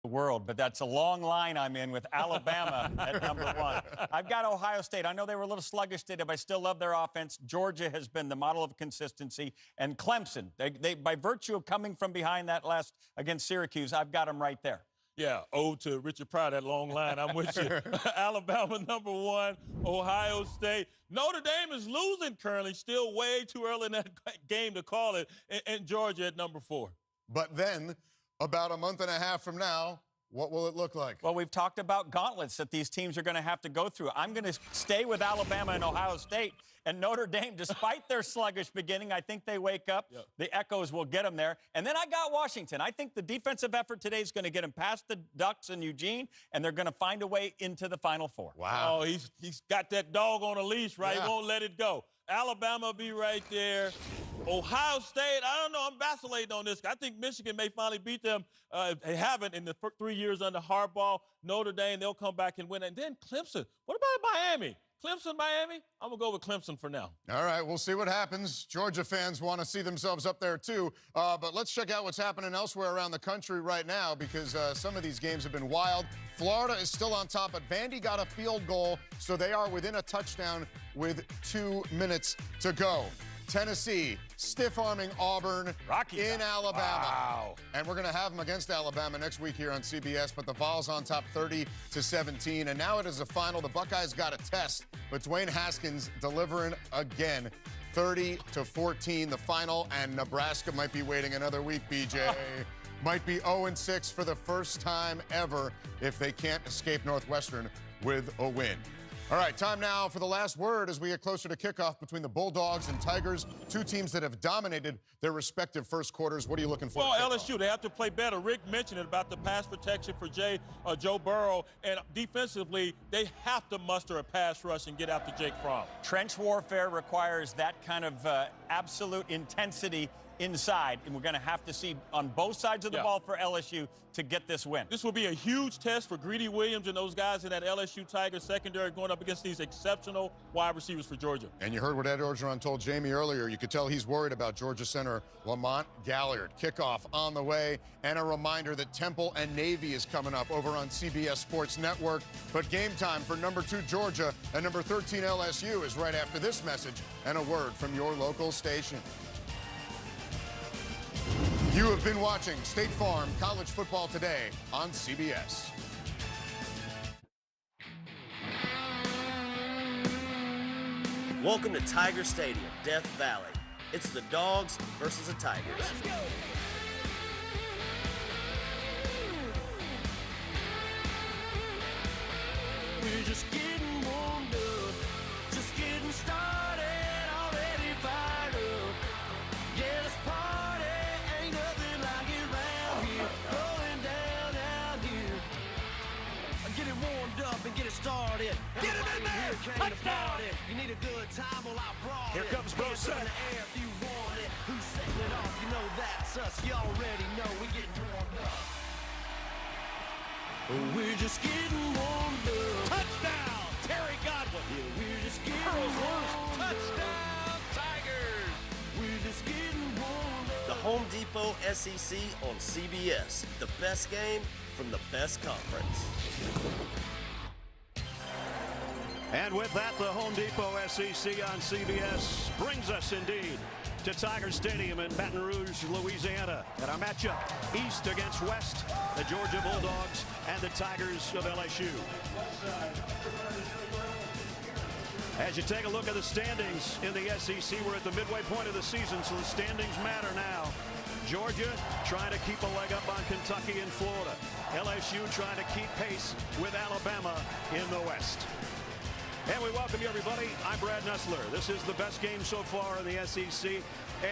world, but that's a long line I'm in with Alabama at number 1. I've got Ohio State. I know they were a little sluggish today, but I still love their offense. Georgia has been the model of consistency. And Clemson, they by virtue of coming from behind that last against Syracuse, I've got them right there. Yeah, ode to Richard Pryor, that long line. I'm with you. Alabama, number 1. Ohio State. Notre Dame is losing currently. Still way too early in that game to call it. And Georgia at number 4. But then, about a month and a half from now, what will it look like? Well, we've talked about gauntlets that these teams are going to have to go through. I'm going to stay with Alabama and Ohio State. And Notre Dame, despite their sluggish beginning, I think they wake up. Yep. The echoes will get them there. And then I got Washington. I think the defensive effort today is going to get them past the Ducks and Eugene, and they're going to find a way into the Final Four. Wow. Oh, he's got that dog on a leash, right? Yeah. He won't let it go. Alabama will be right there. Ohio State, I don't know. I'm vacillating on this. I think Michigan may finally beat them. They haven't in the 3 years under Harbaugh. Notre Dame, they'll come back and win. And then Clemson. What about Miami? Clemson, Miami? I'm going to go with Clemson for now. All right, we'll see what happens. Georgia fans want to see themselves up there, too. But let's check out what's happening elsewhere around the country right now because some of these games have been wild. Florida is still on top, but Vandy got a field goal, so they are within a touchdown with 2 minutes to go. Tennessee stiff-arming Auburn in Alabama. Wow. And we're going to have them against Alabama next week here on CBS, but the Vols on top 30-17. And now it is the final. The Buckeyes got a test, but Dwayne Haskins delivering again. 30-14, the final, and Nebraska might be waiting another week, BJ. Might be 0-6 for the first time ever if they can't escape Northwestern with a win. All right, time now for the last word as we get closer to kickoff between the Bulldogs and Tigers, two teams that have dominated their respective first quarters. What are you looking for? Well, LSU, they have to play better. Rick mentioned it about the pass protection for Joe Burrow, and defensively, they have to muster a pass rush and get after Jake Fromm. Trench warfare requires that kind of absolute intensity inside, and we're going to have to see on both sides of the ball for LSU to get this win. This will be a huge test for Greedy Williams and those guys in that LSU Tigers secondary going up against these exceptional wide receivers for Georgia. And you heard what Ed Orgeron told Jamie earlier. You could tell he's worried about Georgia center Lamont Galliard. Kickoff on the way, and a reminder that Temple and Navy is coming up over on CBS Sports Network. But game time for number 2 Georgia and number 13 LSU is right after this message and a word from your local station. You have been watching State Farm College Football Today on CBS. Welcome to Tiger Stadium, Death Valley. It's the Dogs versus the Tigers. Let's go! We're just getting warmed up, just getting started, already fired up. Yeah, this party ain't nothing like it round here. Going down out here. Get it warmed up and get it started. Get it in there! Touchdown! You need a good time, well I brought it. Here comes Brosette. If you want it, who's setting it off? You know that's us. You already know we getting warmed up. We're just getting warmed up. Touchdown, Terry Godwin. Yeah, we're just getting warmed up. Touchdown, Tigers. We're just getting warmed up. The Home Depot SEC on CBS. The best game from the best conference. And with that, the Home Depot SEC on CBS brings us indeed to Tiger Stadium in Baton Rouge, Louisiana. And our matchup, East against West, the Georgia Bulldogs and the Tigers of LSU. As you take a look at the standings in the SEC, we're at the midway point of the season, so the standings matter now. Georgia trying to keep a leg up on Kentucky and Florida. LSU trying to keep pace with Alabama in the West. And we welcome you, everybody. I'm Brad Nessler. This is the best game so far in the SEC.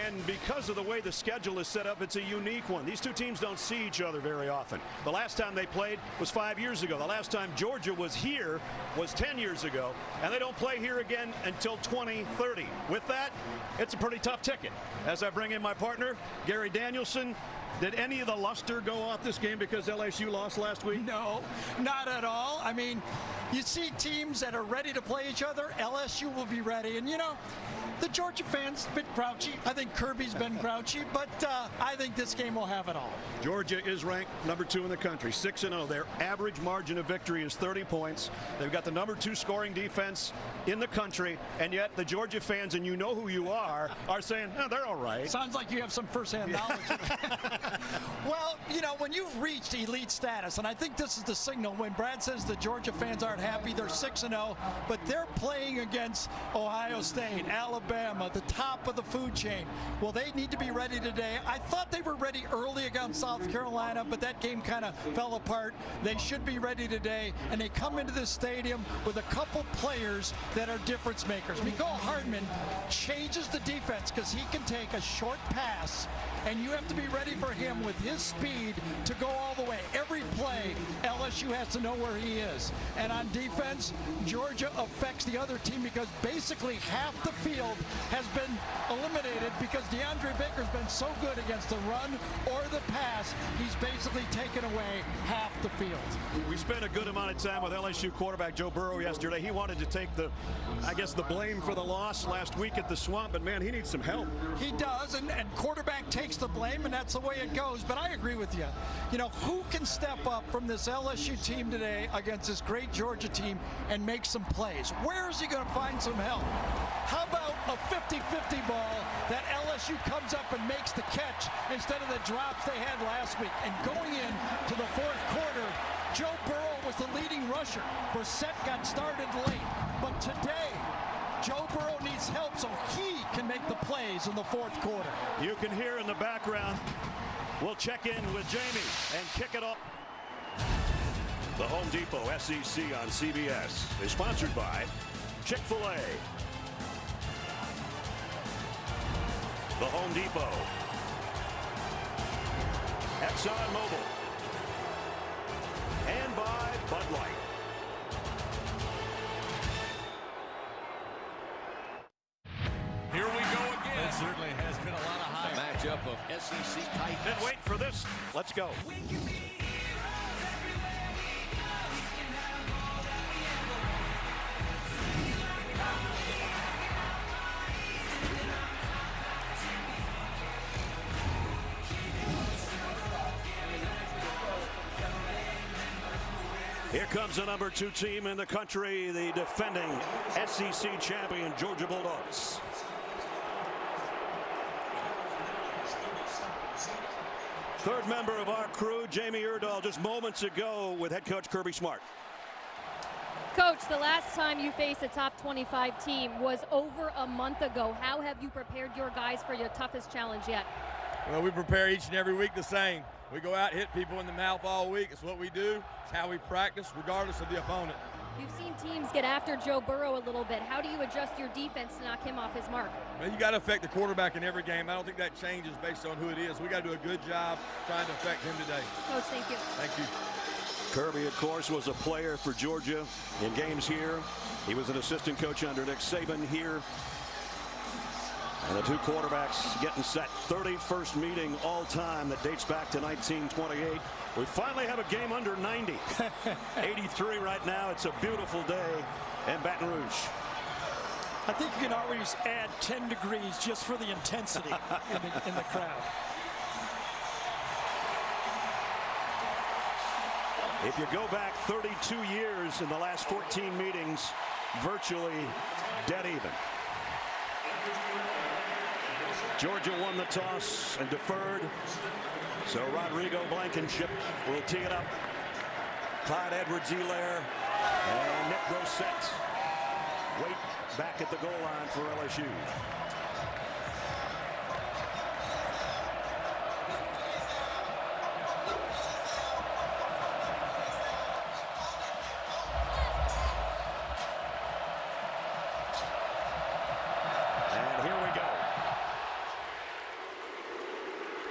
And because of the way the schedule is set up, it's a unique one. These two teams don't see each other very often. The last time they played was 5 years ago. The last time Georgia was here was 10 years ago. And they don't play here again until 2030. With that, it's a pretty tough ticket. As I bring in my partner, Gary Danielson, Did any of the luster go off this game because LSU lost last week? No, not at all. I mean, you see teams that are ready to play each other. LSU will be ready. And, you know, the Georgia fans a bit grouchy. I think Kirby's been grouchy, but I think this game will have it all. Georgia is ranked number 2 in the country, 6-0. Their average margin of victory is 30 points. They've got the number 2 scoring defense in the country, and yet the Georgia fans, and you know who you are saying, oh, they're all right. Sounds like you have some firsthand knowledge. Well, you know, when you've reached elite status, and I think this is the signal when Brad says the Georgia fans aren't happy, they're 6-0, but they're playing against Ohio State, Alabama, the top of the food chain. Well, they need to be ready today. I thought they were ready early against South Carolina, but that game kind of fell apart. They should be ready today, and they come into this stadium with a couple players that are difference makers. Mecole Hardman changes the defense because he can take a short pass, and you have to be ready for him with his speed to go all the way. Every play, LSU has to know where he is. And on defense, Georgia affects the other team because basically half the field has been eliminated because DeAndre Baker's been so good against the run or the pass, he's basically taken away half the field. We spent a good amount of time with LSU quarterback Joe Burrow yesterday. He wanted to take the blame for the loss last week at the Swamp, but man, he needs some help. He does, and quarterback takes the blame, and that's the way it goes. But I agree with you. You know, who can step up from this LSU team today against this great Georgia team and make some plays? Where is he going to find some help? How about a 50-50 ball that LSU comes up and makes the catch instead of the drops they had last week? And going into the fourth quarter, Joe Burrow was the leading rusher. Brissett got started late, but today, Joe Burrow needs help so he can make the plays in the fourth quarter. You can hear in the background. We'll check in with Jamie and kick it off. The Home Depot SEC on CBS is sponsored by Chick-fil-A. The Home Depot. ExxonMobil. And by Bud Light. Here we go again. It certainly has been a lot of high matchup of SEC type. Then wait for this. Let's go. Here comes the number 2 team in the country, the defending SEC champion Georgia Bulldogs. Third member of our crew, Jamie Erdahl, just moments ago with head coach Kirby Smart. Coach, the last time you faced a top 25 team was over a month ago. How have you prepared your guys for your toughest challenge yet? Well, we prepare each and every week the same. We go out, hit people in the mouth all week. It's what we do. It's how we practice, regardless of the opponent. You've seen teams get after Joe Burrow a little bit. How do you adjust your defense to knock him off his mark? Well, you got to affect the quarterback in every game. I don't think that changes based on who it is. We got to do a good job trying to affect him today. Coach, thank you. Thank you. Kirby, of course, was a player for Georgia in games here. He was an assistant coach under Nick Saban here. And the 2 quarterbacks getting set. 31st meeting all time that dates back to 1928. We finally have a game under 90. 83 right now. It's a beautiful day in Baton Rouge. I think you can always add 10 degrees just for the intensity in the crowd. If you go back 32 years in the last 14 meetings, virtually dead even. Georgia won the toss and deferred. So Rodrigo Blankenship will tee it up. Clyde Edwards-Helaire and Nick Brossette wait back at the goal line for LSU.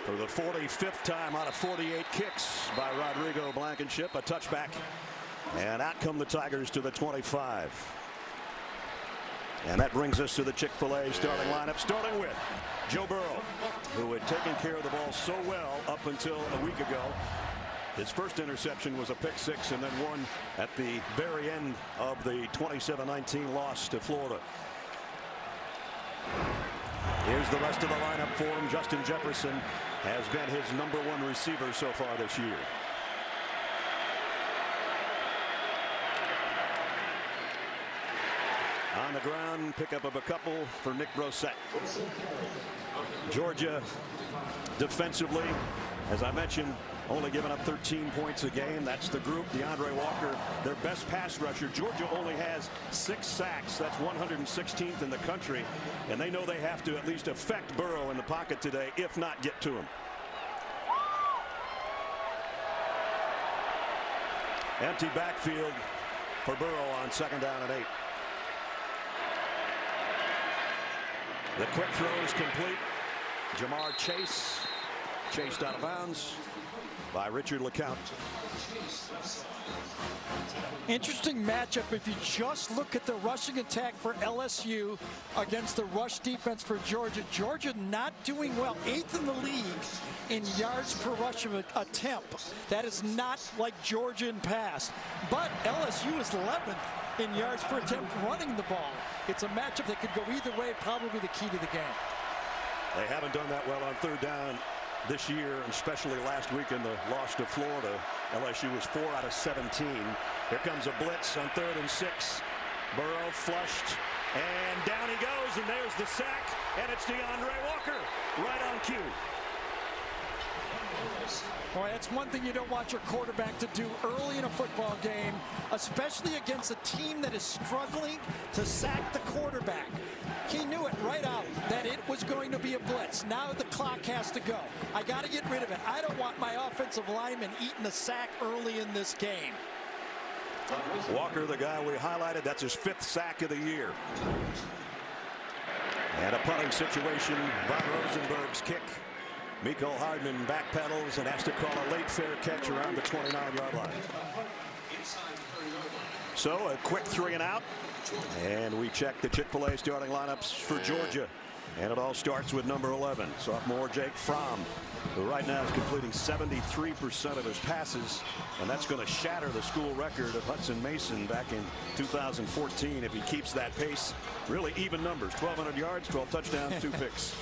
For the 45th time out of 48 kicks by Rodrigo Blankenship, a touchback. And out come the Tigers to the 25. And that brings us to the Chick-fil-A starting lineup, starting with Joe Burrow, who had taken care of the ball so well up until a week ago. His first interception was a pick six, and then one at the very end of the 27-19 loss to Florida. Here's the rest of the lineup for him. Justin Jefferson has been his #1 receiver so far this year. On the ground, pickup of a couple for Nick Brossette. Georgia defensively, as I mentioned, only giving up 13 points a game. That's the group. DeAndre Walker, their best pass rusher. Georgia only has 6 sacks. That's 116th in the country. And they know they have to at least affect Burrow in the pocket today, if not get to him. Empty backfield for Burrow on 2nd down and 8. The quick throw is complete. Jamar Chase chased out of bounds by Richard LeCounte. Interesting matchup if you just look at the rushing attack for LSU against the rush defense for Georgia. Georgia not doing well, 8th in the league in yards per rush of attempt. That is not like Georgia in pass. But LSU is 11th in yards per attempt running the ball. It's a matchup that could go either way, probably the key to the game. They haven't done that well on 3rd down this year, especially last week in the loss to Florida. LSU was 4 out of 17. Here comes a blitz on 3rd and 6. Burrow flushed, and down he goes, and there's the sack, and it's DeAndre Walker right on cue. Boy, that's one thing you don't want your quarterback to do early in a football game, especially against a team that is struggling to sack the quarterback. He knew it right out that it was going to be a blitz. Now the clock has to go. I got to get rid of it. I don't want my offensive lineman eating a sack early in this game. Walker, the guy we highlighted, that's his 5th sack of the year. And a punting situation. Von Rosenberg's kick. Miko Hardman backpedals and has to call a late fair catch around the 29-yard line. So a quick 3 and out. And we check the Chick-fil-A starting lineups for Georgia. And it all starts with number 11, sophomore Jake Fromm, who right now is completing 73% of his passes. And that's going to shatter the school record of Hudson Mason back in 2014 if he keeps that pace. Really even numbers, 1,200 yards, 12 touchdowns, 2 picks.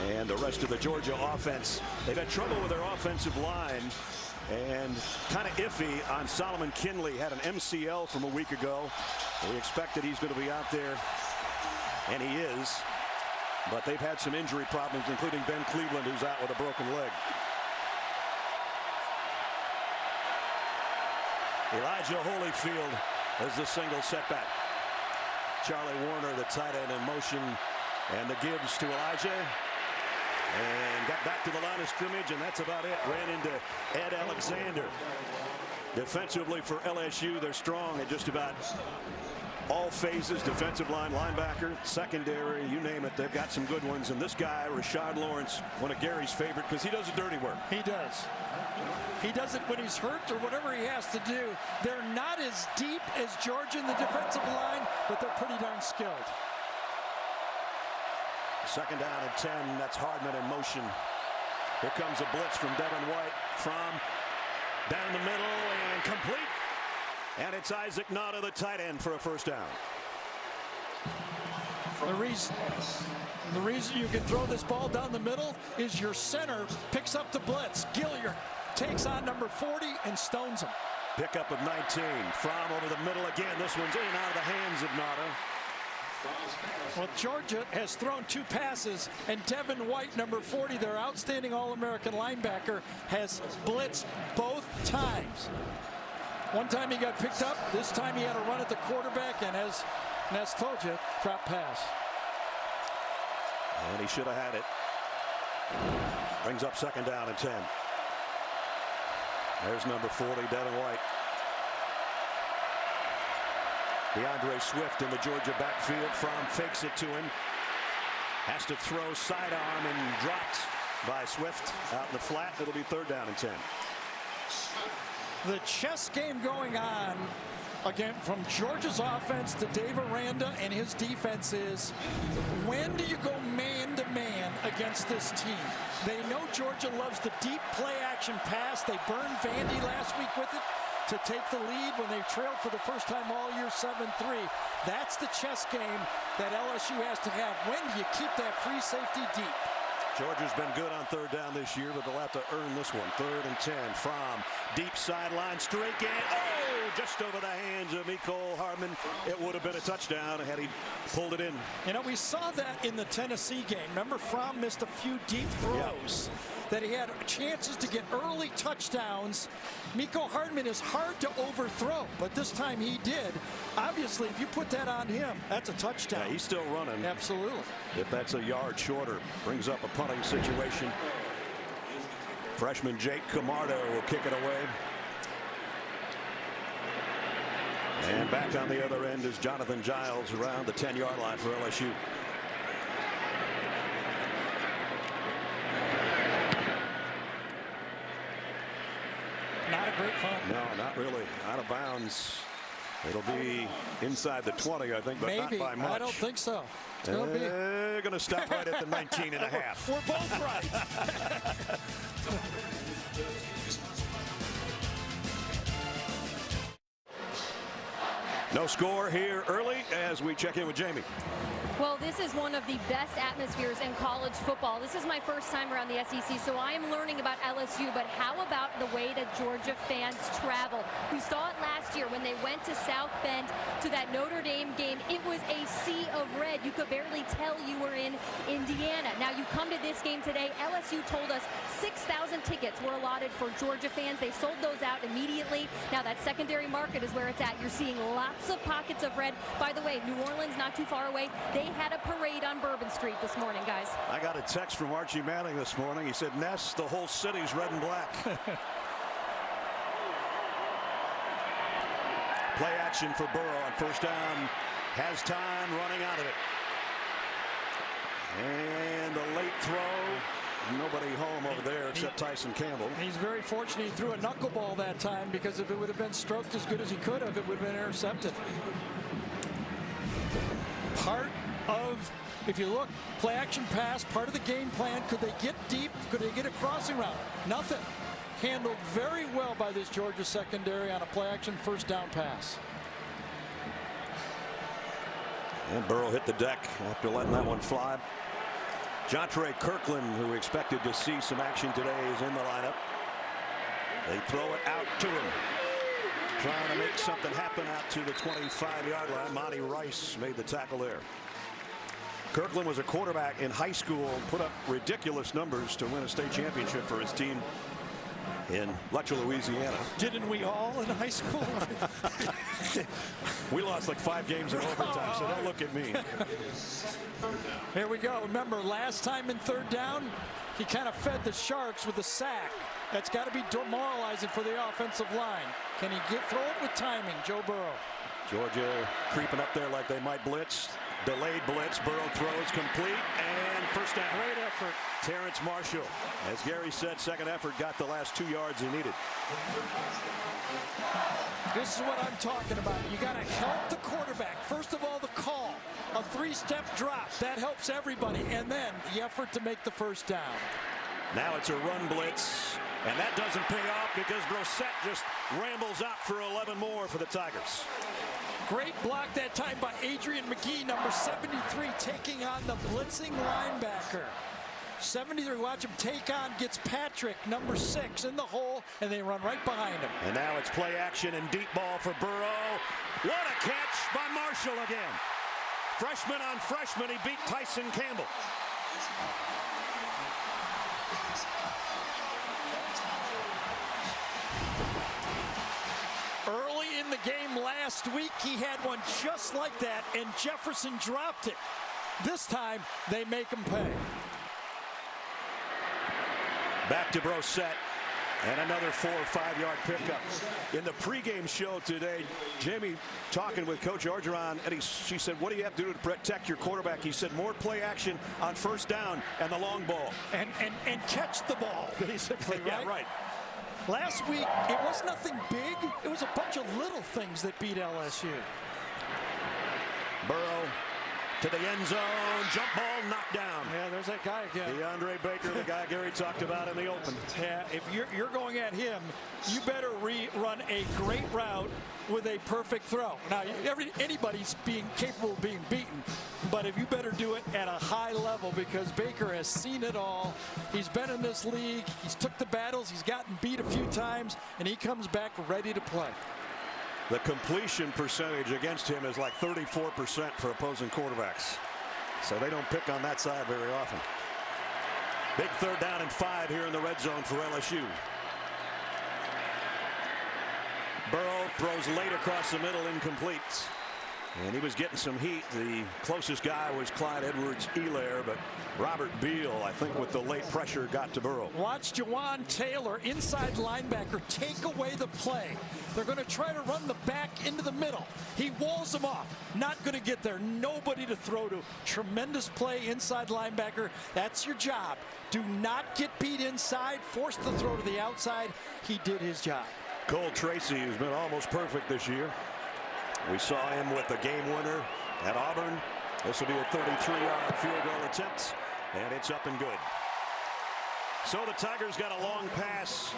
And the rest of the Georgia offense, they've had trouble with their offensive line and kind of iffy on Solomon Kinley. Had an MCL from a week ago. We expected he's going to be out there, and he is. But they've had some injury problems, including Ben Cleveland, who's out with a broken leg. Elijah Holyfield as the single setback. Charlie Warner, the tight end, in motion, and the Gibbs to Elijah. And got back to the line of scrimmage, and that's about it. Ran into Ed Alexander. Defensively for LSU, they're strong at just about all phases. Defensive line, linebacker, secondary, you name it. They've got some good ones. And this guy, Rashard Lawrence, one of Gary's favorite because he does the dirty work. He does. He does it when he's hurt or whatever he has to do. They're not as deep as Georgia in the defensive line, but they're pretty darn skilled. 2nd down and 10. That's Hardman in motion. Here comes a blitz from Devin White. From down the middle and complete. And it's Isaac Nauta, the tight end, for a 1st down. The reason you can throw this ball down the middle is your center picks up the blitz. Gilliard takes on number 40 and stones him. Pickup of 19. From over the middle again. This one's in and out of the hands of Nauta. Well, Georgia has thrown 2 passes, and Devin White, number 40, their outstanding All-American linebacker, has blitzed both times. One time he got picked up. This time he had a run at the quarterback, and as Ness told you, drop pass. And he should have had it. Brings up 2nd down and 10. There's number 40, Devin White. DeAndre Swift in the Georgia backfield. Fromm fakes it to him. Has to throw sidearm and dropped by Swift out in the flat. It'll be 3rd down and 10. The chess game going on again, from Georgia's offense to Dave Aranda and his defense is, when do you go man-to-man against this team? They know Georgia loves the deep play-action pass. They burned Vandy last week with it to take the lead when they trailed for the first time all year 7-3. That's the chess game that LSU has to have. When do you keep that free safety deep? Georgia's been good on third down this year, but they'll have to earn this one. 3rd and 10 from deep sideline, straight game. Oh, just over the hands of Mecole Hardman. It would have been a touchdown had he pulled it in. You know, we saw that in the Tennessee game. Remember, Fromm missed a few deep throws that he had chances to get early touchdowns. Mecole Hardman is hard to overthrow, but this time he did. Obviously, if you put that on him, that's a touchdown. Yeah, he's still running. Absolutely. If that's a yard shorter, brings up a punting situation. Freshman Jake Camardo will kick it away. And back on the other end is Jonathan Giles around the 10-yard line for LSU. Not a great punt. No, not really. Out of bounds. It'll be inside the 20, I think, but Maybe. not by much. I don't think so. They're going to stop right at the 19 and a half. We're both right. No score here early as we check in with Jamie. Well, this is one of the best atmospheres in college football. This is my first time around the SEC, so I am learning about LSU, but how about the way that Georgia fans travel? We saw it last year when they went to South Bend to that Notre Dame game. It was a sea of red. You could barely tell you were in Indiana. Now you come to this game today. LSU told us 6,000 tickets were allotted for Georgia fans. They sold those out immediately. Now that secondary market is where it's at. You're seeing lots of pockets of red. By the way, New Orleans not too far away. They had a parade on Bourbon Street this morning, guys. I got a text from Archie Manning this morning. He said, Ness, the whole city's red and black. Play action for Burrow on first down. Has time, running out of it. And the late throw. Nobody home over there except Tyson Campbell. He's very fortunate he threw a knuckleball that time, because if it would have been stroked as good as he could have, it would have been intercepted. Part of, if you look, play action pass, part of the game plan. Could they get deep? Could they get a crossing route? Nothing. Handled very well by this Georgia secondary on a play action first down pass. And Burrow hit the deck after letting that one fly. Jontre Kirkland, who we expected to see some action today, is in the lineup. They throw it out to him. Trying to make something happen out to the 25-yard line. Monty Rice made the tackle there. Kirkland was a quarterback in high school, put up ridiculous numbers to win a state championship for his team in Letcher, Louisiana. Didn't we all in high school? We lost like 5 games in overtime, so don't look at me. Here we go. Remember, last time in third down, he kind of fed the Sharks with a sack. That's got to be demoralizing for the offensive line. Can he throw it with timing, Joe Burrow? Georgia creeping up there like they might blitz. Delayed blitz. Burrow throws complete, and first down. Great effort. Terrence Marshall. As Gary said, second effort got the last 2 yards he needed. This is what I'm talking about. You got to help the quarterback. First of all, the call. A 3-step drop. That helps everybody. And then the effort to make the first down. Now it's a run blitz, and that doesn't pay off because Brissett just rambles out for 11 more for the Tigers. Great block that time by Adrian McGee, number 73, taking on the blitzing linebacker. 73, watch him take on, gets Patrick, number 6, in the hole, and they run right behind him. And now it's play action and deep ball for Burrow. What a catch by Marshall again. Freshman on freshman, he beat Tyson Campbell. Early in the game last week, he had one just like that, and Jefferson dropped it. This time, they make him pay. Back to Brissett, and another 4 or 5 yard pickup. In the pregame show today, Jamie talking with Coach Orgeron, and she said, what do you have to do to protect your quarterback? He said, more play action on first down and the long ball. And catch the ball, basically, right? Yeah, right. Last week, it was nothing big. It was a bunch of little things that beat LSU. Burrow to the end zone. Jump ball knocked down. Yeah, there's that guy again. DeAndre Baker, the guy Gary talked about in the open. Yeah, if you're going at him, you better run a great route with a perfect throw. Now, anybody's being capable of being beaten, but if you better do it at a high level, because Baker has seen it all. He's been in this league. He's took the battles. He's gotten beat a few times, and he comes back ready to play. The completion percentage against him is like 34% for opposing quarterbacks. So they don't pick on that side very often. Big 3rd down and 5 here in the red zone for LSU. Burrow throws late across the middle, incomplete. And he was getting some heat. The closest guy was Clyde Edwards-Helaire, but Robert Beal, I think, with the late pressure, got to Burrow. Watch Jawan Taylor, inside linebacker, take away the play. They're going to try to run the back into the middle. He walls them off. Not going to get there. Nobody to throw to. Tremendous play, inside linebacker. That's your job. Do not get beat inside. Force the throw to the outside. He did his job. Cole Tracy has been almost perfect this year. We saw him with the game winner at Auburn. This will be a 33-yard field goal attempt, and it's up and good. So the Tigers got a long pass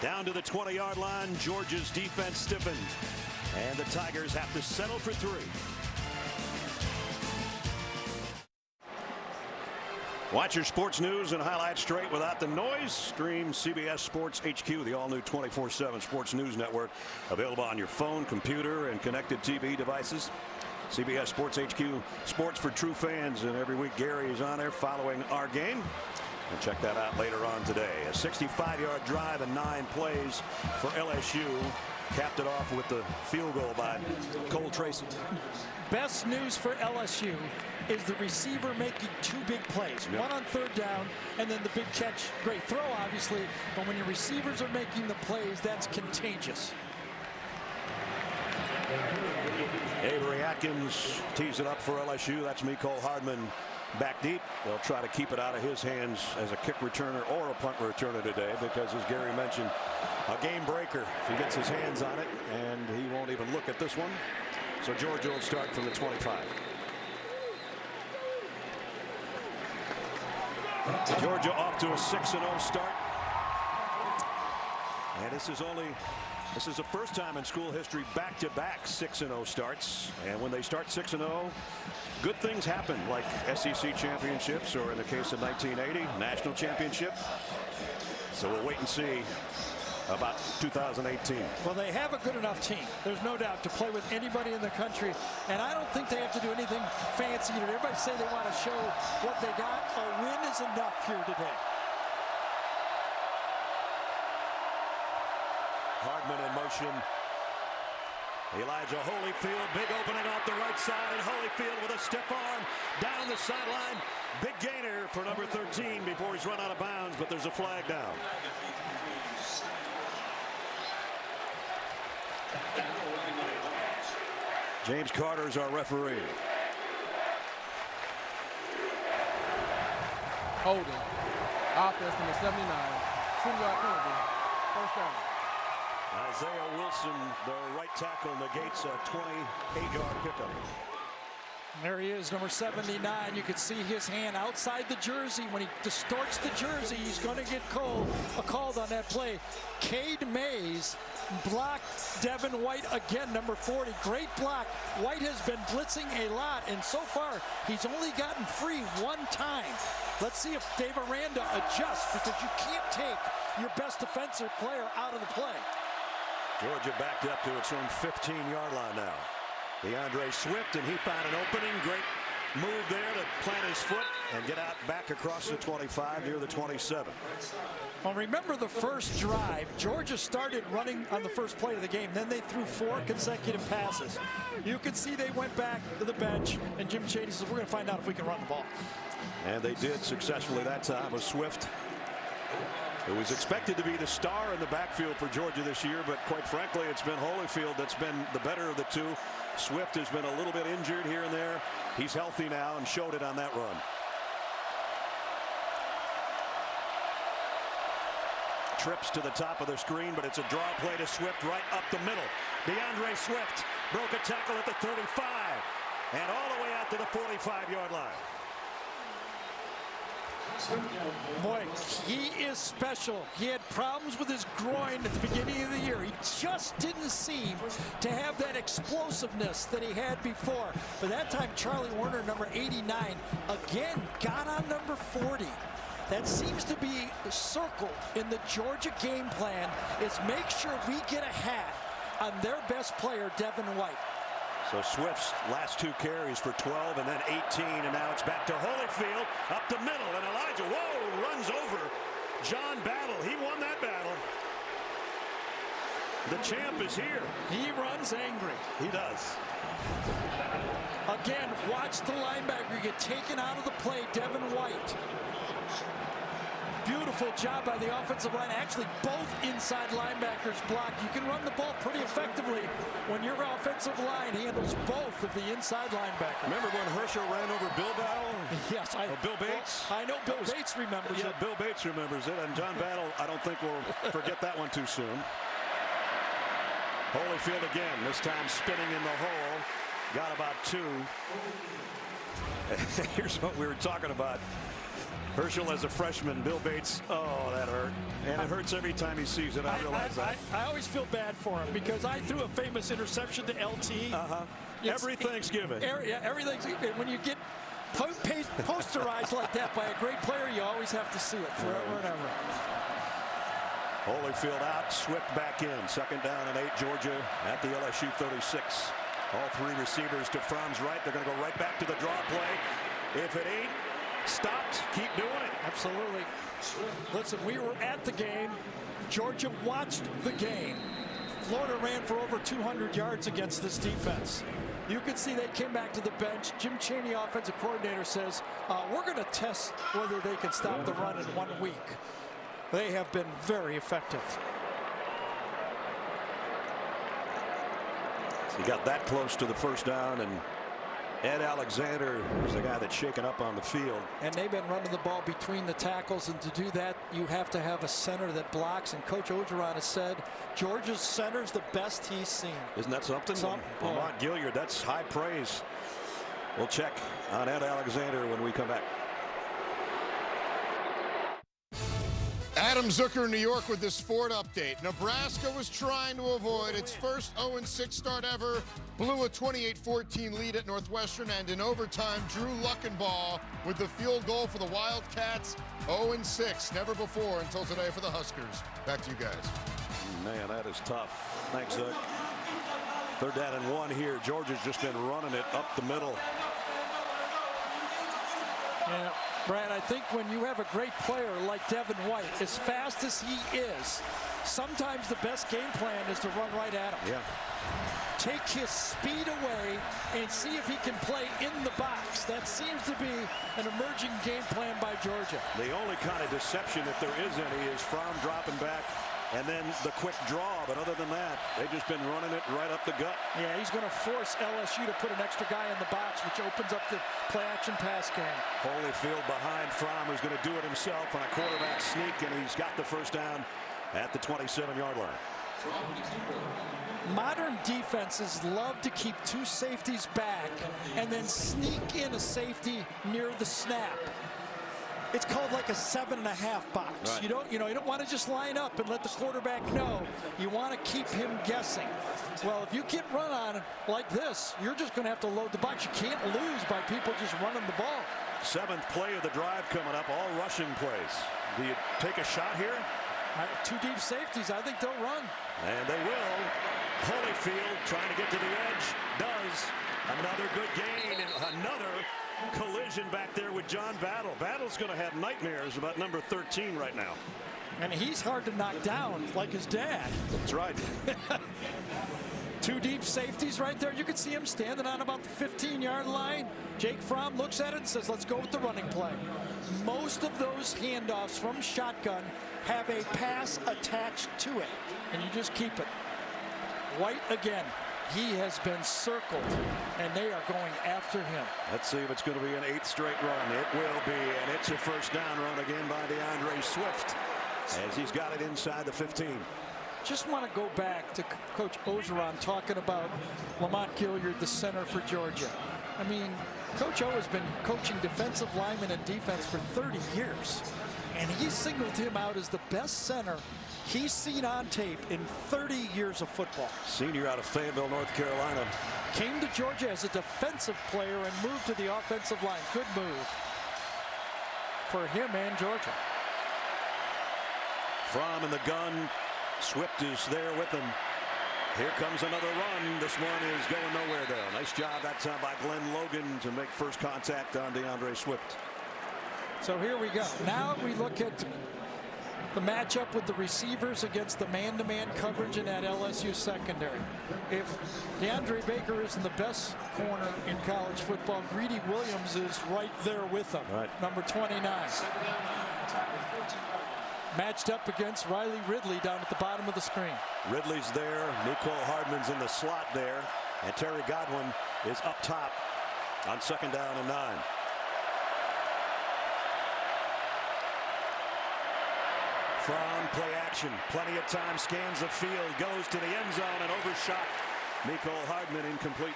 down to the 20-yard line. Georgia's defense stiffened, and the Tigers have to settle for 3. Watch your sports news and highlights straight without the noise. Stream CBS Sports HQ, the all-new 24/7 Sports News Network, available on your phone, computer, and connected TV devices. CBS Sports HQ, sports for true fans, and every week Gary is on there following our game. And check that out later on today. A 65-yard drive and 9 plays for LSU. Capped it off with the field goal by Cole Tracy. Best news for LSU is the receiver making 2 big plays. Yep. One on 3rd down, and then the big catch. Great throw, obviously, but when your receivers are making the plays, that's contagious. Avery Atkins tees it up for LSU. That's Mecole Hardman back deep. They'll try to keep it out of his hands as a kick returner or a punt returner today, because, as Gary mentioned, a game breaker if he gets his hands on it, and he won't even look at this one. So Georgia will start from the 25. Georgia off to a 6-0 start. And this is the first time in school history back-to-back 6-0 starts. And when they start 6-0, good things happen, like SEC championships, or in the case of 1980, national championship. So we'll wait and see about 2018. Well, they have a good enough team, there's no doubt, to play with anybody in the country, and I don't think they have to do anything fancy. Everybody say they want to show what they got. A win is enough here today. Hardman in motion. Elijah Holyfield, big opening off the right side, and Holyfield with a stiff arm down the sideline. Big gainer for number 13 before he's run out of bounds, but there's a flag down. James Carter is our referee. Holding. Offense number 79. 2-yard penalty. First down. Isaiah Wilson, the right tackle, negates a 28-yard pickup. There he is, number 79. You can see his hand outside the jersey. When he distorts the jersey, he's going to get called on that play. Cade Mays blocked Devin White again, number 40. Great block. White has been blitzing a lot, and so far, he's only gotten free 1 time. Let's see if Dave Aranda adjusts, because you can't take your best defensive player out of the play. Georgia backed up to its own 15-yard line now. DeAndre Swift, and he found an opening. Great move there to plant his foot and get out back across the 25 near the 27. Well, remember the first drive, Georgia started running on the first play of the game. Then they threw 4 consecutive passes. You could see they went back to the bench, and Jim Shady says, we're going to find out if we can run the ball. And they did successfully that time with Swift, who was expected to be the star in the backfield for Georgia this year, but quite frankly, it's been Holyfield that's been the better of the two. Swift has been a little bit injured here and there. He's healthy now and showed it on that run. trips to the top of the screen, but it's a draw play to Swift right up the middle. DeAndre Swift broke a tackle at the 35 and all the way out to the 45-yard line. Boy, he is special. He had problems with his groin at the beginning of the year. He just didn't seem to have that explosiveness that he had before. But that time, Charlie Warner, number 89, again got on number 40. That seems to be circled in the Georgia game plan, is make sure we get a hat on their best player, Devin White. So Swift's last 2 carries for 12 and then 18, and now it's back to Holyfield up the middle, and Elijah, whoa, runs over John Battle. He won that battle. The champ is here. He runs angry. He does. Again, watch the linebacker get taken out of the play, Devin White. Beautiful job by the offensive line. Actually, both inside linebackers blocked. You can run the ball pretty effectively when your offensive line handles both of the inside linebackers. Remember when Herschel ran over Bill Battle? Yes. Bill Bates? Well, I know Bill Bates remembers it. Bill Bates remembers it, and John Battle, I don't think we'll forget that one too soon. Holyfield again, this time spinning in the hole. Got about 2. Here's what we were talking about. Herschel as a freshman, Bill Bates, oh, that hurt. And it hurts every time he sees it. I realize that. I always feel bad for him because I threw a famous interception to LT. Every Thanksgiving. Everything's, when you get posterized like that by a great player, you always have to see it forever and ever. Holyfield out, Swift back in. 2nd down and 8, Georgia at the LSU 36. All 3 receivers to Fromm's right. They're going to go right back to the draw play. If it ain't stopped, keep doing it. Absolutely. Listen, we were at the game. Georgia watched the game. Florida ran for over 200 yards against this defense. You can see they came back to the bench. Jim Chaney, offensive coordinator, says, we're going to test whether they can stop the run in 1 week. They have been very effective. He got that close to the 1st down, and Ed Alexander is the guy that's shaken up on the field. And they've been running the ball between the tackles, and to do that, you have to have a center that blocks. And Coach Orgeron has said Georgia's center's the best he's seen. Isn't that something? Lamont Gilliard, that's high praise. We'll check on Ed Alexander when we come back. Adam Zucker in New York with this Ford update. Nebraska was trying to avoid its first 0-6 start ever, blew a 28-14 lead at Northwestern, and in overtime, Drew Luckenbaugh with the field goal for the Wildcats. 0-6, never before until today for the Huskers. Back to you guys. Man, that is tough. Thanks, Zuck. 3rd down and 1 here. Georgia's just been running it up the middle. Yeah, Brad, I think when you have a great player like Devin White, as fast as he is, sometimes the best game plan is to run right at him. Yeah. Take his speed away and see if he can play in the box. That seems to be an emerging game plan by Georgia. The only kind of deception, if there is any, is Fromm dropping back and then the quick draw. But other than that, they've just been running it right up the gut. Yeah, he's going to force LSU to put an extra guy in the box, which opens up the play-action pass game. Holyfield behind Fromm, who's going to do it himself on a quarterback sneak, and he's got the 1st down at the 27-yard line. Modern defenses love to keep 2 safeties back and then sneak in a safety near the snap. It's called like a 7.5 box. Right. You don't want to just line up and let the quarterback know. You want to keep him guessing. Well, if you get run on like this, you're just going to have to load the box. You can't lose by people just running the ball. 7th play of the drive coming up, all rushing plays. Do you take a shot here? 2 deep safeties, I think they'll run. And they will. Holyfield trying to get to the edge, does. Another good gain and another collision back there with John Battle. Battle's going to have nightmares about number 13 right now. And he's hard to knock down like his dad. That's right. 2 deep safeties right there. You can see him standing on about the 15-yard line. Jake Fromm looks at it and says, let's go with the running play. Most of those handoffs from shotgun have a pass attached to it, and you just keep it. White again. He has been circled, and they are going after him. Let's see if it's going to be an 8th straight run. It will be, and it's a 1st down run again by DeAndre Swift. as he's got it inside the 15. Just want to go back to Coach Orgeron talking about Lamont Gilliard, the center for Georgia. I mean, Coach O has been coaching defensive linemen and defense for 30 years, and he singled him out as the best center he's seen on tape in 30 years of football. Senior out of Fayetteville, North Carolina. Came to Georgia as a defensive player and moved to the offensive line. Good move for him and Georgia. Fromm in the gun. Swift is there with him. Here comes another run. This one is going nowhere though. Nice job that time by Glenn Logan to make first contact on DeAndre Swift. So here we go. Now we look at the matchup with the receivers against the man-to-man coverage in that LSU secondary. If DeAndre Baker isn't the best corner in college football, Greedy Williams is right there with him. Right. Number 29. Matched up against Riley Ridley down at the bottom of the screen. Ridley's there. Mecole Hardman's in the slot there. And Terry Godwin is up top on 2nd down and 9. From play action. Plenty of time. Scans the field. Goes to the end zone and overshot. Mecole Hardman incomplete.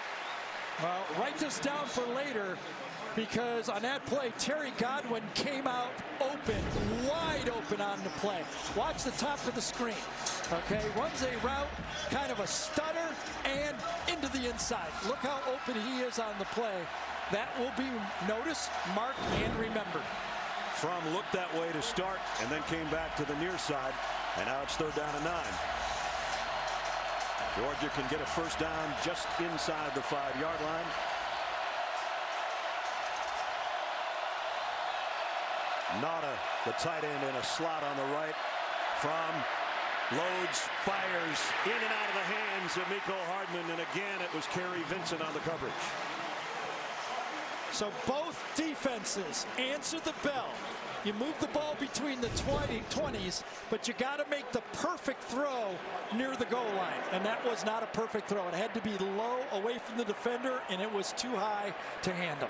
Well, write this down for later, because on that play, Terry Godwin came out open, wide open on the play. Watch the top of the screen. Okay, runs a route, kind of a stutter, and into the inside. Look how open he is on the play. That will be noticed, marked, and remembered. Fromm looked that way to start and then came back to the near side, and now it's 3rd down and 9. Georgia can get a first down just inside the 5-yard line. Nauta, the tight end, in a slot on the right. Fromm loads, fires in and out of the hands of Mecole Hardman, and again it was Kerry Vincent on the coverage. So both defenses answer the bell. You move the ball between the 20s, but you got to make the perfect throw near the goal line, and that was not a perfect throw. It had to be low away from the defender, and it was too high to handle.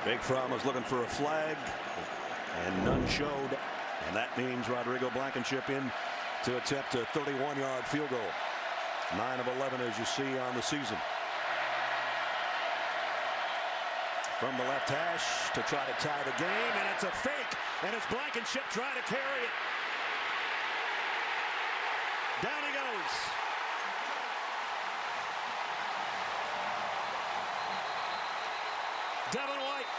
Big Fromm was looking for a flag, and none showed, and that means Rodrigo Blankenship in to attempt a 31-yard field goal. 9 of 11, as you see, on the season. From the left hash to try to tie the game, and it's a fake, and it's Blankenship trying to carry it. Down he goes. Devin White.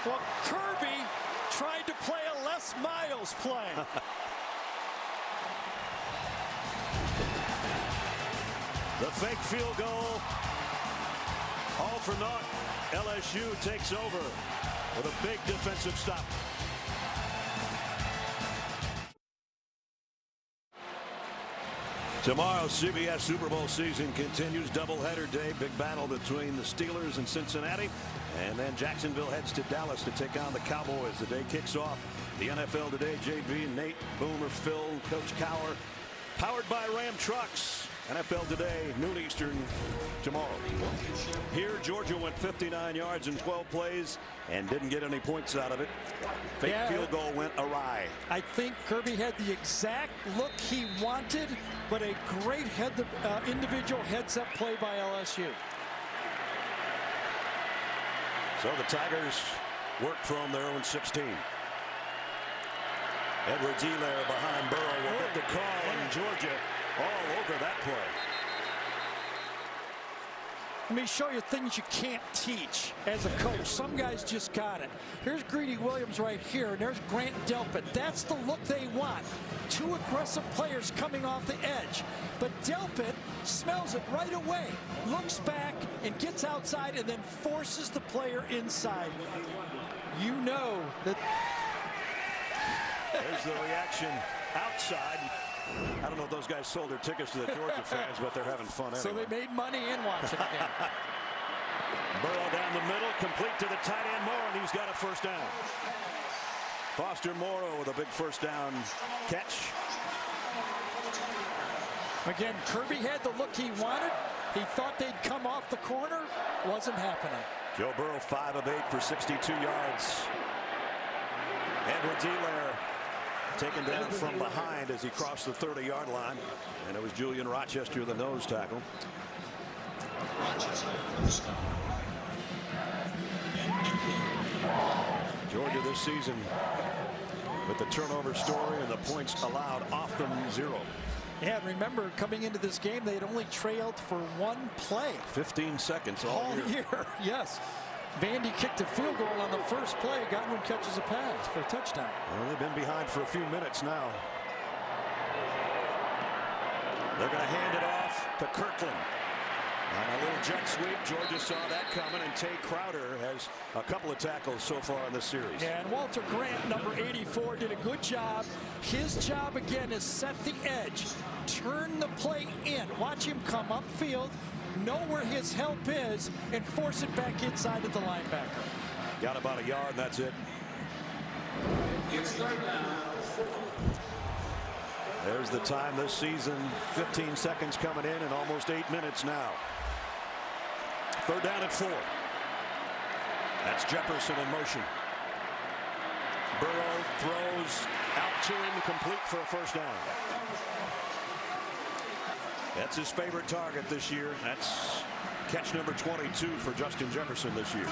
Well, Kirby tried to play a Les Miles play. The fake field goal, all for naught. LSU takes over with a big defensive stop. Tomorrow, CBS Super Bowl season continues. Doubleheader day, big battle between the Steelers and Cincinnati. And then Jacksonville heads to Dallas to take on the Cowboys. The day kicks off. The NFL Today, JV, Nate, Boomer, Phil, Coach Cower. Powered by Ram Trucks. NFL Today, noon Eastern, tomorrow. Here, Georgia went 59 yards in 12 plays and didn't get any points out of it. Fake field goal went awry. I think Kirby had the exact look he wanted, but a great individual heads-up play by LSU. So the Tigers work from their own 16. Edwards-Helaire behind Burrow will get the call, and Georgia all over that play. Let me show you things you can't teach as a coach. Some guys just got it. Here's Greedy Williams right here, and there's Grant Delpit. That's the look they want. Two aggressive players coming off the edge. But Delpit smells it right away, looks back, and gets outside, and then forces the player inside. You know that. There's the reaction outside. I don't know if those guys sold their tickets to the Georgia fans, but they're having fun anyway. So they made money in watching the game. Burrow down the middle, complete to the tight end Morrow, and he's got a first down. Foster Morrow with a big first down catch. Again, Kirby had the look he wanted. He thought they'd come off the corner. Wasn't happening. Joe Burrow 5 of 8 for 62 yards. Edwards-Helaire taken down from behind as he crossed the 30-yard line. And it was Julian Rochester, the nose tackle. Georgia this season with the turnover story and the points allowed off them 0. Yeah, and remember, coming into this game, they had only trailed for 1 play. 15 seconds all year. Yes. Vandy kicked a field goal on the first play. Godwin catches a pass for a touchdown. Well, they've been behind for a few minutes now. They're going to hand it off to Kirkland. On a little jet sweep, Georgia saw that coming, and Tay Crowder has a couple of tackles so far in this series. Yeah, and Walter Grant, number 84, did a good job. His job, again, is set the edge. Turn the play in. Watch him come upfield, know where his help is, and force it back inside of the linebacker. Got about a yard, and that's it. There's the time this season. 15 seconds coming in and almost 8 minutes now. 3rd down and 4. That's Jefferson in motion. Burrow throws out to him, complete for a first down. That's his favorite target this year. That's catch number 22 for Justin Jefferson this year.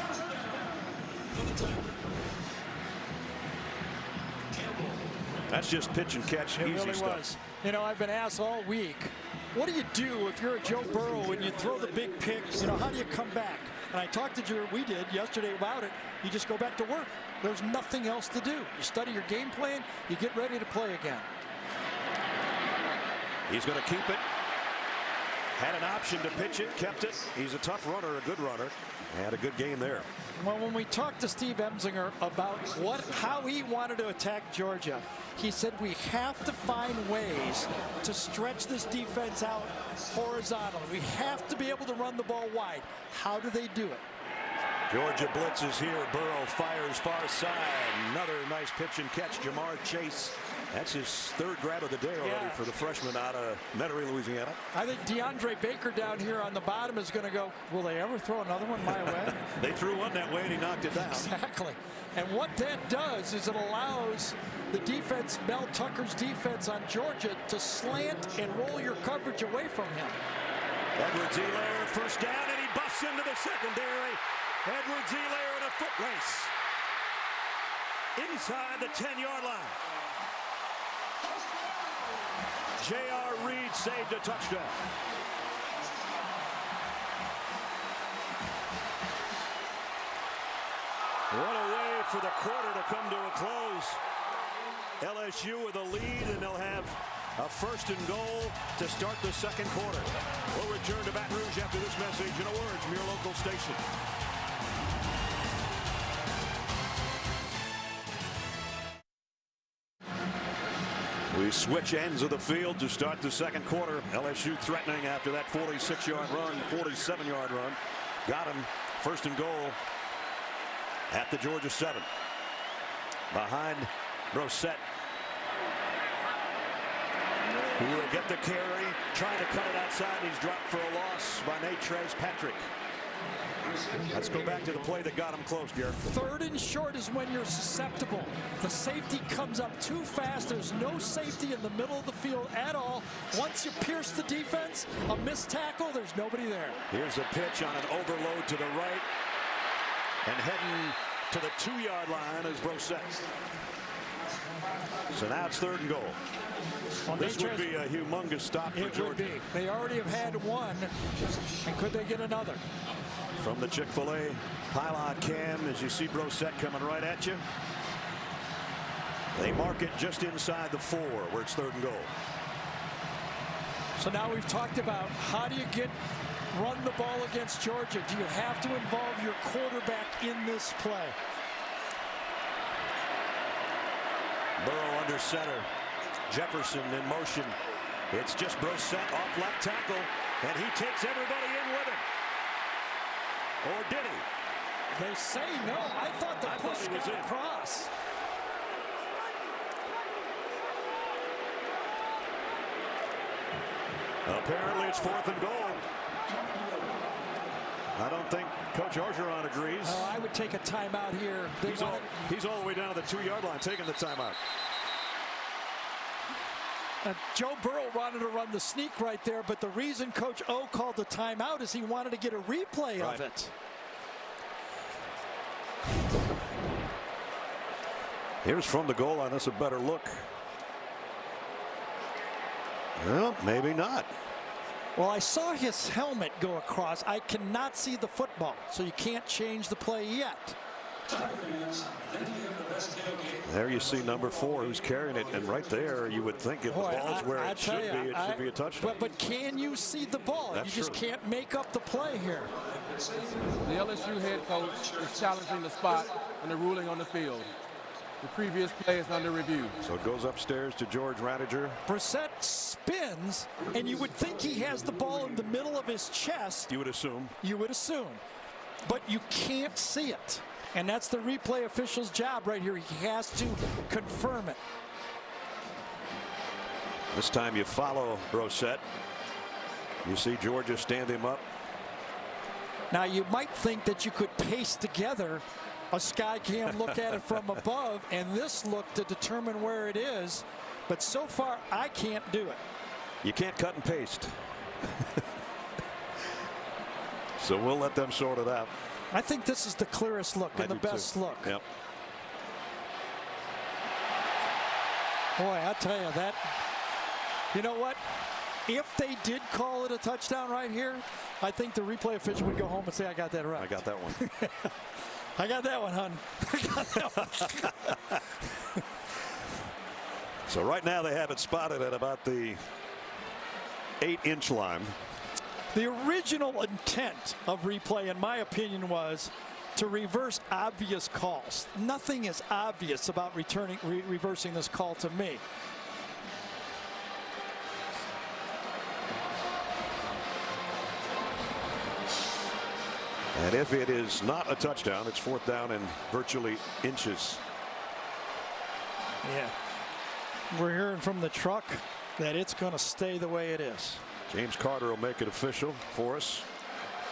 That's just pitch and catch, it easy really stuff. Was. You know, I've been asked all week, what do you do if you're a Joe Burrow and you throw the big pick? You know, how do you come back? And I talked to Drew, we did yesterday about it. You just go back to work. There's nothing else to do. You study your game plan, you get ready to play again. He's going to keep it. Had an option to pitch it, kept it. He's a tough runner, a good runner. Had a good game there. Well, when we talked to Steve Emsinger about how he wanted to attack Georgia, he said we have to find ways to stretch this defense out horizontally. We have to be able to run the ball wide. How do they do it? Georgia blitzes here. Burrow fires far side. Another nice pitch and catch. Jamar Chase. That's his 3rd grab of the day already for the freshman out of Metairie, Louisiana. I think DeAndre Baker down here on the bottom is going to go, will they ever throw another one my way? They threw one that way and he knocked it down. Exactly. And what that does is it allows the defense, Mel Tucker's defense on Georgia, to slant and roll your coverage away from him. Edwards-Helaire, first down, and he busts into the secondary. Edwards-Helaire in a foot race. Inside the 10-yard line. J.R. Reed saved a touchdown. What a way for the quarter to come to a close. LSU with a lead, and they'll have a 1st and goal to start the 2nd quarter. We'll return to Baton Rouge after this message and a word from your local station. We switch ends of the field to start the 2nd quarter. LSU threatening after that 46-yard run, 47-yard run. Got him. 1st and goal at the Georgia 7. Behind Brosette. Who will get the carry, trying to cut it outside. He's dropped for a loss by Natrez Patrick. Let's go back to the play that got him close, Garrett. 3rd and short is when you're susceptible. The safety comes up too fast. There's no safety in the middle of the field at all. Once you pierce the defense, a missed tackle, there's nobody there. Here's a pitch on an overload to the right. And heading to the 2-yard line is Brosette. So now it's 3rd and goal. Well, this would be a humongous stop for Georgia. It would be. They already have had one, and could they get another? From the Chick-fil-A pylon cam, as you see Brosette coming right at you. They mark it just inside the 4, where it's 3rd and goal. So now we've talked about how do you run the ball against Georgia? Do you have to involve your quarterback in this play? Burrow under center. Jefferson in motion. It's just Brosette off left tackle, and he takes everybody in with him. Or did he? They say no. I thought the push was across. Apparently it's 4th and goal. I don't think Coach Orgeron agrees. I would take a timeout here. He's all the way down to the 2-yard line, taking the timeout. Joe Burrow wanted to run the sneak right there, but the reason Coach O called the timeout is he wanted to get a replay of it. Here's from the goal line. That's a better look. Well, maybe not. Well, I saw his helmet go across. I cannot see the football, so you can't change the play yet. There you see number 4 who's carrying it, and right there you would think if the ball's where it should be, it should be a touchdown. But can you see the ball? That's you just true. can't make up the play here. The LSU head coach is challenging the spot and the ruling on the field. The previous play is under review. So it goes upstairs to George Radiger. Brissett spins, and you would think he has the ball in the middle of his chest. You would assume. You would assume. But you can't see it. And that's the replay official's job right here. He has to confirm it. This time you follow Brissett. You see Georgia stand him up. Now you might think that you could paste together a sky cam look at it from above and this look to determine where it is, but so far I can't do it. You can't cut and paste. So we'll let them sort it out. I think this is the clearest look and the best look. Yep. Boy, I tell you that. You know what? If they did call it a touchdown right here, I think the replay official would go home and say, I got that right. I got that one. I got that one, hon. I got that one. So right now they have it spotted at about the 8-inch line. The original intent of replay, in my opinion, was to reverse obvious calls. Nothing is obvious about reversing this call to me. And if it is not a touchdown, it's 4th down and virtually inches. Yeah. We're hearing from the truck that it's going to stay the way it is. James Carter will make it official for us.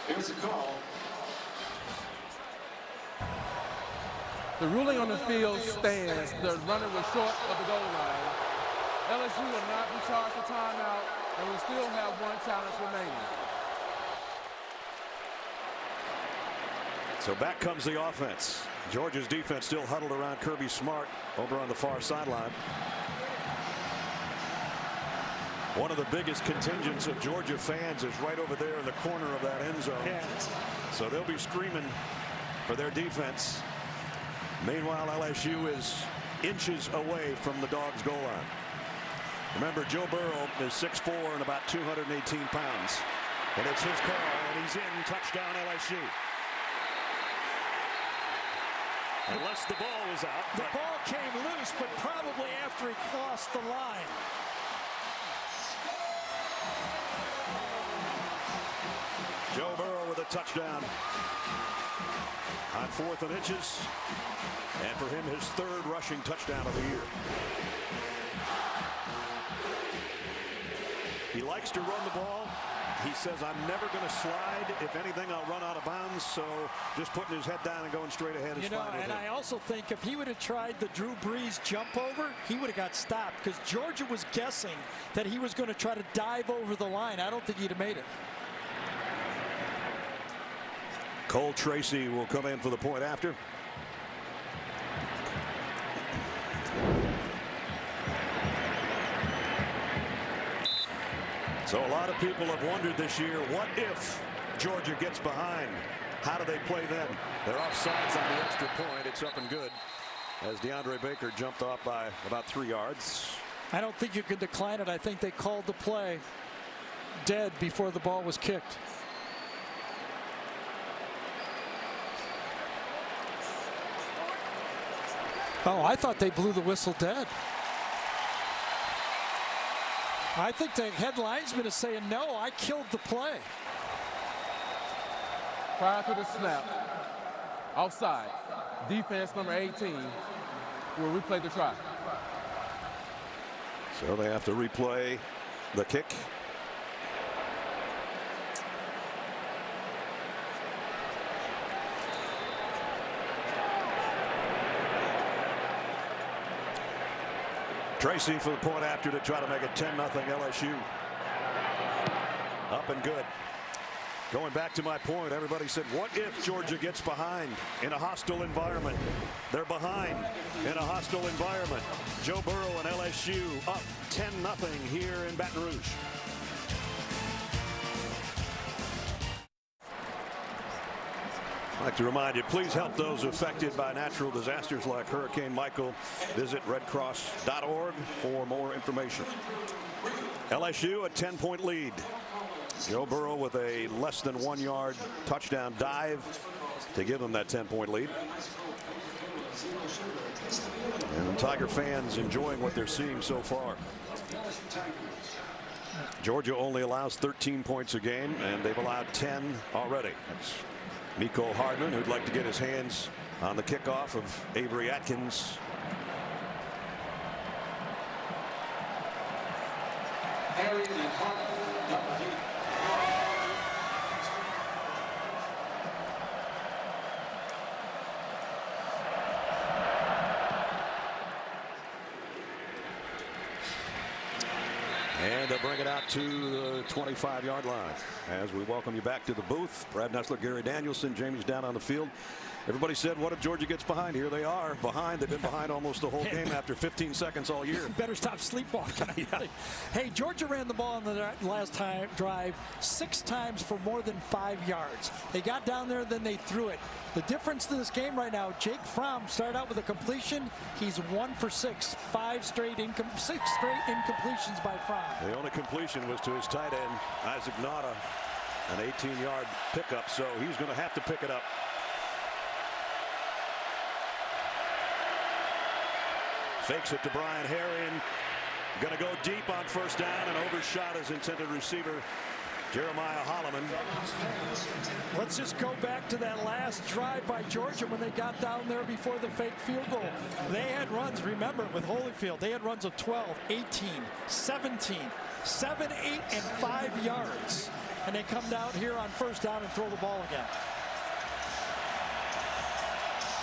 Here's a call. The ruling on the field stands. The runner was short of the goal line. LSU will not be charged a timeout and will still have 1 challenge remaining. So back comes the offense. Georgia's defense still huddled around Kirby Smart over on the far sideline. One of the biggest contingents of Georgia fans is right over there in the corner of that end zone. Yeah. So they'll be screaming for their defense. Meanwhile, LSU is inches away from the Dogs' goal line. Remember, Joe Burrow is 6'4" and about 218 pounds. And it's his call, and he's in. Touchdown, LSU. Unless the ball was out. The ball came loose, but probably after he crossed the line. Joe Burrow with a touchdown on 4th and inches. And for him, his 3rd rushing touchdown of the year. He likes to run the ball. He says, I'm never going to slide. If anything, I'll run out of bounds. So just putting his head down and going straight ahead is fine with him. I also think if he would have tried the Drew Brees jump over, he would have got stopped because Georgia was guessing that he was going to try to dive over the line. I don't think he'd have made it. Cole Tracy will come in for the point after. So a lot of people have wondered this year, what if Georgia gets behind? How do they play then? They're offsides on the extra point. It's up and good as DeAndre Baker jumped off by about 3 yards. I don't think you can decline it. I think they called the play dead before the ball was kicked. Oh, I thought they blew the whistle dead. I think the head linesman is saying, no, I killed the play. Prior to the snap, offside, defense number 18 will replay the try. So they have to replay the kick. Tracy for the point after to try to make it 10-0 LSU. Up and good. Going back to my point, everybody said, what if Georgia gets behind in a hostile environment? They're behind in a hostile environment. Joe Burrow and LSU up 10-0 here in Baton Rouge. I'd like to remind you, please help those affected by natural disasters like Hurricane Michael. Visit redcross.org for more information. LSU a 10-point lead. Joe Burrow with a less than 1 yard touchdown dive to give them that 10-point lead. And Tiger fans enjoying what they're seeing so far. Georgia only allows 13 points a game, and they've allowed 10 already. That's Miko Hardman, who'd like to get his hands on the kickoff of Avery Atkins. And they'll bring it out to the 25-yard line as we welcome you back to the booth. Brad Nessler, Gary Danielson, Jamie's down on the field. Everybody said, what if Georgia gets behind? Here they are behind. They've been behind almost the whole game after 15 seconds all year. Better stop sleepwalking. Yeah. Hey, Georgia ran the ball on the last drive 6 times for more than 5 yards. They got down there, then they threw it. The difference to this game right now, Jake Fromm started out with a completion. He's 1 for 6. 6 straight incompletions by Fromm. The only completion was to his tight end, Isaac Nauta, an 18-yard pickup, so he's going to have to pick it up. Fakes it to Brian Herrien. Going to go deep on first down and overshot his intended receiver, Jeremiah Holloman. Let's just go back to that last drive by Georgia when they got down there before the fake field goal. They had runs, remember, with Holyfield. They had runs of 12, 18, 17, 7, 8, and 5 yards. And they come down here on first down and throw the ball again.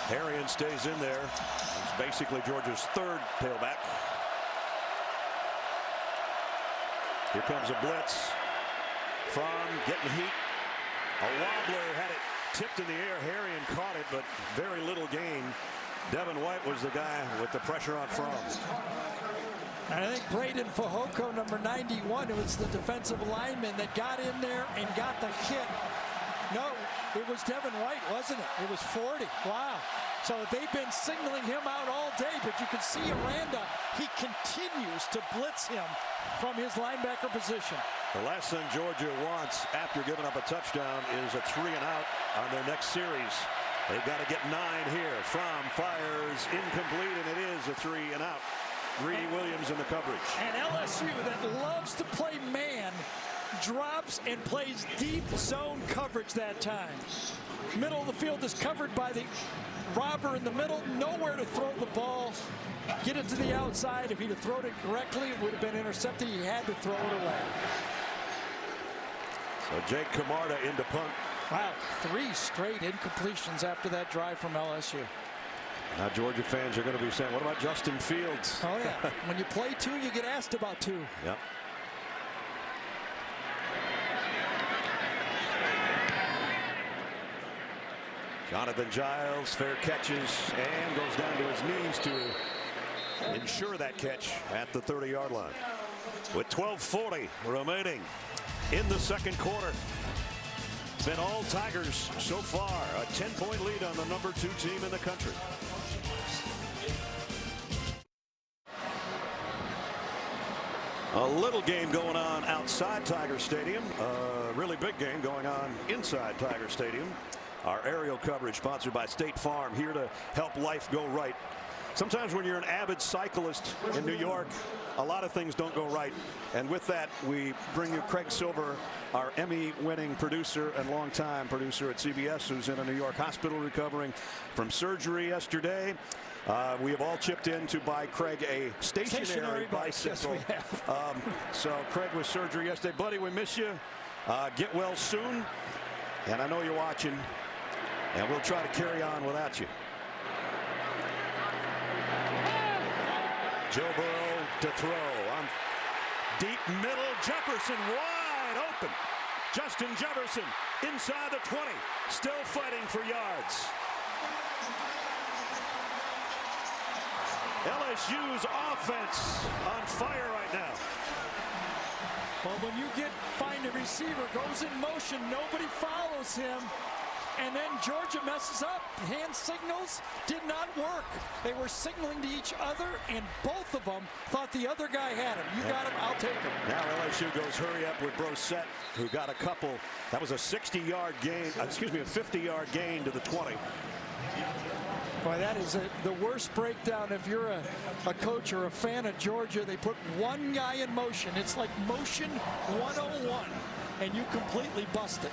Herrien stays in there. He's basically Georgia's third tailback. Here comes a blitz. Fromm getting heat. A wobbler, had it tipped in the air. Herrien caught it, but very little gain. Devin White was the guy with the pressure on Fromm. And I think Braden Fehoko, number 91, who was the defensive lineman that got in there and got the hit. No, it was Devin White, wasn't it? It was 40. Wow. So they've been signaling him out all day, but you can see Aranda, he continues to blitz him from his linebacker position. The last thing Georgia wants after giving up a touchdown is a 3-and-out on their next series. They've got to get 9 here. Fromm fires incomplete, and it is a 3-and-out. Greedy Williams in the coverage. And LSU, that loves to play man, drops and plays deep zone coverage that time. Middle of the field is covered by the robber in the middle. Nowhere to throw the ball. Get it to the outside. If he'd have thrown it correctly, it would have been intercepted. He had to throw it away. So Jake Camarda into punt. Wow, 3 straight incompletions after that drive from LSU. Now Georgia fans are going to be saying, what about Justin Fields? Oh, yeah. When you play 2, you get asked about 2. Yep. Jonathan Giles, fair catches, and goes down to his knees to ensure that catch at the 30-yard line. With 12:40 remaining in the second quarter. It's been all Tigers so far. A 10-point lead on the number 2 team in the country. A little game going on outside Tiger Stadium. A really big game going on inside Tiger Stadium. Our aerial coverage sponsored by State Farm, here to help life go right. Sometimes when you're an avid cyclist in New York, a lot of things don't go right. And with that, we bring you Craig Silver, our Emmy-winning producer and longtime producer at CBS, who's in a New York hospital recovering from surgery yesterday. We have all chipped in to buy Craig a stationary bicycle. Yes, we have. So Craig with surgery yesterday. Buddy, we miss you. Get well soon. And I know you're watching. And we'll try to carry on without you. Joe Burrow to throw on deep middle. Jefferson wide open. Justin Jefferson inside the 20, still fighting for yards. LSU's offense on fire right now. Well, when you find a receiver, goes in motion, nobody follows him, and then Georgia messes up. Hand signals did not work. They were signaling to each other, and both of them thought the other guy had him. You got him, I'll take him. Now LSU goes hurry up with Brosette, who got a couple. That was a 60-yard gain, a 50-yard gain to the 20. Boy, that is the worst breakdown. If you're a coach or a fan of Georgia, they put one guy in motion. It's like motion 101, and you completely bust it.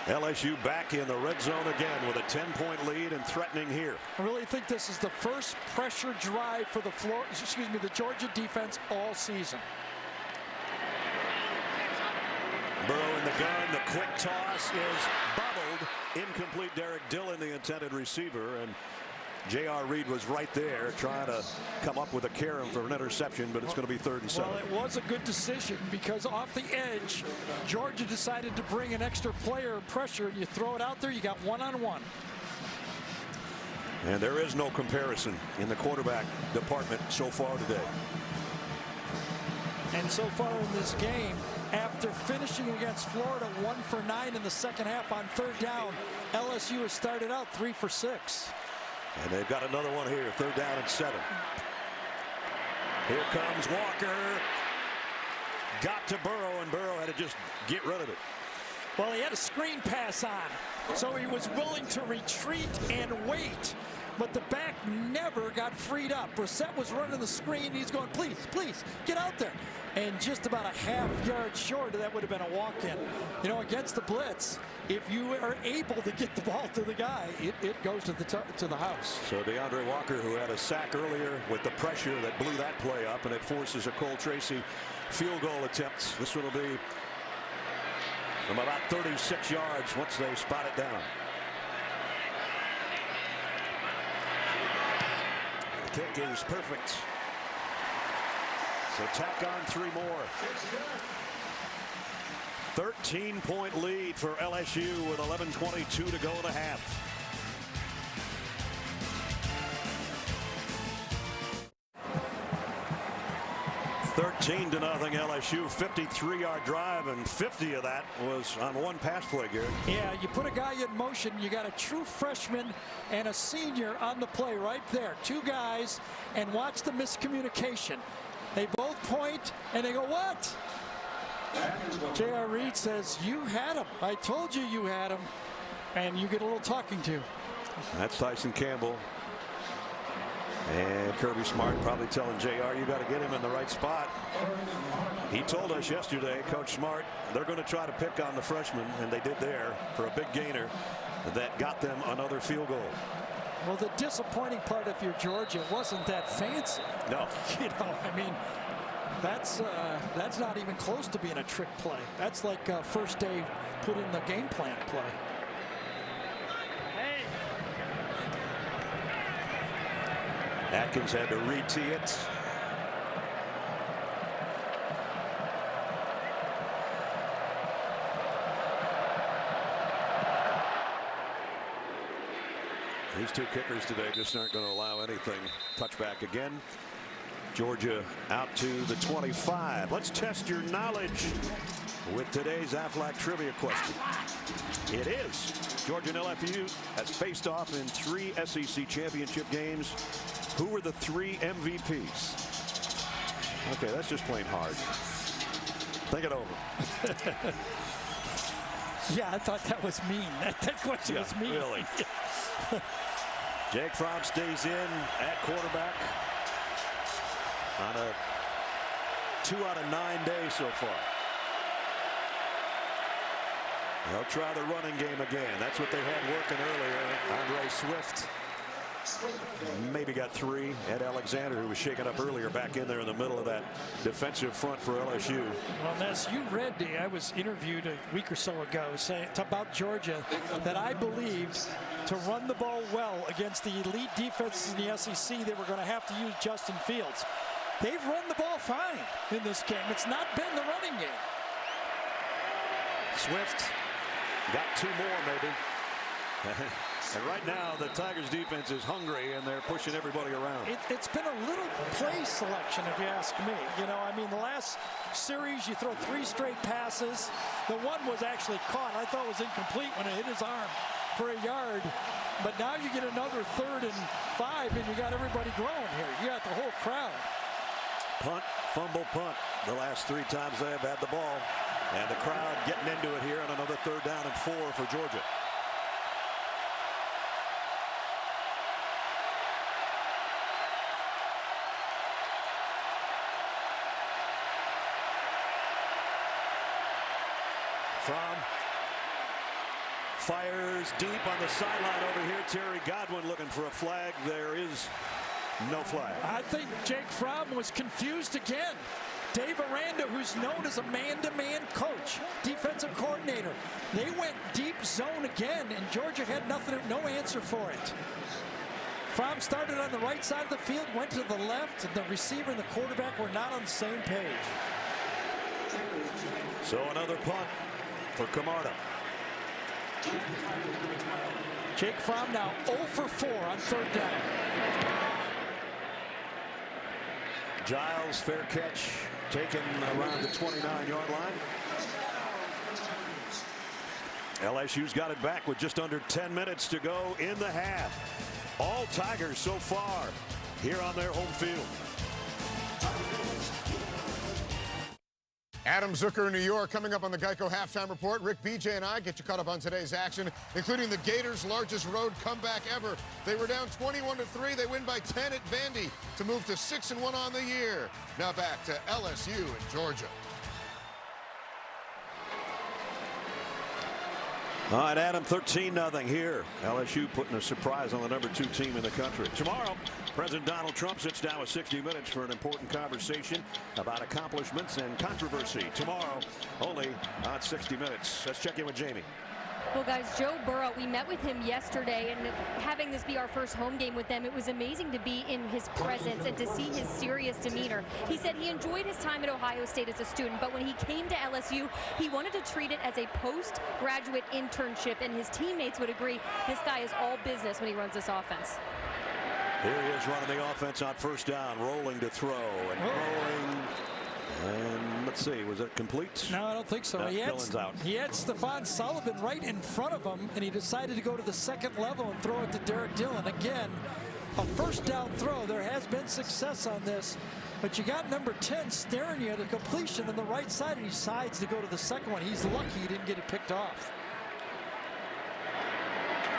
LSU back in the red zone again with a 10-point lead and threatening here. I really think this is the first pressure drive for the the Georgia defense all season. Burrow in the gun, the quick toss is bobbled. Incomplete. Derek Dillon, the intended receiver, and J.R. Reed was right there trying to come up with a carom for an interception, but it's going to be 3rd and 7. Well, it was a good decision because off the edge, Georgia decided to bring an extra player of pressure, and you throw it out there, you got one-on-one. And there is no comparison in the quarterback department so far today. And so far in this game, after finishing against Florida 1 for 9 in the second half on 3rd down, LSU has started out 3 for 6. And they've got another one here, 3rd down and 7. Here comes Walker. Got to Burrow, and Burrow had to just get rid of it. Well, he had a screen pass on, so he was willing to retreat and wait. But the back never got freed up. Brissett was running the screen. He's going, please, please, get out there. And just about a half-yard short, that would have been a walk-in. You know, against the blitz, if you are able to get the ball to the guy, it goes to the house. So DeAndre Walker, who had a sack earlier with the pressure that blew that play up, and it forces a Cole Tracy field goal attempt. This one will be from about 36 yards once they spot it down. The kick is perfect. So tack on 3 more. 13-point lead for LSU with 11:22 to go in the half. $13-0 LSU, 53-yard drive, and 50 of that was on one pass play, Gary. Yeah, you put a guy in motion, you got a true freshman and a senior on the play right there. 2 guys, and watch the miscommunication. They both point, and they go, what? J.R. Reed says, you had him. I told you you had him. And you get a little talking to. That's Tyson Campbell. And Kirby Smart probably telling J.R. you got to get him in the right spot. He told us yesterday, Coach Smart, they're going to try to pick on the freshman, and they did there for a big gainer that got them another field goal. Well, the disappointing part, if you're Georgia, wasn't that fancy. No. You know, I mean, that's not even close to being a trick play. That's like first day put in the game plan play. Atkins had to re-tee it. These 2 kickers today just aren't going to allow anything. Touchback again. Georgia out to the 25. Let's test your knowledge with today's Aflac trivia question. It is. Georgia and LSU has faced off in 3 SEC championship games. Who were the 3 MVPs? Okay, that's just plain hard. Think it over. Yeah, I thought that was mean. That question was mean. Really. Jake Fromm stays in at quarterback on a 2 out of 9 days so far. They'll try the running game again. That's what they had working earlier. Andre Swift maybe got 3. Ed Alexander, who was shaken up earlier, back in there in the middle of that defensive front for LSU. Well, Ness, you read I was interviewed a week or so ago saying about Georgia that I believed to run the ball well against the elite defenses in the SEC, they were going to have to use Justin Fields. They've run the ball fine in this game. It's not been the running game. Swift got 2 more, maybe. And right now, the Tigers defense is hungry, and they're pushing everybody around. It's been a little play selection, if you ask me. You know, I mean, the last series, you throw 3 straight passes. The one was actually caught. I thought it was incomplete when it hit his arm for a yard. But now you get another 3rd and 5, and you got everybody growing here. You got the whole crowd. Punt, fumble, punt. The last 3 times they have had the ball. And the crowd getting into it here on another 3rd down and 4 for Georgia. From fires deep on the sideline over here. Terry Godwin looking for a flag. There is no flag. I think Jake Fromm was confused again. Dave Aranda, who's known as a man-to-man coach, defensive coordinator, they went deep zone again, and Georgia had no answer for it. Fromm started on the right side of the field, went to the left, and the receiver and the quarterback were not on the same page. So another punt for Camarda. Jake Fromm now 0 for 4 on 3rd down. Giles, fair catch, taken around the 29-yard line. LSU's got it back with just under 10 minutes to go in the half. All Tigers so far here on their home field. Adam Zucker in New York coming up on the Geico Halftime Report. Rick, BJ, and I get you caught up on today's action, including the Gators' largest road comeback ever. They were down 21-3. They win by 10 at Vandy to move to 6-1 on the year. Now back to LSU and Georgia. All right, Adam, 13-0 here. LSU putting a surprise on the number 2 team in the country. Tomorrow, President Donald Trump sits down with 60 Minutes for an important conversation about accomplishments and controversy. Tomorrow, only on 60 Minutes. Let's check in with Jamie. Well, guys, Joe Burrow, we met with him yesterday, and having this be our first home game with them, it was amazing to be in his presence and to see his serious demeanor. He said he enjoyed his time at Ohio State as a student, but when he came to LSU, he wanted to treat it as a postgraduate internship, and his teammates would agree this guy is all business when he runs this offense. Here he is running the offense on 1st down, rolling to throw and throwing. And let's see, was it complete? No, I don't think so. No, He had Stephon Sullivan right in front of him, and he decided to go to the 2nd level and throw it to Derek Dillon. Again, a 1st down throw. There has been success on this, but you got number 10 staring you at a completion on the right side, and he decides to go to the 2nd one. He's lucky he didn't get it picked off.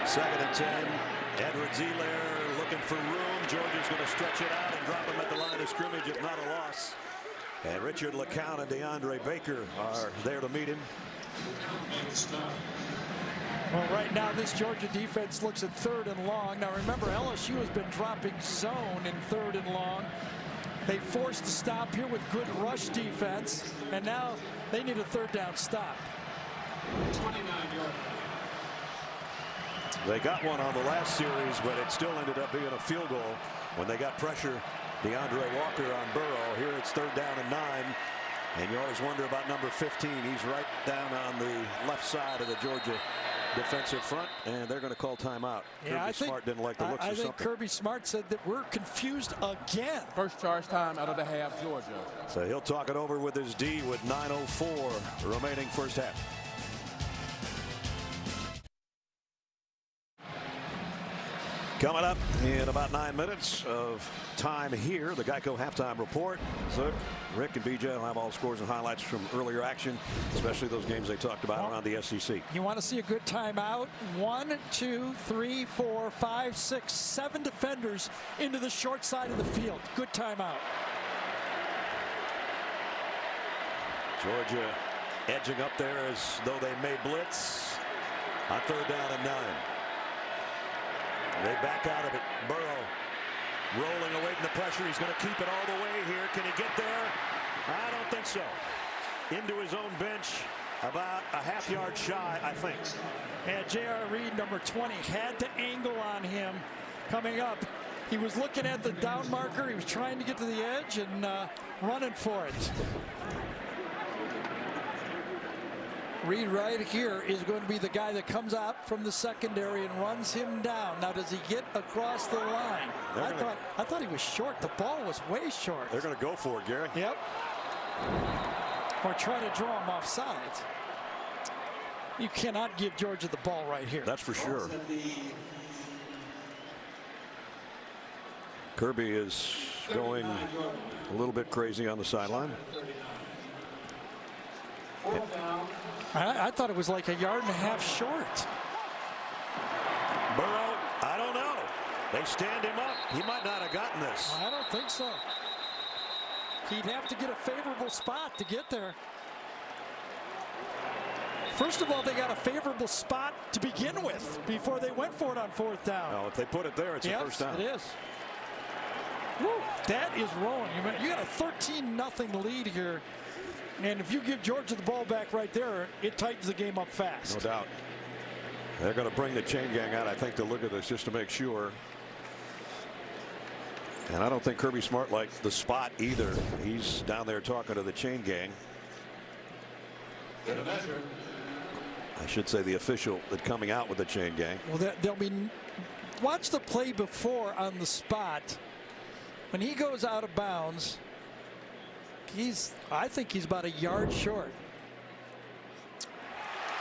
2nd and 10. Edwards-Helaire looking for room. Georgia's going to stretch it out and drop him at the line of scrimmage if not a loss. And Richard LeCounte and DeAndre Baker are there to meet him. Well, right now this Georgia defense looks at 3rd and long. Now remember, LSU has been dropping zone in 3rd and long. They forced the stop here with good rush defense, and now they need a 3rd down stop. 29-yard. They got one on the last series, but it still ended up being a field goal when they got pressure. DeAndre Walker on Burrow. Here it's 3rd down and 9. And you always wonder about number 15. He's right down on the left side of the Georgia defensive front, and they're going to call timeout. Yeah, Kirby Smart didn't like the looks of something. Kirby Smart said that we're confused again. First charge time out of the half, Georgia. So he'll talk it over with his D with 9:04 remaining 1st half. Coming up in about 9 minutes of time here, the Geico Halftime Report. So Rick and BJ will have all scores and highlights from earlier action, especially those games they talked about around the SEC. You want to see a good timeout? 1, 2, 3, 4, 5, 6, 7 defenders into the short side of the field. Good timeout. Georgia edging up there as though they may blitz on 3rd down and 9. They back out of it. Burrow rolling away from the pressure. He's going to keep it all the way here. Can he get there? I don't think so. Into his own bench. about a half-yard shy, I think. And J.R. Reed, number 20, had to angle on him coming up. He was looking at the down marker. He was trying to get to the edge and running for it. Reed right here is going to be the guy that comes out from the secondary and runs him down. Now, does he get across the line? I thought he was short. The ball was way short. They're going to go for it, Gary. Yep. Or try to draw him offside. You cannot give Georgia the ball right here. That's for sure. Kirby is going a little bit crazy on the sideline. I thought it was like a yard and a half short. Burrow, I don't know. They stand him up. He might not have gotten this. I don't think so. He'd have to get a favorable spot to get there. First of all, they got a favorable spot to begin with before they went for it on 4th down. No, if they put it there, it's a first down. It is. Woo, that is wrong. You got a 13-0 lead here. And if you give Georgia the ball back right there, it tightens the game up fast. No doubt. They're going to bring the chain gang out, I think, to look at this just to make sure. And I don't think Kirby Smart likes the spot either. He's down there talking to the chain gang. I should say the official that's coming out with the chain gang. Well, they'll be. Watch the play before on the spot. When he goes out of bounds, I think he's about a yard short.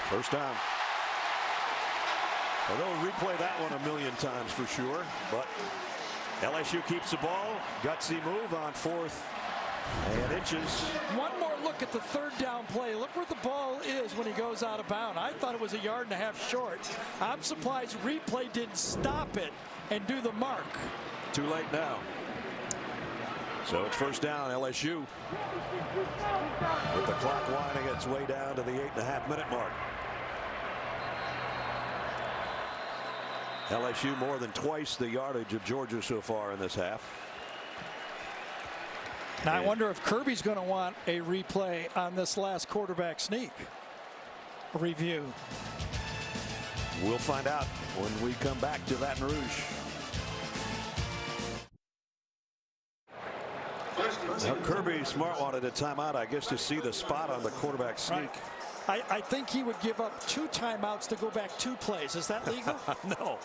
First down. Well, they'll replay that one a million times for sure, but LSU keeps the ball. Gutsy move on 4th and inches. One more look at the 3rd down play. Look where the ball is when he goes out of bounds. I thought it was a yard and a half short. I'm surprised replay didn't stop it and do the mark. Too late now. So it's first down, LSU. With the clock winding its way down to the 8.5-minute mark. LSU more than twice the yardage of Georgia so far in this half. Now I wonder if Kirby's going to want a replay on this last quarterback sneak review. We'll find out when we come back to Baton Rouge. Now Kirby Smart wanted a timeout, I guess, to see the spot on the quarterback sneak. Right. I think he would give up 2 timeouts to go back 2 plays. Is that legal? No.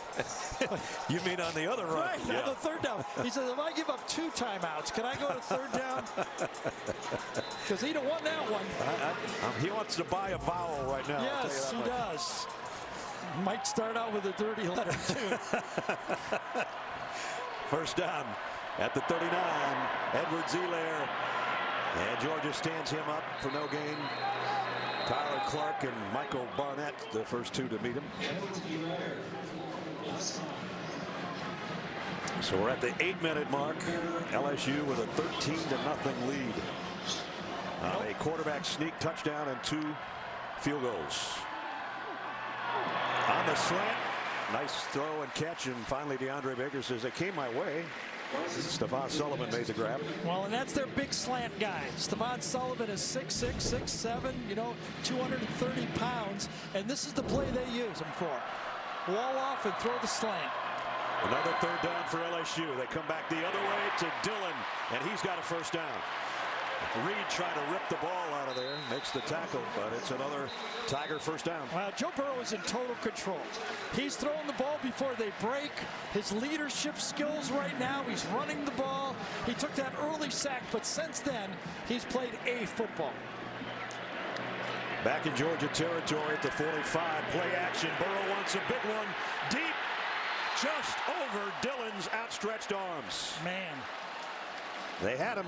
You mean on the other run? Right, yeah. on the 3rd down. He says, if I give up 2 timeouts, can I go to 3rd down? Because he'd have won that one. He wants to buy a vowel right now. Yes, he does. Might start out with a dirty letter, too. First down at the 39. Edwards Elaire. And Georgia stands him up for no gain. Tyler Clark and Michael Barnett, the first 2 to meet him. So we're at the 8-minute mark. LSU with a 13-0 lead. A quarterback sneak touchdown and 2 field goals. On the slant, nice throw and catch, and finally DeAndre Baker says, it came my way. Stephon Sullivan made the grab. Well, and that's their big slant guy. Stephon Sullivan is 6'6", 6'7", 230 pounds, and this is the play they use him for. Wall off and throw the slant. Another 3rd down for LSU. They come back the other way to Dillon, and he's got a first down. Reed trying to rip the ball out of there, makes the tackle, but it's another Tiger first down. Well, Joe Burrow is in total control. He's throwing the ball before they break. His leadership skills right now, he's running the ball. He took that early sack, but since then, he's played a football. Back in Georgia territory at the 45, play action. Burrow wants a big one, deep, just over Dillon's outstretched arms. Man. They had him.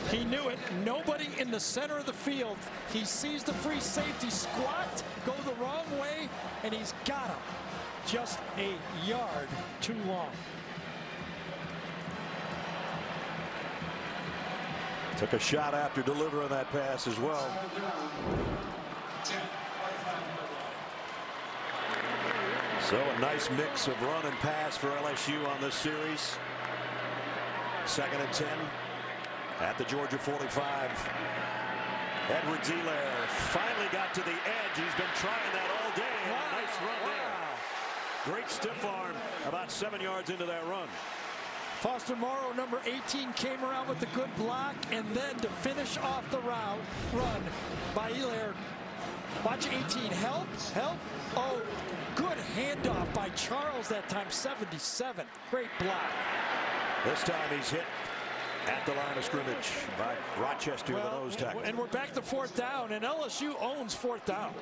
He knew it. Nobody in the center of the field. He sees the free safety squat, go the wrong way, and he's got him. Just a yard too long. Took a shot after delivering that pass as well. So a nice mix of run and pass for LSU on this series. 2nd and 10 at the Georgia 45. Edwards-Helaire finally got to the edge. He's been trying that all day. Wow. Nice run there. Great stiff arm about 7 yards into that run. Foster Moreau, number 18, came around with the good block, and then to finish off the run by Helaire. Watch 18, help. Oh, good handoff by Charles that time, 77. Great block. This time he's hit at the line of scrimmage by Rochester, the nose tackle. And we're back to 4th down, and LSU owns 4th down.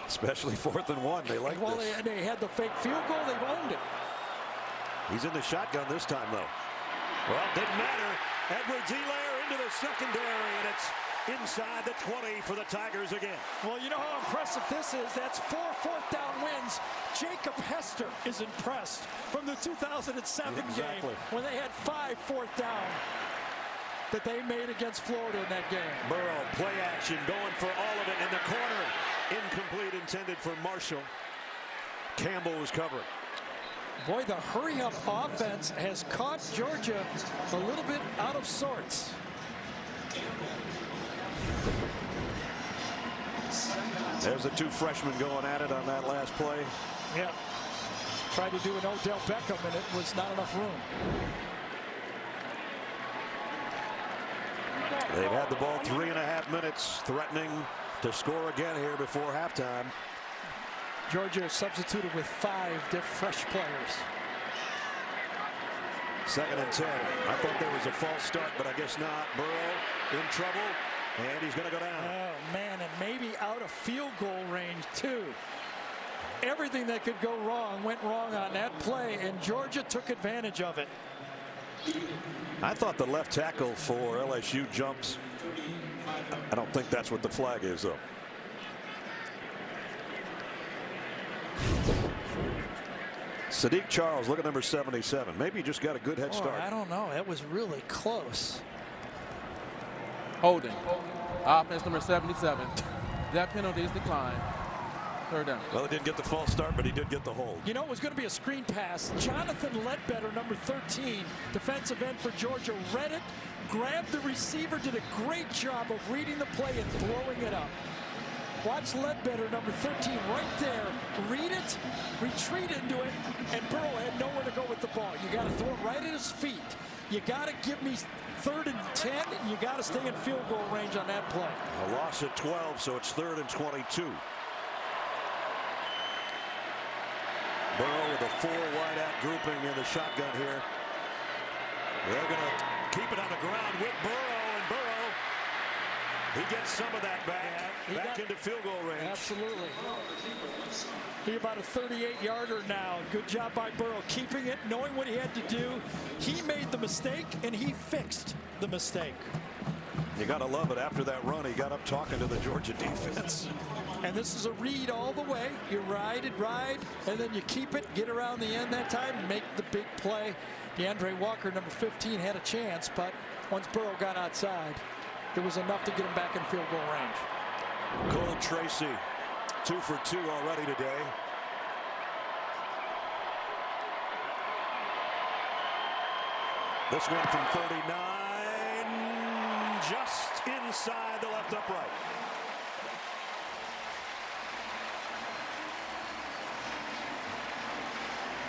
Especially 4th and 1. They like this. They had the fake field goal. They've owned it. He's in the shotgun this time, though. Well, didn't matter. Edwards-Helaire into the secondary, and it's inside the 20 for the Tigers again. Well, you know how impressive this is? That's 4 4th down wins. Jacob Hester is impressed from the 2007 game when they had 5 4th down that they made against Florida in that game. Burrow, play action, going for all of it in the corner. Incomplete, intended for Marshall. Campbell was covering. Boy, the hurry-up offense has caught Georgia a little bit out of sorts. There's the 2 freshmen going at it on that last play. Yeah. Tried to do an Odell Beckham, and it was not enough room. They've had the ball 3.5 minutes, threatening to score again here before halftime. Georgia substituted with 5 fresh players. 2nd and 10. I thought there was a false start, but I guess not. Burrow in trouble, and he's going to go down. Oh, man, and maybe out of field goal range, too. Everything that could go wrong went wrong on that play, and Georgia took advantage of it. I thought the left tackle for LSU jumps. I don't think that's what the flag is, though. Sadiq Charles, look at number 77. Maybe he just got a good head start. I don't know. That was really close. Holding. Offense number 77. That penalty is declined. 3rd down. Well, he didn't get the false start, but he did get the hold. You know, it was going to be a screen pass. Jonathan Ledbetter, number 13, defensive end for Georgia, read it, grabbed the receiver, did a great job of reading the play and throwing it up. Watch Ledbetter, number 13, right there. Read it, retreat into it, and Burrow had nowhere to go with the ball. You got to throw it right at his feet. You got to give me 3rd and 10, and you got to stay in field goal range on that play. A loss at 12, so it's 3rd and 22. Burrow with a 4 wideout grouping in the shotgun here. They're going to keep it on the ground with Burrow, and Burrow, he gets some of that back into field goal range. Absolutely. He's about a 38-yarder now. Good job by Burrow, keeping it, knowing what he had to do. He made the mistake, and he fixed the mistake. You got to love it. After that run, he got up talking to the Georgia defense. And this is a read all the way. You ride, and then you keep it, get around the end that time, and make the big play. DeAndre Walker, number 15, had a chance, but once Burrow got outside, it was enough to get him back in field goal range. Cole Tracy, 2 for 2 already today. This one from 39, just inside the left upright.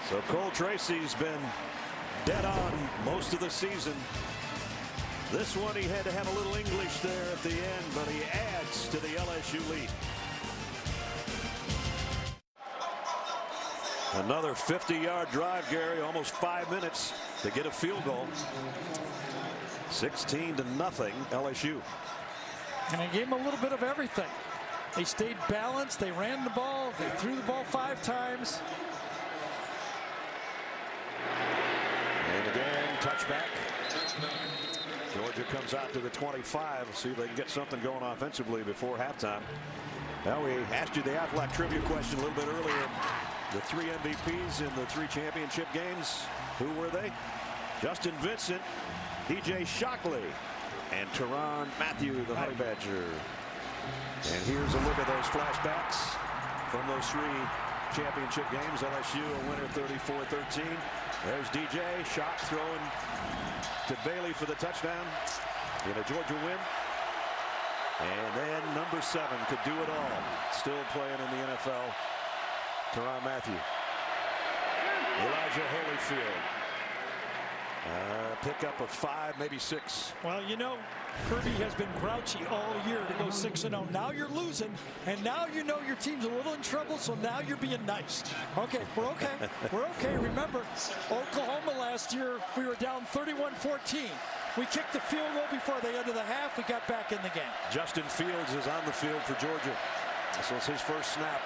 So Cole Tracy's been dead on most of the season. This one he had to have a little English there at the end, but he adds to the LSU lead. Another 50-yard drive, Gary, almost 5 minutes to get a field goal. 16-0 LSU. And they gave him a little bit of everything. They stayed balanced, they ran the ball, they threw the ball 5 times. And again, touchback. Georgia comes out to the 25. See if they can get something going offensively before halftime. Now, we asked you the Aflac trivia question a little bit earlier. The 3 MVPs in the 3 championship games, who were they? Justin Vincent, DJ Shockley, and Tyrann Mathieu, the Honey Badger. And here's a look at those flashbacks from those 3 championship games. LSU a winner 34-13. There's DJ, shot throwing to Bailey for the touchdown in a Georgia win. And then number 7 could do it all. Still playing in the NFL. Tyrann Mathieu. Elijah Holyfield. Pickup of 5, maybe 6. Well, you know, Kirby has been grouchy all year to go 6-0. Now you're losing, and now you know your team's a little in trouble, so now you're being nice. Okay, we're okay. We're okay. Remember, Oklahoma last year, we were down 31-14. We kicked the field goal before the end of the half. We got back in the game. Justin Fields is on the field for Georgia. This was his first snap.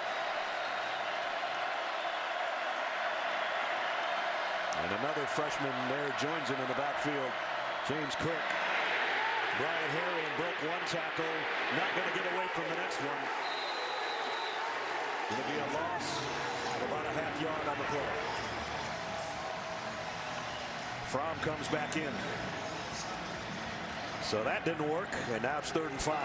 And another freshman there joins him in the backfield. James Cook. Brian Herrien broke one tackle. Not going to get away from the next one. Going to be a loss of about a half yard on the play. Fromm comes back in. So that didn't work, and now it's 3rd and 5.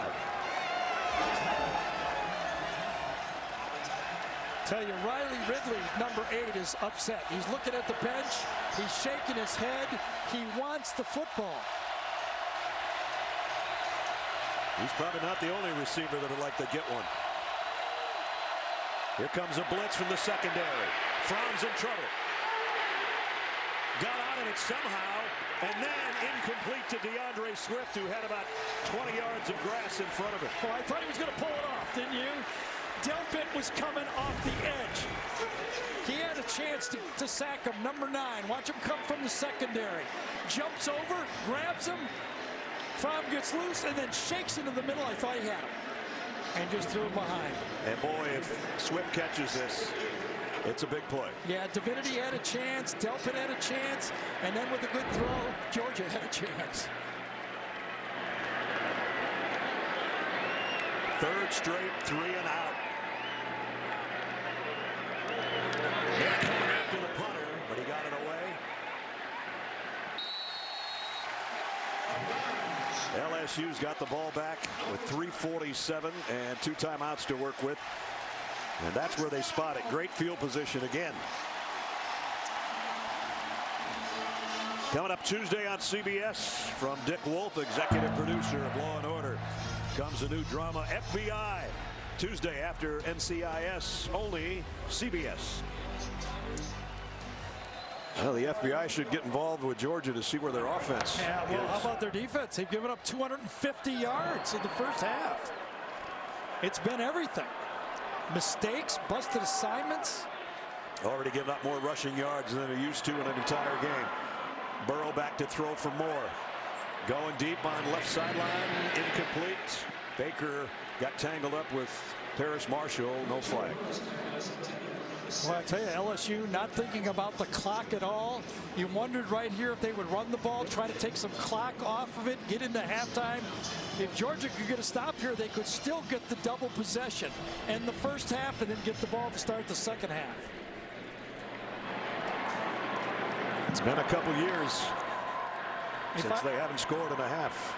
Tell you, Riley Ridley, number 8, is upset. He's looking at the bench. He's shaking his head. He wants the football. He's probably not the only receiver that would like to get one. Here comes a blitz from the secondary. Fromm's in trouble. Got out of it somehow, and then incomplete to DeAndre Swift, who had about 20 yards of grass in front of him. Oh, I thought he was going to pull it off, didn't you? Delpit was coming off the edge. He had a chance to sack him, number 9. Watch him come from the secondary. Jumps over, grabs him. Fromm gets loose and then shakes into the middle. I thought he had him. And just threw him behind. And boy, if Swift catches this, it's a big play. Yeah, Divinity had a chance. Delpit had a chance. And then with a good throw, Georgia had a chance. 3rd straight 3 and out. They're coming after the punter, but he got it away. LSU's got the ball back with 3:47 and 2 timeouts to work with. And that's where they spot it. Great field position again. Coming up Tuesday on CBS from Dick Wolf, executive producer of Law & Order, comes a new drama, FBI. Tuesday after NCIS, only CBS. Well, the FBI should get involved with Georgia to see where their offense Yeah, well, is. how about their defense? They've given up 250 yards in the first half. It's been everything. Mistakes, busted assignments. Already giving up more rushing yards than they used to in an entire game. Burrow back to throw for more. Going deep on left sideline, incomplete. Baker got tangled up with Paris Marshall, no flag. Well, I tell you, LSU not thinking about the clock at all. You wondered right here if they would run the ball, try to take some clock off of it, get into halftime. If Georgia could get a stop here, they could still get the double possession in the first half and then get the ball to start the second half. It's been a couple years since they haven't scored in a half.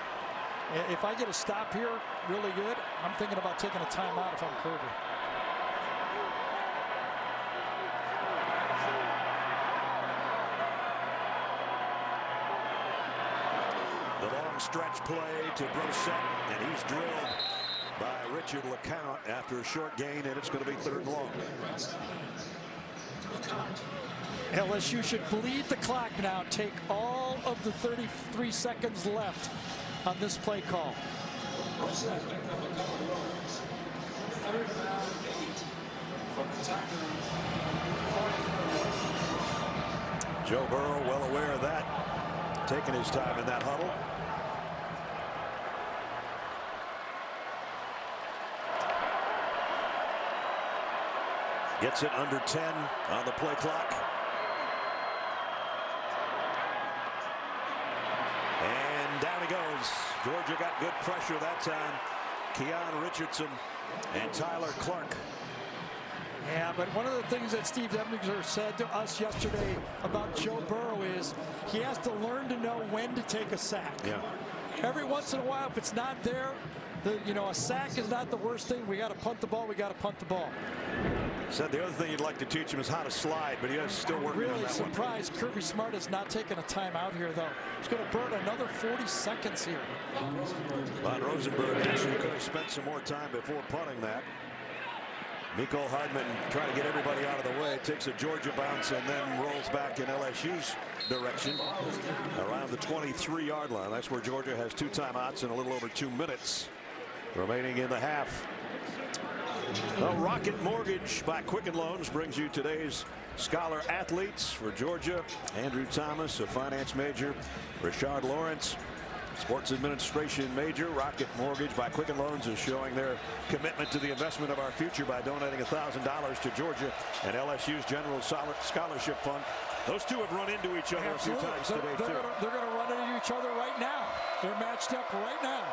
If I get a stop here really good, I'm thinking about taking a timeout if I'm Kirby. The long stretch play to Brissett, and he's drilled by Richard LeCounte after a short gain, and it's going to be 3rd and long. LSU should bleed the clock now, take all of the 33 seconds left on this play call. Joe Burrow well aware of that, taking his time in that huddle. Gets it under 10 on the play clock. And down he goes. Georgia got good pressure that time. Keon Richardson and Tyler Clark. Yeah, but one of the things that Steve Eminger said to us yesterday about Joe Burrow is he has to learn to know when to take a sack. Yeah. Every once in a while, if it's not there, a sack is not the worst thing. We got to punt the ball. We got to punt the ball. Said the other thing you'd like to teach him is how to slide, but he is still working on Really that one. surprised Kirby Smart is not taking a timeout here, though. He's going to burn another 40 seconds here. Von Rosenberg actually could have spent some more time before punting that. Mecole Hardman trying to get everybody out of the way. Takes a Georgia bounce and then rolls back in LSU's direction around the 23-yard line. That's where Georgia has 2 timeouts and a little over 2 minutes remaining in the half. Well, Rocket Mortgage by Quicken Loans brings you today's scholar athletes for Georgia. Andrew Thomas, a finance major. Rashard Lawrence, sports administration major. Rocket Mortgage by Quicken Loans is showing their commitment to the investment of our future by donating $1,000 to Georgia and LSU's General Scholarship Fund. Those two have run into each other Absolutely. a few times today, too. They're going to run into each other right now. They're matched up right now.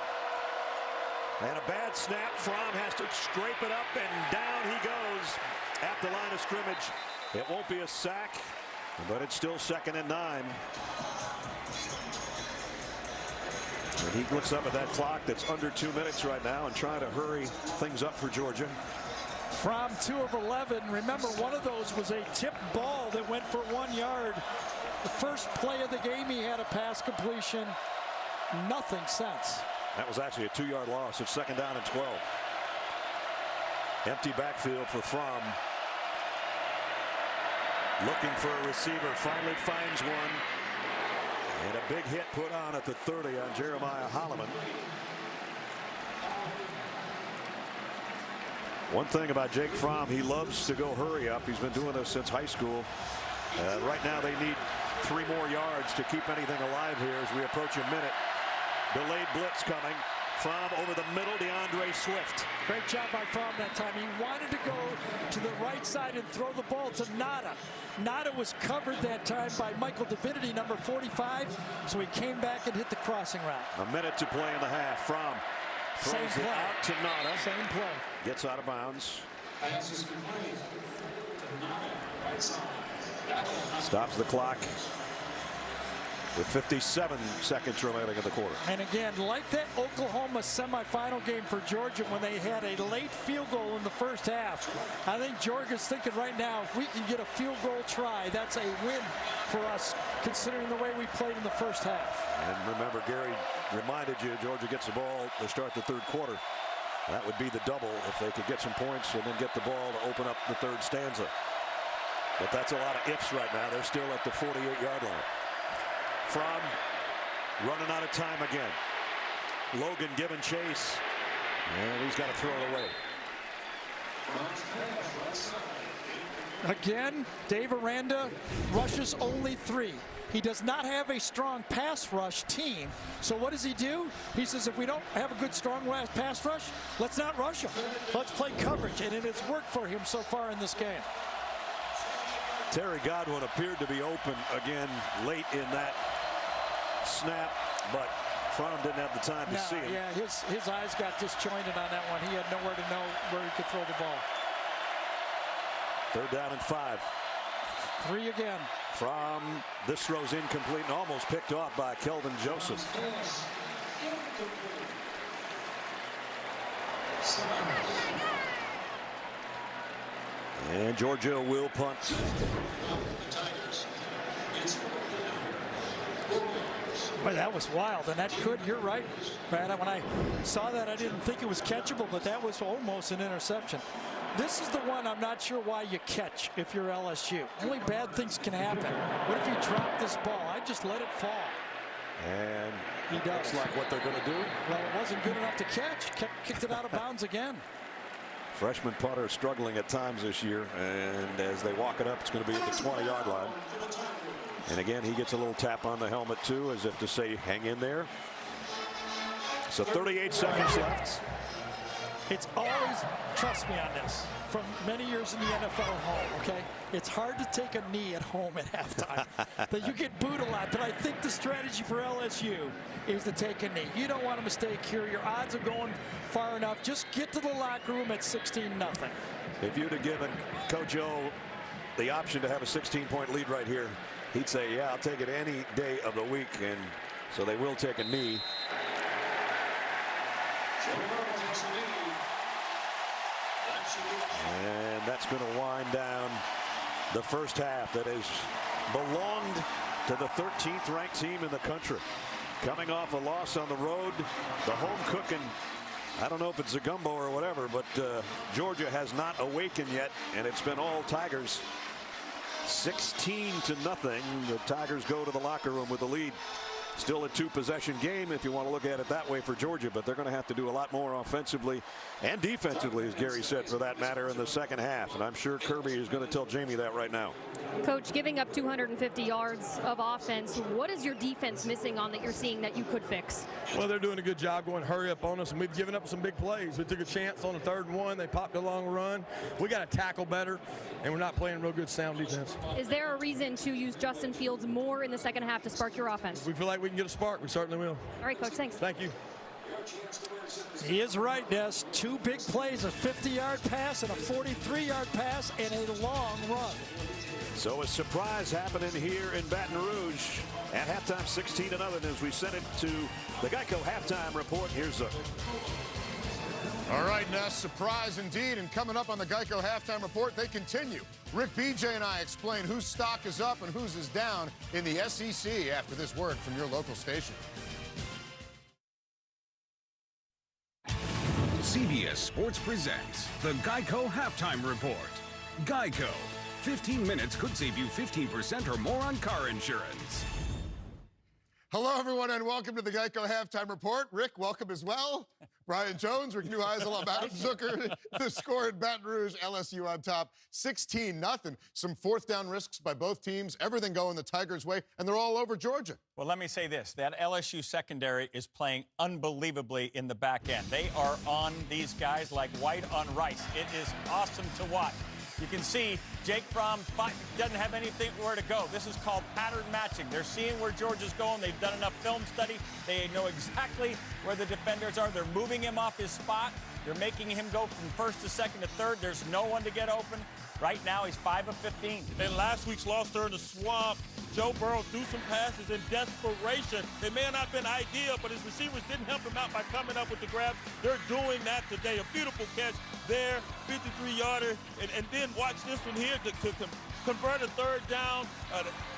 And a bad snap. Fromm has to scrape it up, and down he goes at the line of scrimmage. It won't be a sack, but it's still 2nd and 9. And he looks up at that clock that's under 2 minutes right now and trying to hurry things up for Georgia. Fromm 2 of 11. Remember, one of those was a tipped ball that went for 1 yard. The first play of the game, he had a pass completion. Nothing since. That was actually a 2-yard loss. It's 2nd down and 12. Empty backfield for Fromm. Looking for a receiver. Finally finds one. And a big hit put on at the 30 on Jeremiah Holloman. One thing about Jake Fromm, he loves to go hurry up. He's been doing this since high school. Right now they need 3 more yards to keep anything alive here as we approach a minute. Delayed blitz coming. Fromm over the middle, DeAndre Swift. Great job by Fromm that time. He wanted to go to the right side and throw the ball to Nada. Nada was covered that time by Michael Divinity, number 45, so he came back and hit the crossing route. A minute to play in the half. Fromm throws it out to Nada. Same play. Gets out of bounds. Stops the clock with 57 seconds remaining in the quarter. And again, like that Oklahoma semifinal game for Georgia when they had a late field goal in the first half, I think Georgia's thinking right now, if we can get a field goal try, that's a win for us, considering the way we played in the first half. And remember, Gary reminded you, Georgia gets the ball to start the 3rd quarter. That would be the double if they could get some points and then get the ball to open up the 3rd stanza. But that's a lot of ifs right now. They're still at the 48-yard line. Fromm running out of time again. Logan giving chase, and he's got to throw it away. Again, Dave Aranda rushes only 3. He does not have a strong pass rush team. So what does he do? He says, if we don't have a good, strong pass rush, let's not rush him. Let's play coverage, and it has worked for him so far in this game. Terry Godwin appeared to be open again late in that snap, but Fromm didn't have the time to see him. Yeah, his eyes got disjointed on that one. He had nowhere to know where he could throw the ball. 3rd down and 5. 3 again. Fromm, this throw's incomplete and almost picked off by Kelvin Joseph. And Georgia will punt. Boy, that was wild, and that could, you're right, Brad. When I saw that, I didn't think it was catchable, but that was almost an interception. This is the one I'm not sure why you catch if you're LSU. Only bad things can happen. What if you drop this ball? I just let it fall. And he does. Looks like what they're going to do. Well, it wasn't good enough to catch. Kicked it out of bounds again. Freshman punter struggling at times this year, and as they walk it up, it's going to be at the 20-yard line. And again, he gets a little tap on the helmet too, as if to say, hang in there. So 38 seconds left. It's always, trust me on this, from many years in the NFL at home, okay? It's hard to take a knee at home at halftime. That you get booed a lot, but I think the strategy for LSU is to take a knee. You don't want a mistake here. Your odds are going far enough. Just get to the locker room at 16-0. If you'd have given Coach O the option to have a 16-point lead right here, he'd say, yeah, I'll take it any day of the week. And so they will take a knee. And that's going to wind down the first half that has belonged to the 13th ranked team in the country. Coming off a loss on the road, the home cooking, I don't know if it's Zagumbo or whatever, but Georgia has not awakened yet, and it's been all Tigers. 16-0. The Tigers go to the locker room with the lead. Still a two-possession game if you want to look at it that way for Georgia, but they're going to have to do a lot more offensively and defensively, as Gary said, for that matter, in the second half. And I'm sure Kirby is going to tell Jamie that right now. Coach, giving up 250 yards of offense, what is your defense missing on that you're seeing that you could fix? Well, they're doing a good job going hurry up on us, and we've given up some big plays. We took a chance on the 3rd and 1. They popped a long run. We got to tackle better, and we're not playing real good sound defense. Is there a reason to use Justin Fields more in the second half to spark your offense? We feel like we can get a spark. We certainly will. All right, Coach, thanks. Thank you. He is right, Des. 2 big plays, a 50-yard pass and a 43-yard pass and a long run. So a surprise happening here in Baton Rouge at halftime, 16-0 as we send it to the Geico halftime report. Here's Zook. All right, Ness, surprise indeed. And coming up on the Geico halftime report, they continue. Rick, BJ, and I explain whose stock is up and whose is down in the SEC after this word from your local station. CBS Sports presents the Geico halftime report. Geico. 15 minutes could save you 15% or more on car insurance. Hello, everyone, and welcome to the Geico halftime report. Rick, welcome as well. Brian Jones, Rick Neuheisel, I'm Adam Zucker. The score in Baton Rouge, LSU on top, 16-0. Some 4th down risks by both teams. Everything going the Tigers' way, and they're all over Georgia. Well, let me say this. That LSU secondary is playing unbelievably in the back end. They are on these guys like white on rice. It is awesome to watch. You can see Jake Fromm doesn't have anything where to go. This is called pattern matching. They're seeing where Georgia's going. They've done enough film study. They know exactly where the defenders are. They're moving him off his spot. They're making him go from 1st to 2nd to 3rd. There's no one to get open. Right now, he's 5 of 15. In last week's loss during the swamp, Joe Burrow threw some passes in desperation. They may have not been ideal, but his receivers didn't help him out by coming up with the grabs. They're doing that today. A beautiful catch there, 53-yarder. And then watch this one here to convert a 3rd down.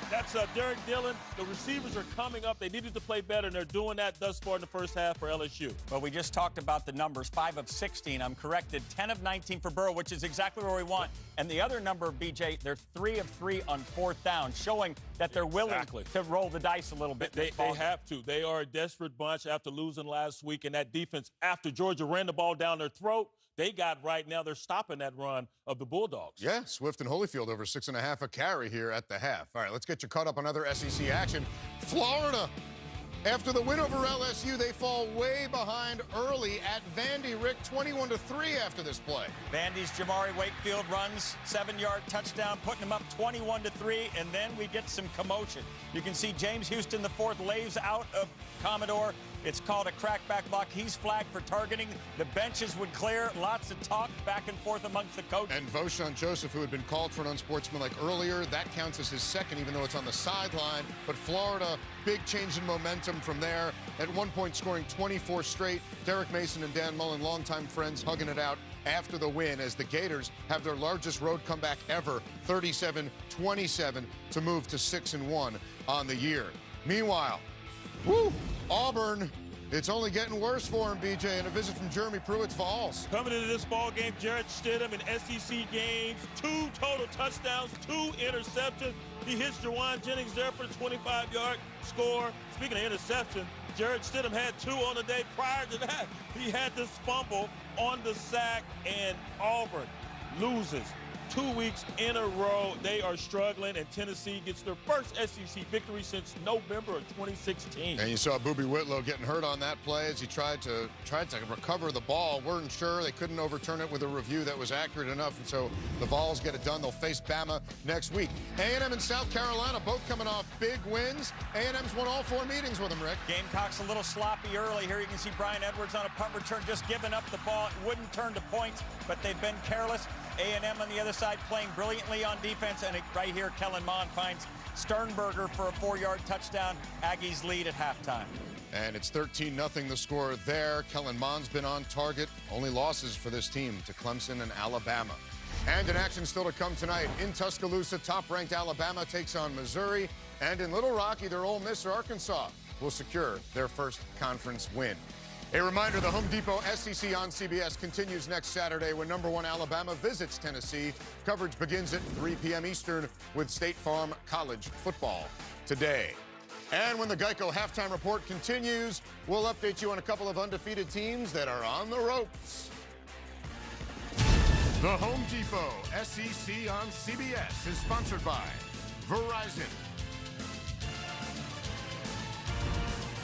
That's Derek Dillon. The receivers are coming up. They needed to play better, and they're doing that thus far in the first half for LSU. Well, we just talked about the numbers. 5 of 16. I'm corrected. 10 of 19 for Burrow, which is exactly where we want. And the other number, BJ, they're 3 of 3 on 4th down, showing that they're willing to roll the dice a little bit. They have to. They are a desperate bunch after losing last week. And that defense, after Georgia ran the ball down their throat, they got right now. They're stopping that run of the Bulldogs. Yeah, Swift and Holyfield over 6.5 a carry here at the half. All right, let's get you caught up on other SEC action. Florida. After the win over LSU, they fall way behind early at Vandy. Rick, 21-3 after this play. Vandy's Jamari Wakefield runs 7-yard touchdown, putting them up 21-3, and then we get some commotion. You can see James Houston, the 4th, lays out of Commodore. It's called a crackback block. He's flagged for targeting. The benches would clear. Lots of talk back and forth amongst the coaches. And Voshon Joseph, who had been called for an unsportsmanlike earlier, that counts as his 2nd, even though it's on the sideline. But Florida, big change in momentum from there. At one point, scoring 24 straight. Derek Mason and Dan Mullen, longtime friends, hugging it out after the win as the Gators have their largest road comeback ever, 37-27, to move to 6-1 on the year. Meanwhile, Auburn, it's only getting worse for him, BJ, and a visit from Jeremy Pruitt's Vols. Coming into this ball game, Jarrett Stidham in SEC games, 2 total touchdowns, 2 interceptions. He hits Jawan Jennings there for the 25-yard score. Speaking of interception, Jarrett Stidham had 2 on the day. Prior to that, he had this fumble on the sack, and Auburn loses 2 weeks in a row. They are struggling, and Tennessee gets their first SEC victory since November of 2016. And you saw Boobie Whitlow getting hurt on that play as he tried to recover the ball. Weren't sure. They couldn't overturn it with a review that was accurate enough, and so the Vols get it done. They'll face Bama next week. A&M and South Carolina both coming off big wins. A&M's won all 4 meetings with them, Rick. Gamecocks a little sloppy early here. You can see Brian Edwards on a punt return just giving up the ball. It wouldn't turn to points, but they've been careless. A&M on the other side playing brilliantly on defense, and right here Kellen Mond finds Sternberger for a 4-yard touchdown. Aggies lead at halftime. And it's 13-0 the score there. Kellen Mond's been on target. Only losses for this team to Clemson and Alabama. And in action still to come tonight. In Tuscaloosa, top-ranked Alabama takes on Missouri. And in Little Rock, either Ole Miss or Arkansas will secure their first conference win. A reminder, the Home Depot SEC on CBS continues next Saturday when #1 Alabama visits Tennessee. Coverage begins at 3 p.m. Eastern with State Farm College football today. And when the Geico Halftime Report continues, we'll update you on a couple of undefeated teams that are on the ropes. The Home Depot SEC on CBS is sponsored by Verizon,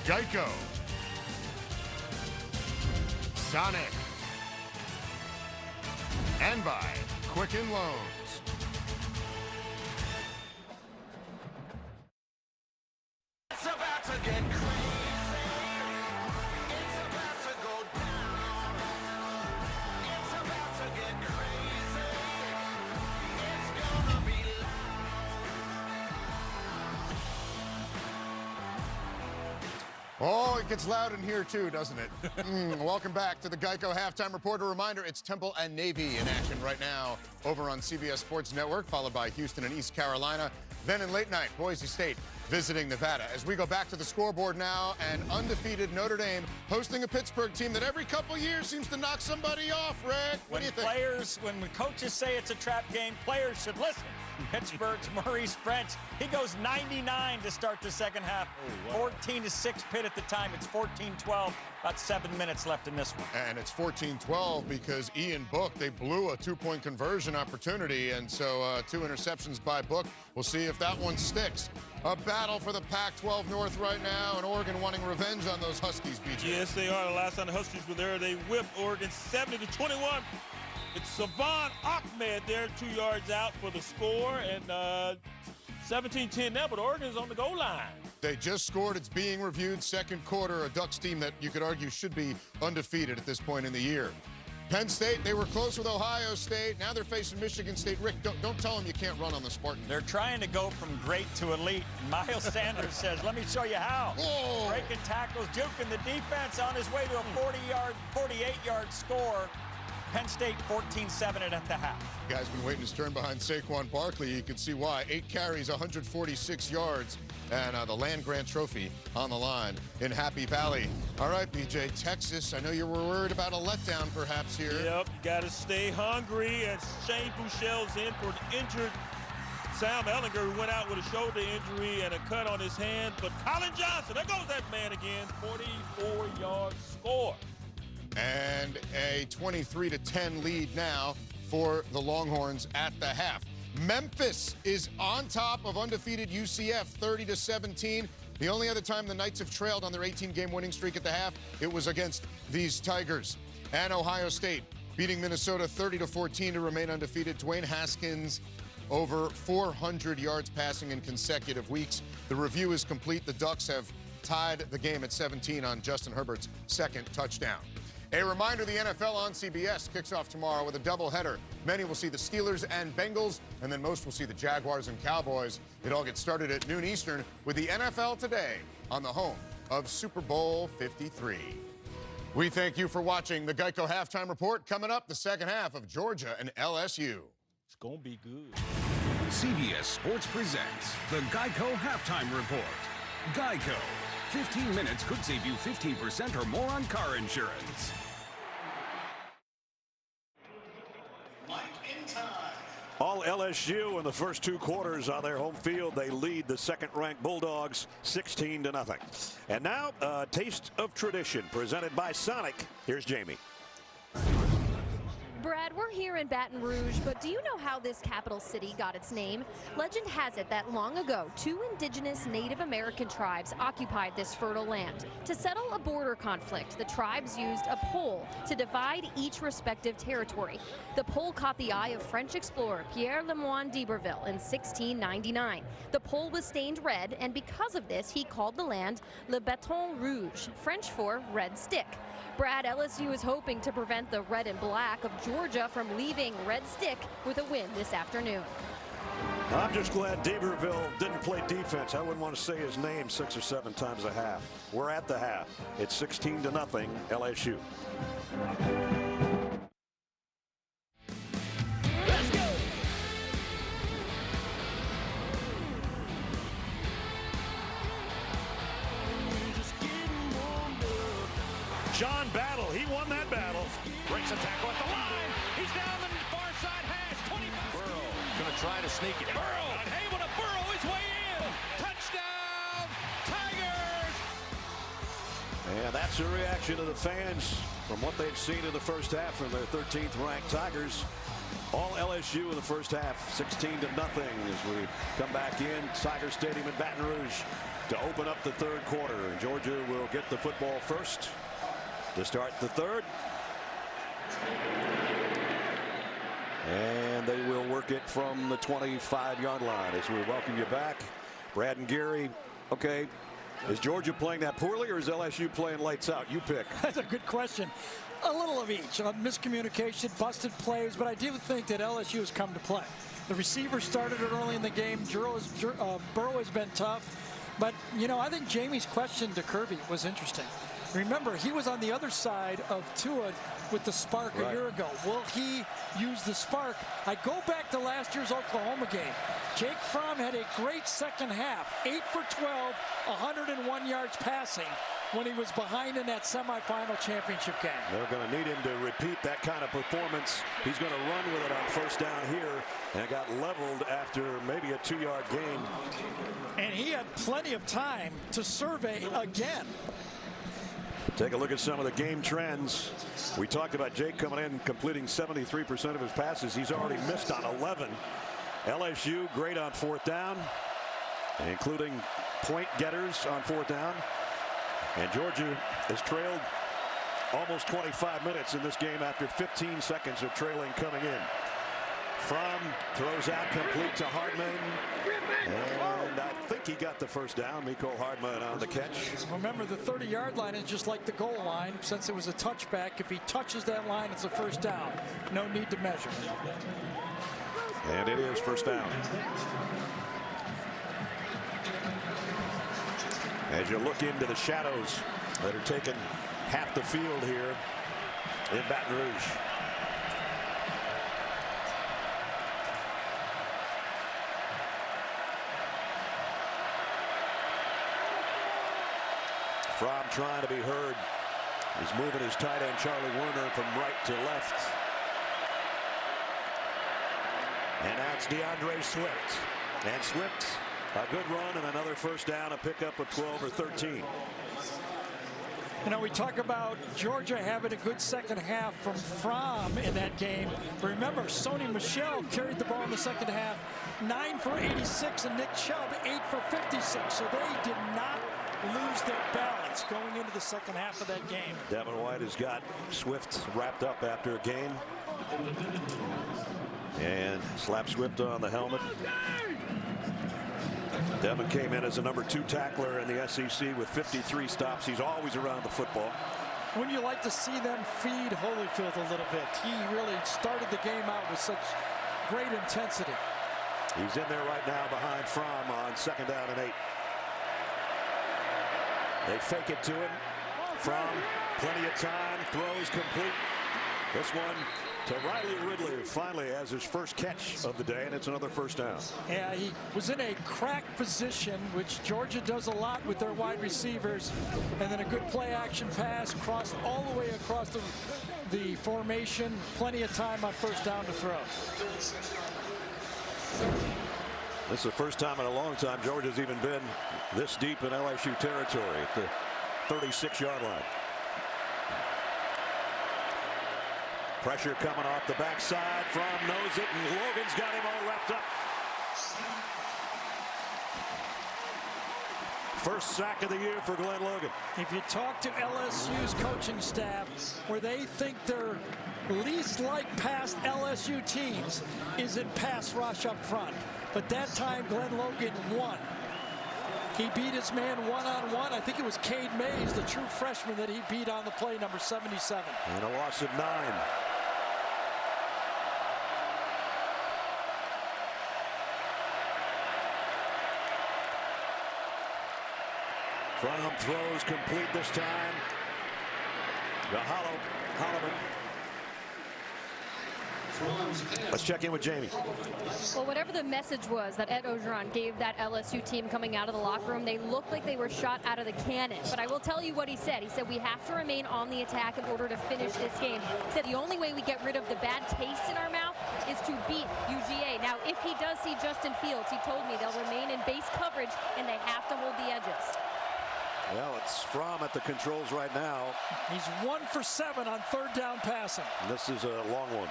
Geico, Sonic, and by Quicken Loans. It's about to get crazy. It's about to go down. It's about to get crazy. It's gonna be Oh, it gets loud in here too, doesn't it? Welcome back to the Geico Halftime Report. A reminder, it's Temple and Navy in action right now over on CBS Sports Network, followed by Houston and East Carolina. Then in late night, Boise State visiting Nevada. As we go back to the scoreboard now, and undefeated Notre Dame hosting a Pittsburgh team that every couple years seems to knock somebody off, Rick. What do you think? When coaches say it's a trap game, players should listen. Pittsburgh's Maurice French, he goes 99 to start the second half. 14-6 Pitt at the time. It's 14-12. About 7 minutes left in this one. And it's 14-12 because Ian Book, they blew a two-point conversion opportunity, and so 2 interceptions by Book. We'll see if that one sticks. A battle for the Pac-12 North right now, and Oregon wanting revenge on those Huskies, BJ. Yes, they are. The last time the Huskies were there, they whipped Oregon 70-21. It's Savon Ahmed there, 2 yards out for the score, and 17-10 now, but Oregon's on the goal line. They just scored. It's being reviewed. Second quarter, a Ducks team that you could argue should be undefeated at this point in the year. Penn State, they were close with Ohio State. Now they're facing Michigan State. Rick, don't tell them you can't run on the Spartans. They're trying to go from great to elite. Miles Sanders says, let me show you how. Whoa. Breaking tackles, juking the defense on his way to a 48-yard score. Penn State 14-7 at the half. Guy's been waiting his turn behind Saquon Barkley. You can see why. 8 carries, 146 yards, and the Land-Grant Trophy on the line in Happy Valley. All right, BJ, Texas, I know you were worried about a letdown perhaps here. Yep, you got to stay hungry. And Shane Buechele's in for the injured Sam Ehlinger, who went out with a shoulder injury and a cut on his hand. But Colin Johnson, there goes that man again, 44-yard score. And a 23-10 lead now for the Longhorns at the half. Memphis is on top of undefeated UCF, 30-17. The only other time the Knights have trailed on their 18-game winning streak at the half, it was against these Tigers. And Ohio State beating Minnesota 30-14 to remain undefeated. Dwayne Haskins over 400 yards passing in consecutive weeks. The review is complete. The Ducks have tied the game at 17 on Justin Herbert's second touchdown. A reminder, the NFL on CBS kicks off tomorrow with a doubleheader. Many will see the Steelers and Bengals, and then most will see the Jaguars and Cowboys. It all gets started at noon Eastern with the NFL Today on the home of Super Bowl 53. We thank you for watching the Geico Halftime Report. Coming up, the second half of Georgia and LSU. It's going to be good. CBS Sports presents the Geico Halftime Report. Geico. 15 minutes could save you 15% or more on car insurance. All LSU in the first 2 quarters on their home field. They lead the second-ranked Bulldogs 16-0. And now, a taste of tradition presented by Sonic. Here's Jamie. Brad, we're here in Baton Rouge, but do you know how this capital city got its name? Legend has it that long ago, 2 indigenous Native American tribes occupied this fertile land. To settle a border conflict, the tribes used a pole to divide each respective territory. The pole caught the eye of French explorer Pierre Le Moyne d'Iberville in 1699. The pole was stained red, and because of this, he called the land Le Bâton Rouge, French for red stick. Brad, LSU is hoping to prevent the red and black of Georgia from leaving Red Stick with a win this afternoon. I'm just glad D'Iberville didn't play defense. I wouldn't want to say his name 6 or 7 times a half. We're at the half. It's 16-0 LSU. Let's go. Just getting warmed up. John Battle, he won that battle. Breaks a tackle at the line. He's down the far side hash. 25. Burrow going to try to sneak it. Burrow able to burrow his way in. Touchdown, Tigers! And that's the reaction of the fans from what they've seen in the first half from their 13th ranked Tigers. All LSU in the first half, 16-0 as we come back in Tiger Stadium in Baton Rouge to open up the third quarter. And Georgia will get the football first to start the third. And they will work it from the 25-yard line as we welcome you back. Brad and Gary, okay, is Georgia playing that poorly or is LSU playing lights out? You pick. That's a good question. A little of each. Miscommunication, busted plays, but I do think that LSU has come to play. The receiver started it early in the game. Burrow has been tough. But, you know, I think Jamie's question to Kirby was interesting. Remember, he was on the other side of Tua with the spark a year ago. Will he use the spark? I go back to last year's Oklahoma game. Jake Fromm had a great second half. 8 for 12, 101 yards passing when he was behind in that semifinal championship game. They're going to need him to repeat that kind of performance. He's going to run with it on first down here, and it got leveled after maybe a 2-yard gain. And he had plenty of time to survey again. Take a look at some of the game trends. We talked about Jake coming in completing 73% of his passes. He's already missed on 11. LSU great on fourth down, including point getters on fourth down. And Georgia has trailed almost 25 minutes in this game after 15 seconds of trailing coming in. Fromm throws out complete to Hardman. And I think he got the first down. Mecole Hardman on the catch. Remember, the 30-yard line is just like the goal line. Since it was a touchback, if he touches that line, it's a first down. No need to measure. And it is first down. As you look into the shadows that are taking half the field here in Baton Rouge. Fromm trying to be heard. He's moving his tight end Charlie Werner from right to left. And that's DeAndre Swift. And Swift, a good run and another first down, a pickup of 12 or 13. You know, we talk about Georgia having a good second half from Fromm in that game. But remember, Sony Michel carried the ball in the second half, 9 for 86, and Nick Chubb 8 for 56. So they did not lose their balance going into the second half of that game. Devin White has got Swift wrapped up after a gain. And slap Swift on the helmet. Devin came in as a number 2 tackler in the SEC with 53 stops. He's always around the football. Wouldn't you like to see them feed Holyfield a little bit? He really started the game out with such great intensity. He's in there right now behind Fromm on second down and 8. They fake it to him. Fromm, plenty of time, throws complete. This one to Riley Ridley, finally has his first catch of the day, and it's another first down. Yeah, he was in a crack position, which Georgia does a lot with their wide receivers, and then a good play action pass, crossed all the way across the formation. Plenty of time on first down to throw. This is the first time in a long time Georgia's even been this deep in LSU territory at the 36-yard line. Pressure coming off the backside. Fromm knows it, and Logan's got him all wrapped up. First sack of the year for Glenn Logan. If you talk to LSU's coaching staff, where they think they're least like past LSU teams is in pass rush up front. But that time, Glenn Logan won. He beat his man one-on-one. I think it was Cade Mays, the true freshman, that he beat on the play, number 77. And a loss of 9. Fromm throws complete this time. The Holloman. Let's check in with Jamie. Well, whatever the message was that Ed Orgeron gave that LSU team coming out of the locker room, they looked like they were shot out of the cannon. But I will tell you what he said. He said we have to remain on the attack in order to finish this game. He said the only way we get rid of the bad taste in our mouth is to beat UGA. Now, if he does see Justin Fields, he told me they'll remain in base coverage and they have to hold the edges. Well, it's Fromm at the controls right now. He's 1 for 7 on third down passing. This is a long one.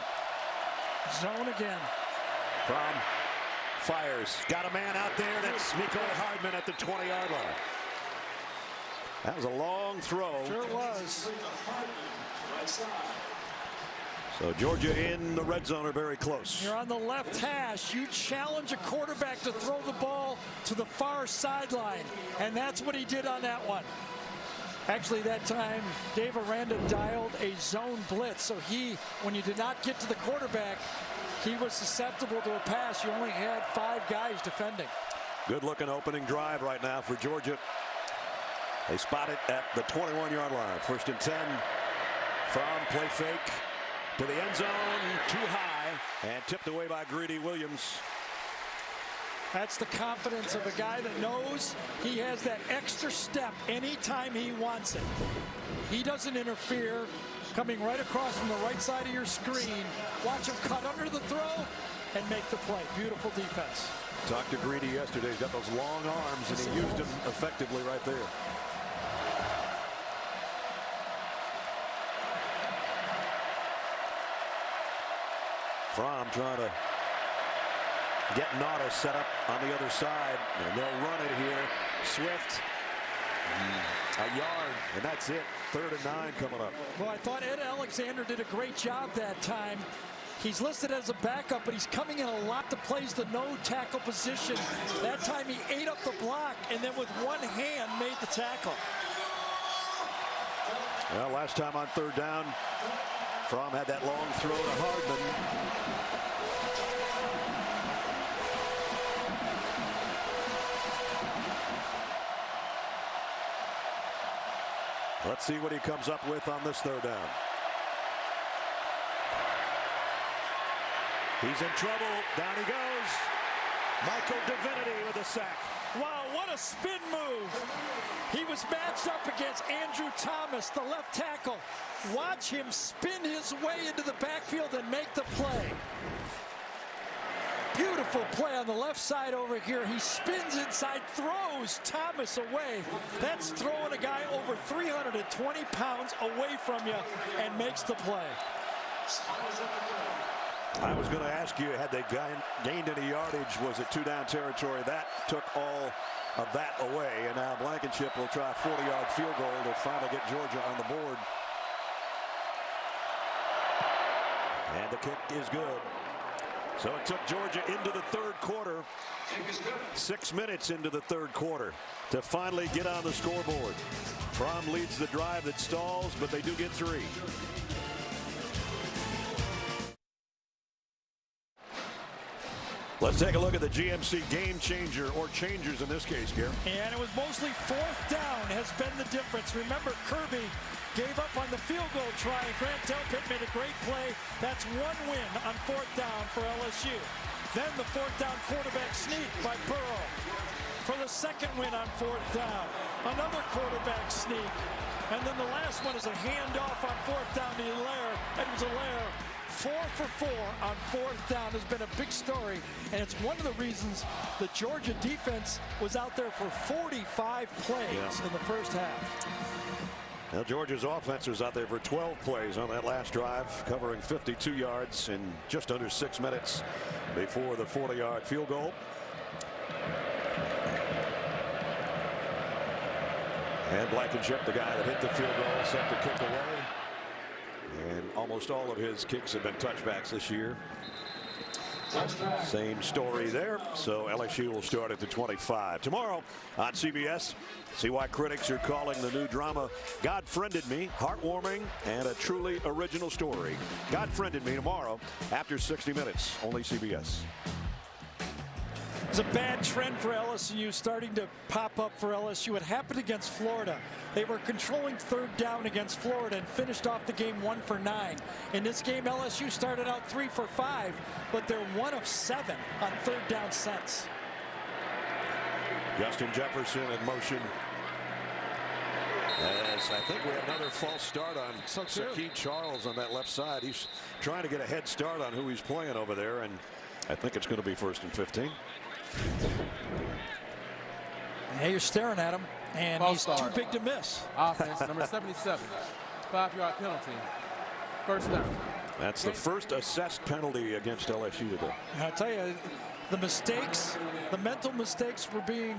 Zone again. Fromm fires. Got a man out there. That's Mecole Hardman at the 20-yard line. That was a long throw. Sure was. So Georgia in the red zone are very close. You're on the left hash. You challenge a quarterback to throw the ball to the far sideline. And that's what he did on that one. Actually, that time, Dave Aranda dialed a zone blitz. So when you did not get to the quarterback, he was susceptible to a pass. You only had 5 guys defending. Good looking opening drive right now for Georgia. They spot it at the 21-yard line. 1st and 10. From play fake to the end zone, too high, and tipped away by Greedy Williams. That's the confidence of a guy that knows he has that extra step anytime he wants it. He doesn't interfere. Coming right across from the right side of your screen. Watch him cut under the throw and make the play. Beautiful defense. Talked to Greedy yesterday. He's got those long arms, and he used them effectively right there. Fromm trying to get Nauta set up on the other side, and they'll run it here. Swift, a yard, and that's it. 3rd and 9 coming up. Well, I thought Ed Alexander did a great job that time. He's listed as a backup, but he's coming in a lot to plays the no tackle position. That time he ate up the block, and then with one hand made the tackle. Well, last time on 3rd down, Fromm had that long throw to Hardman. Let's see what he comes up with on this 3rd down. He's in trouble. Down he goes. Michael Divinity with a sack. Wow, what a spin move. He was matched up against Andrew Thomas, the left tackle. Watch him spin his way into the backfield and make the play. Beautiful play on the left side over here. He spins inside, throws Thomas away. That's throwing a guy over 320 pounds away from you and makes the play. I was going to ask you, had they gained any yardage? Was it 2-down territory? That took all of that away. And now Blankenship will try a 40-yard field goal to finally get Georgia on the board. And the kick is good. So it took Georgia into the 3rd quarter, 6 minutes into the 3rd quarter, to finally get on the scoreboard. Fromm leads the drive that stalls, but they do get 3. Let's take a look at the GMC game changer, or changers in this case, Gary. And it was mostly 4th down has been the difference. Remember, Kirby gave up on the field goal try. Grant Delpit made a great play. That's 1 win on 4th down for LSU. Then the 4th down quarterback sneak by Burrow for the 2nd win on 4th down. Another quarterback sneak. And then the last one is a handoff on 4th down to Edwards-Helaire. 4 for 4 on 4th down has been a big story, and it's one of the reasons the Georgia defense was out there for 45 plays in the first half. Now Georgia's offense was out there for 12 plays on that last drive, covering 52 yards in just under 6 minutes before the 40-yard field goal. And Blankenship, the guy that hit the field goal, set the kick away. And almost all of his kicks have been touchbacks this year. Same story there. So LSU will start at the 25. Tomorrow on CBS, see why critics are calling the new drama God Friended Me heartwarming and a truly original story. God Friended Me tomorrow after 60 minutes. Only CBS. It's a bad trend for LSU starting to pop up for LSU. It happened against Florida. They were controlling third down against Florida and finished off the game 1 for 9. In this game, LSU started out 3 for 5, but they're 1 of 7 on third down since. Justin Jefferson in motion. As I think we have another false start on Shaquille Charles on that left side. He's trying to get a head start on who he's playing over there, and I think it's going to be 1st and 15. Hey, you're staring at him, and False he's start. too big to miss. Offense, number 77. 5-yard penalty. First down. That's the first assessed penalty against LSU today. I'll tell you, the mistakes, the mental mistakes were being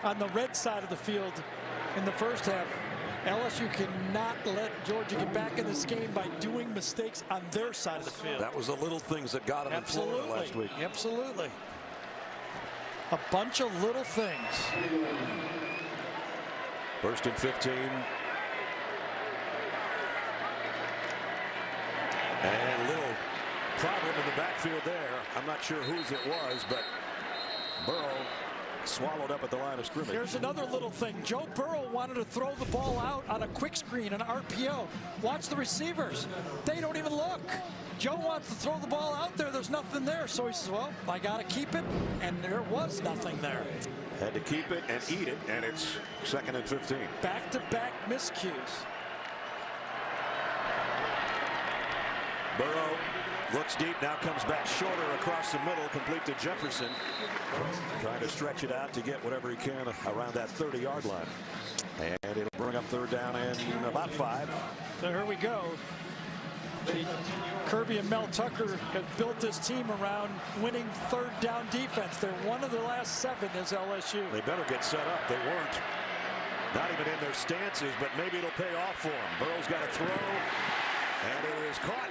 on the red side of the field in the first half. LSU cannot let Georgia get back in this game by doing mistakes on their side of the field. That was the little things that got him in Florida last week. Absolutely. A bunch of little things. 1st and 15. And a little problem in the backfield there. I'm not sure whose it was, but Burrow swallowed up at the line of scrimmage. Here's another little thing. Joe Burrow wanted to throw the ball out on a quick screen, an RPO. Watch the receivers. They don't even look. Joe wants to throw the ball out there. There's nothing there. So he says, well, I got to keep it. And there was nothing there. Had to keep it and eat it, and it's 2nd and 15. Back-to-back miscues. Burrow looks deep, now comes back shorter across the middle, complete to Jefferson. Trying to stretch it out to get whatever he can around that 30-yard line. And it'll bring up 3rd down and about 5. So here we go. Kirby and Mel Tucker have built this team around winning third down defense. They're one of the last 7 is LSU. They better get set up. They weren't. Not even in their stances, but maybe it'll pay off for them. Burrow's got to throw, and it is caught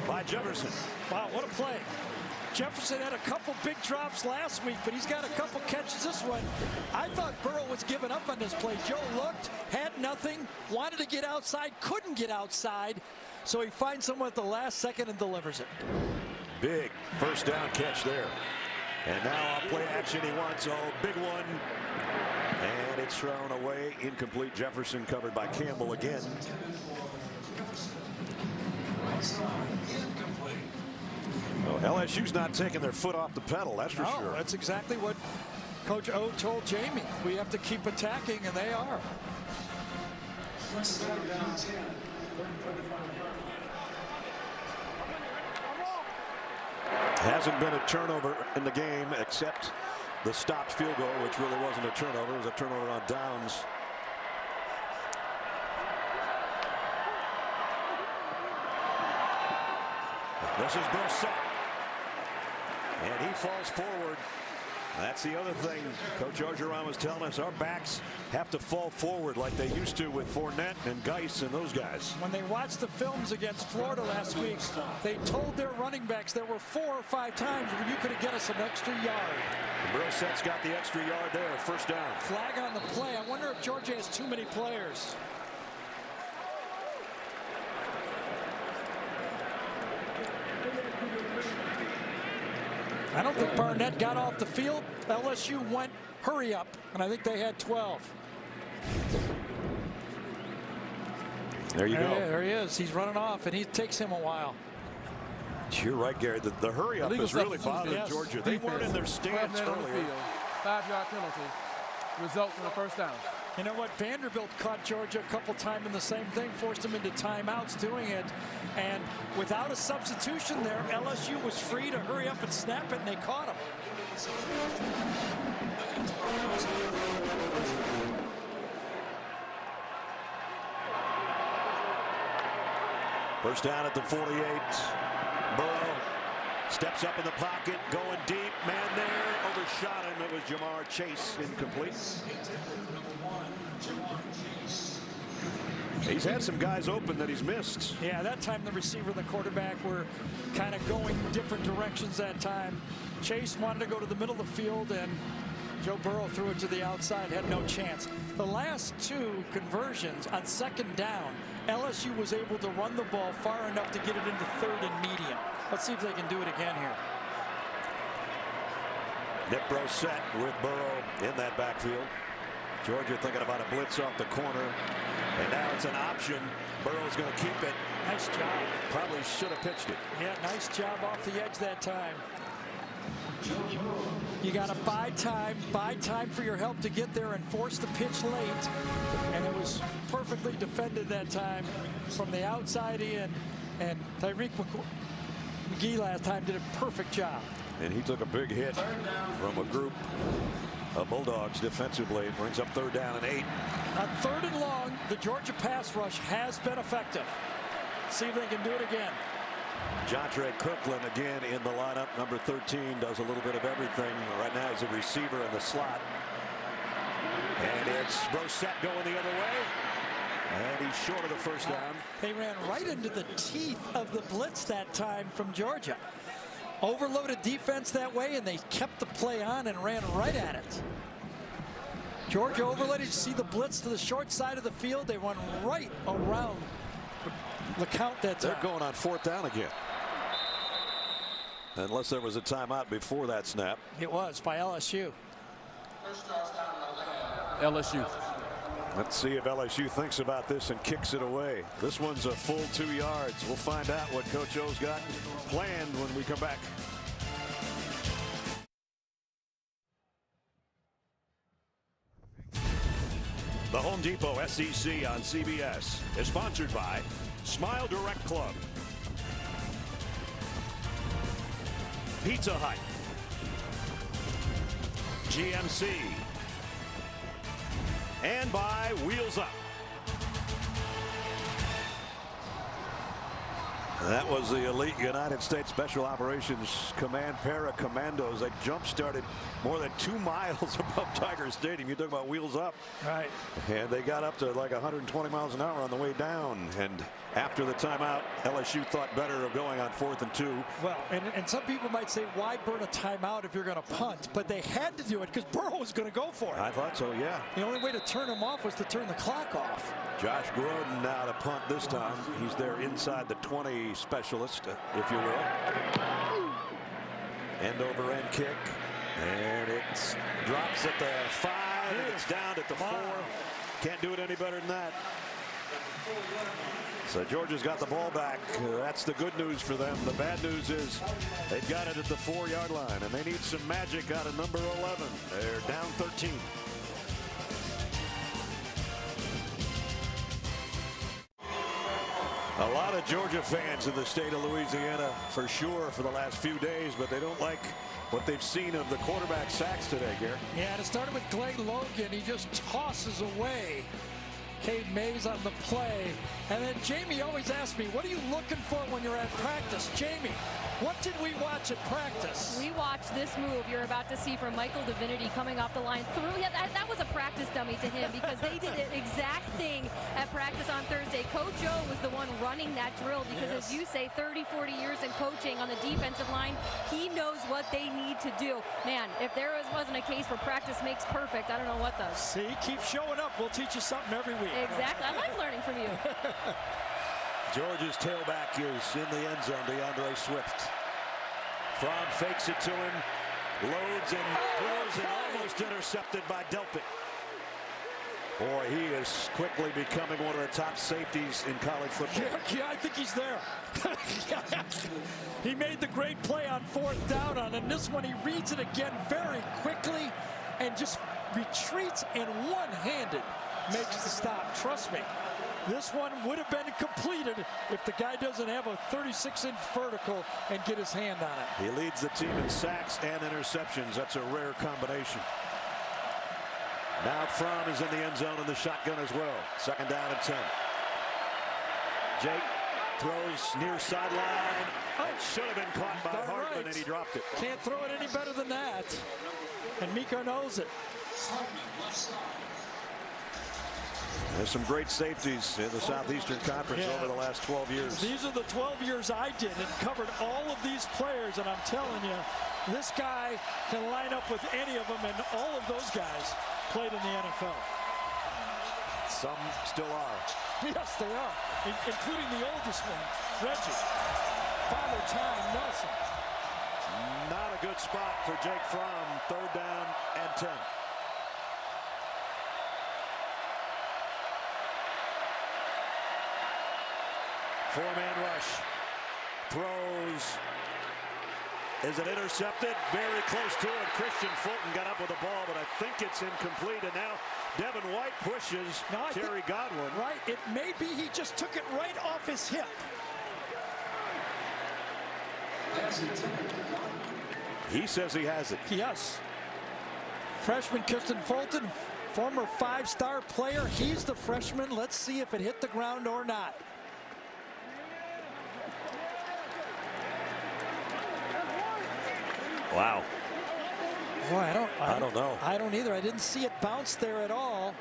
by Jefferson. Wow, what a play. Jefferson had a couple big drops last week, but he's got a couple catches this one. I thought Burrow was giving up on this play. Joe looked, had nothing, wanted to get outside, couldn't get outside, so he finds someone at the last second and delivers it. Big 1st down catch there. And now a play action he wants. Oh, big one. And it's thrown away. Incomplete. Jefferson covered by Campbell again. Well, LSU's not taking their foot off the pedal, that's for sure. That's exactly what Coach O told Jamie. We have to keep attacking, and they are. Hasn't been a turnover in the game except the stopped field goal, which really wasn't a turnover. It was a turnover on downs. This is Brissett. And he falls forward. That's the other thing Coach Orgeron was telling us. Our backs have to fall forward like they used to with Fournette and Geis and those guys. When they watched the films against Florida last week, they told their running backs there were 4 or 5 times where you could have get us an extra yard. Brissett's got the extra yard there. 1st down. Flag on the play. I wonder if Georgia has too many players. I don't think Barnett got off the field. LSU went hurry up, and I think they had 12. There you go. There he is. He's running off, and it takes him a while. You're right, Gary. The hurry up has really bothered Georgia. They weren't in their stance earlier. 5-yard penalty results in a 1st down. You know what? Vanderbilt caught Georgia a couple times in the same thing, forced them into timeouts doing it. And without a substitution there, LSU was free to hurry up and snap it, and they caught him. First down at the 48. Burrow steps up in the pocket, going deep. Man there, overshot him. It was Jamar Chase, incomplete. He's had some guys open that he's missed. Yeah, that time the receiver and the quarterback were kind of going different directions that time. Chase wanted to go to the middle of the field, and Joe Burrow threw it to the outside, had no chance. The last 2 conversions on 2nd down, LSU was able to run the ball far enough to get it into 3rd and medium. Let's see if they can do it again here. Nick Brossette with Burrow in that backfield. Georgia thinking about a blitz off the corner. And now it's an option. Burrow's going to keep it. Nice job. Probably should have pitched it. Yeah, nice job off the edge that time. You got to buy time for your help to get there and force the pitch late. And it was perfectly defended that time from the outside in. And Tyreek McGee last time did a perfect job. And he took a big hit from a group of Bulldogs defensively. Brings up 3rd down and 8. On 3rd and long, the Georgia pass rush has been effective. See if they can do it again. Jontre Kirkland again in the lineup. Number 13 does a little bit of everything. Right now he's a receiver in the slot. And it's Brossette going the other way. And he's short of the 1st down. They ran right into the teeth of the blitz that time from Georgia. Overloaded defense that way, and they kept the play on and ran right at it. Georgia overloaded. You see the blitz to the short side of the field. They went right around LeCount that time. They're going on 4th down again. Unless there was a timeout before that snap. It was by LSU. LSU. Let's see if LSU thinks about this and kicks it away. This one's a full 2 yards. We'll find out what Coach O's got planned when we come back. The Home Depot SEC on CBS is sponsored by Smile Direct Club, Pizza Hut, GMC, and by Wheels Up. That was the elite United States Special Operations Command Para Commandos. They jump-started more than 2 miles above Tiger Stadium. You talk about Wheels Up. Right. And they got up to like 120 miles an hour on the way down. And after the timeout, LSU thought better of going on 4th and 2. Well, and some people might say, why burn a timeout if you're going to punt? But they had to do it because Burrow was going to go for it. I thought so, yeah. The only way to turn him off was to turn the clock off. Josh Grodin now to punt this time. He's there inside the 20 specialist, if you will. End over end kick. And it drops at the 5, and it's down at the 4. Can't do it any better than that. So Georgia's got the ball back. That's the good news for them. The bad news is they've got it at the 4-yard line, and they need some magic out of number 11. They're down 13. A lot of Georgia fans in the state of Louisiana for sure for the last few days, but they don't like what they've seen of the quarterback sacks today, Gary. Yeah, and it started with Glenn Logan. He just tosses away Cade Mays on the play. And then Jamie always asks me, what are you looking for when you're at practice? Jamie, what did we watch at practice? We watched this move you're about to see from Michael Divinity coming off the line through. Yeah, that was a practice dummy to him because they did the exact thing at practice on Thursday. Coach O was the one running that drill because, as you say, 30, 40 years in coaching on the defensive line, he knows what they need to do. Man, if there wasn't a case for practice makes perfect, I don't know what does. See, keep showing up. We'll teach you something every week. Exactly. I like learning from you. Georgia's tailback is in the end zone, DeAndre Swift. Fromm fakes it to him, loads and throws, and almost intercepted by Delpit. Boy, he is quickly becoming one of the top safeties in college football. Yeah, I think he's there. He made the great play on 4th down on, and this one he reads it again very quickly and just retreats and one-handed makes the stop. Trust me, this one would have been completed if the guy doesn't have a 36-inch vertical and get his hand on it. He leads the team in sacks and interceptions. That's a rare combination. Now Fromm is in the end zone in the shotgun as well. 2nd down and 10. Jake throws near sideline. It should have been caught by Hartman, and he dropped it. Can't throw it any better than that. And Miko knows it. There's some great safeties in the Southeastern Conference over the last 12 years. These are the 12 years I did and covered all of these players, and I'm telling you, this guy can line up with any of them, and all of those guys played in the NFL. Some still are. Yes, they are, including the oldest one, Reggie. Father Time Nelson. Not a good spot for Jake Fromm. 3rd down and 10. Four-man rush. Throws. Is it intercepted? Very close to it. Christian Fulton got up with the ball, but I think it's incomplete. And now Devin White pushes Terry Godwin. Right. It may be he just took it right off his hip. He says he has it. Yes. Freshman Christian Fulton, former 5-star player. He's the freshman. Let's see if it hit the ground or not. Wow. Boy, I don't know. I don't either. I didn't see it bounce there at all.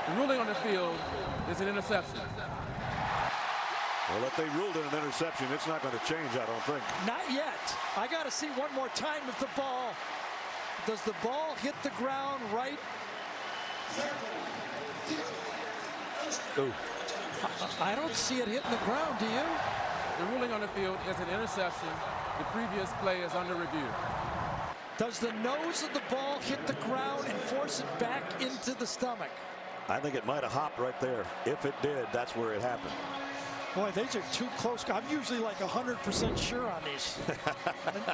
The ruling on the field is an interception. Well, if they ruled it an interception, it's not going to change, I don't think. Not yet. I got to see one more time if the ball, does the ball hit the ground right? Ooh. I don't see it hitting the ground, do you? The ruling on the field is an interception. The previous play is under review. Does the nose of the ball hit the ground and force it back into the stomach? I think it might have hopped right there. If it did, that's where it happened. Boy, these are too close. I'm usually like 100% sure on these,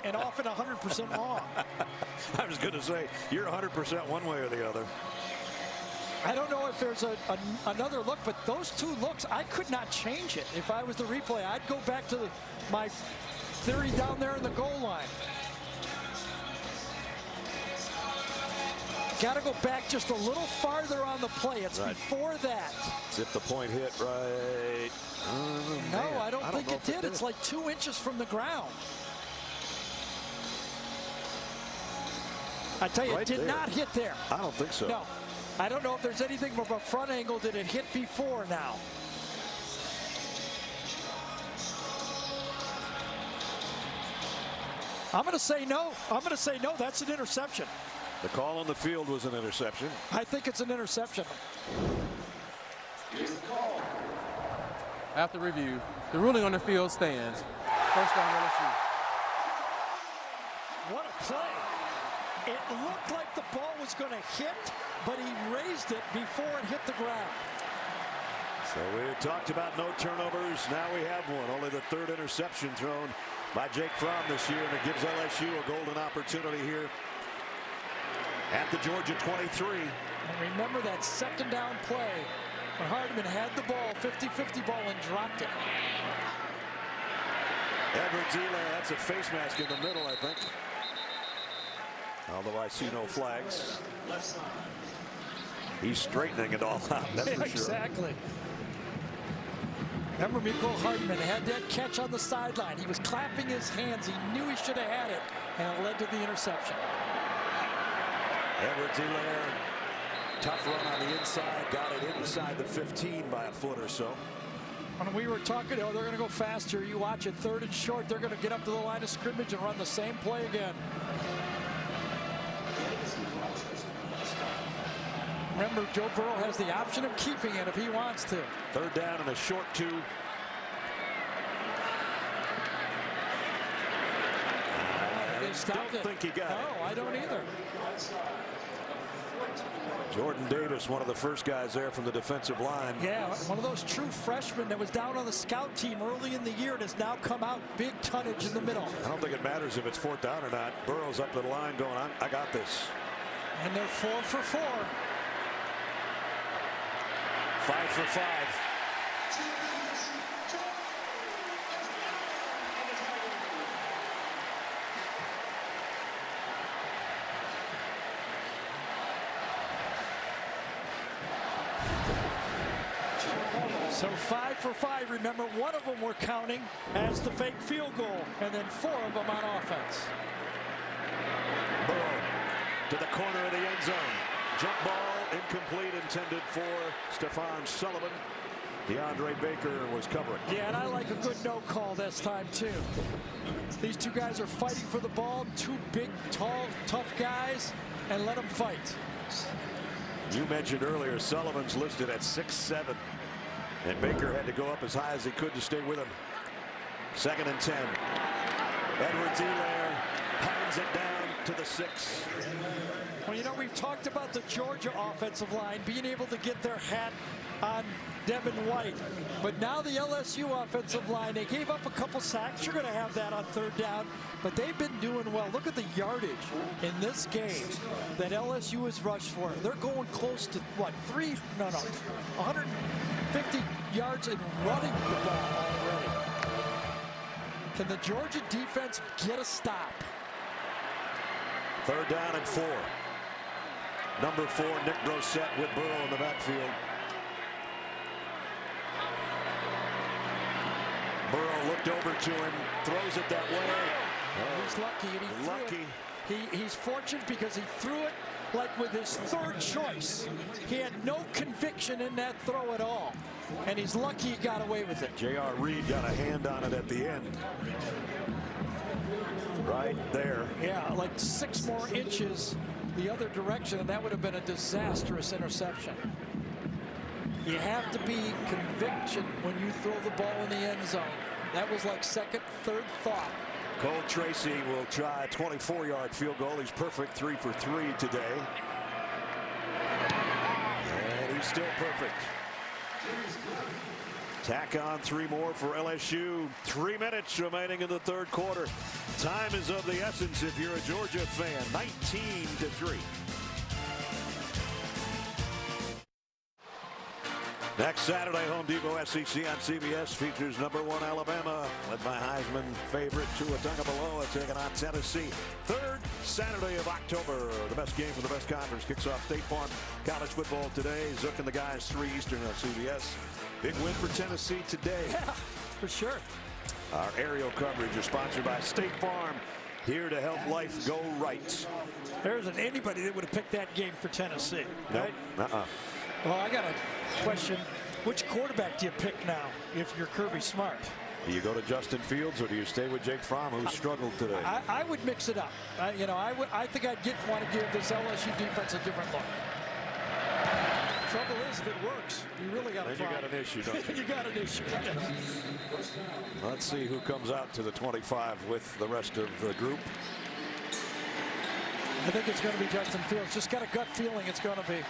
and often 100% wrong. I was going to say, you're 100% one way or the other. I don't know if there's another look, but those two looks, I could not change it. If I was the replay, I'd go back to my theory down there in the goal line. Got to go back just a little farther on the play. It's right before that. As if the point hit right. No, man, I don't think it did. It's like 2 inches from the ground. I tell you, it did not hit there. I don't think so. No. I don't know if there's anything from a front angle. Did it hit before now? I'm going to say no. I'm going to say no. That's an interception. The call on the field was an interception. I think it's an interception. After review, the ruling on the field stands. First down, LSU. What a play. It looked like the ball was going to hit, but he raised it before it hit the ground. So we had talked about no turnovers. Now we have one. Only the 3rd interception thrown by Jake Fromm this year, and it gives LSU a golden opportunity here at the Georgia 23. And remember that 2nd down play when Hardman had the ball, 50-50 ball, and dropped it. Edwards-Helaire, that's a face mask in the middle, I think. Although I see no flags. He's straightening it all out, that's for sure. Exactly. Remember, Mecole Hardman had that catch on the sideline. He was clapping his hands. He knew he should have had it, and it led to the interception. Edwards-Helaire, tough run on the inside, got it inside the 15 by a foot or so. When we were talking, oh, they're going to go faster. You watch it, 3rd and short. They're going to get up to the line of scrimmage and run the same play again. Remember, Joe Burrow has the option of keeping it if he wants to. 3rd down and a short 2. I don't think he got it. No, I don't either. Jordan Davis, one of the first guys there from the defensive line. Yeah, one of those true freshmen that was down on the scout team early in the year and has now come out big tonnage in the middle. I don't think it matters if it's 4th down or not. Burrow's up to the line going, I got this. And they're 4 for 4. 5 for 5. So 5 for 5. Remember, one of them we're counting as the fake field goal, and then 4 of them on offense. Burrow to the corner of the end zone. Jump ball incomplete, intended for Stephon Sullivan. DeAndre Baker was covering. Yeah, and I like a good no call this time too. These two guys are fighting for the ball. 2 big, tall, tough guys, and let them fight. You mentioned earlier Sullivan's listed at 6'7", and Baker had to go up as high as he could to stay with him. 2nd and 10. Edwards-Helaire pounds it down to the 6. Well, you know, we've talked about the Georgia offensive line being able to get their hat on Devin White. But now the LSU offensive line, they gave up a couple sacks. You're going to have that on 3rd down. But they've been doing well. Look at the yardage in this game that LSU has rushed for. They're going close to, what, 150 yards and running the ball already. Can the Georgia defense get a stop? 3rd down and 4. Number 4, Nick Brossette with Burrow in the backfield. Burrow looked over to him, throws it that way. He's lucky, and he threw it. He's fortunate because he threw it like with his 3rd choice. He had no conviction in that throw at all, and he's lucky he got away with it. J.R. Reed got a hand on it at the end. Right there. Yeah, like 6 more inches the other direction, and that would have been a disastrous interception. You have to be conviction when you throw the ball in the end zone. That was like 2nd, 3rd thought. Cole Tracy will try a 24-yard field goal. He's perfect, 3 for 3 today. And he's still perfect. Tack on 3 more for LSU. 3 minutes remaining in the 3rd quarter. Time is of the essence if you're a Georgia fan. 19-3. Next Saturday, Home Depot SEC on CBS features number 1 Alabama, led by Heisman favorite Tua Tagovailoa, taking on Tennessee. 3rd Saturday of October, the best game for the best conference kicks off State Farm College football today. Zook and the guys, 3 Eastern on CBS. Big win for Tennessee today. Yeah, for sure. Our aerial coverage is sponsored by State Farm, here to help life go right. There isn't anybody that would have picked that game for Tennessee, right? Nope. Well, I got a question. Which quarterback do you pick now if you're Kirby Smart? Do you go to Justin Fields or do you stay with Jake Fromm, who struggled today? I would mix it up. I think I'd want to give this LSU defense a different look. Trouble is, if it works, you really got a problem. Then you got an issue, don't you? You got an issue. Let's see who comes out to the 25 with the rest of the group. I think it's going to be Justin Fields. Just got a gut feeling it's going to be.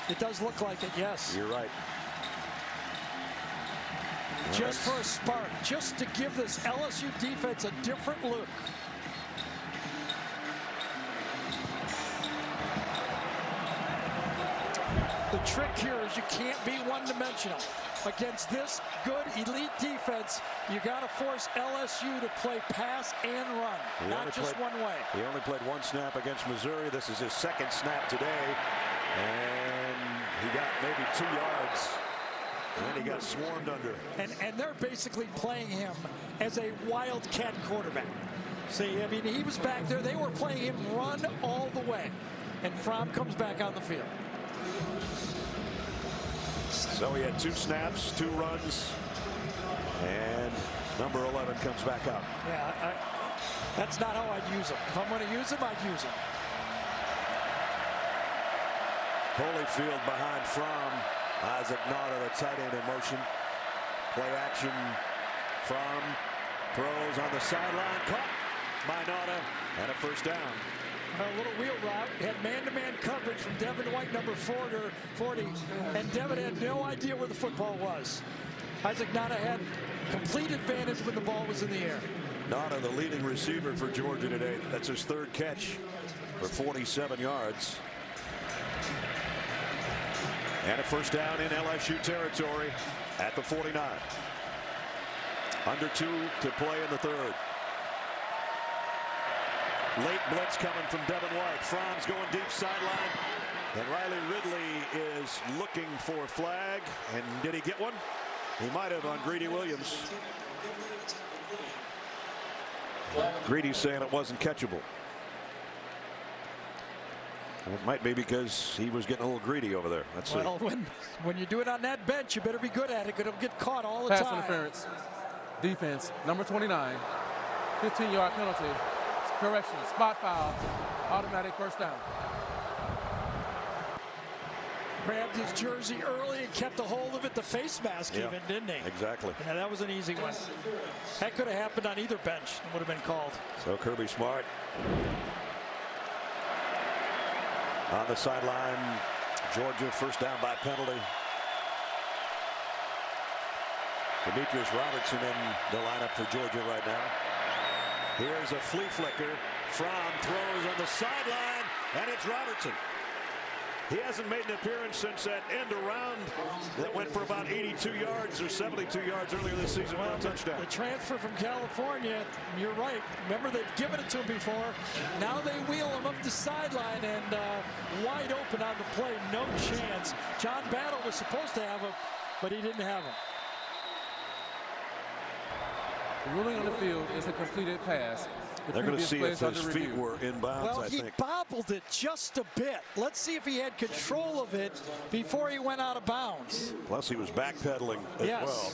It does look like it, yes. You're right. Just for a spark, just to give this LSU defense a different look. The trick here is you can't be one-dimensional. Against this good elite defense, you got to force LSU to play pass and run, not just one way. He only played 1 snap against Missouri. This is his 2nd snap today. And he got maybe 2 yards. And then he got swarmed under. And they're basically playing him as a wildcat quarterback. See, I mean, he was back there. They were playing him run all the way. And Fromm comes back on the field. So he had 2 snaps, 2 runs, and number 11 comes back out. Yeah, that's not how I'd use him. If I'm going to use him, I'd use him. Holyfield behind Fromm. Isaac Nauta, the tight end in motion. Play action. Fromm throws on the sideline. Caught by Nauta, and a 1st down. A little wheel route, had man-to-man coverage from Devin White, number 40, and Devin had no idea where the football was. Isaac Nauta had complete advantage when the ball was in the air. Nauta, the leading receiver for Georgia today. That's his 3rd catch for 47 yards. And a 1st down in LSU territory at the 49. Under 2 to play in the 3rd. Late blitz coming from Devin White. Fromm's going deep sideline. And Riley Ridley is looking for a flag. And did he get one? He might have on Greedy Williams. Greedy's saying it wasn't catchable. It might be because he was getting a little greedy over there. Let's see. Well, when you do it on that bench, you better be good at it, because it'll get caught all the time. Pass interference. Defense, number 29. 15-yard penalty. Correction, spot foul. Automatic 1st down. Grabbed his jersey early and kept a hold of it, the face mask even, didn't he? Exactly. Yeah, that was an easy one. That could have happened on either bench and would have been called. So Kirby Smart on the sideline. Georgia first down by penalty. Demetrius Robertson in the lineup for Georgia right now. Here's a flea flicker. Fromm throws on the sideline, and it's Robertson. He hasn't made an appearance since that end around that went for about 82 yards or 72 yards earlier this season for a touchdown. The transfer from California, you're right. Remember, they've given it to him before. Now they wheel him up the sideline and wide open on the play. No chance. John Battle was supposed to have him, but he didn't have him. The ruling on the field is a completed pass. They're going to see if his feet were in bounds, well, I think. he bobbled it just a bit. Let's see if he had control of it before he went out of bounds. Plus, he was backpedaling as well.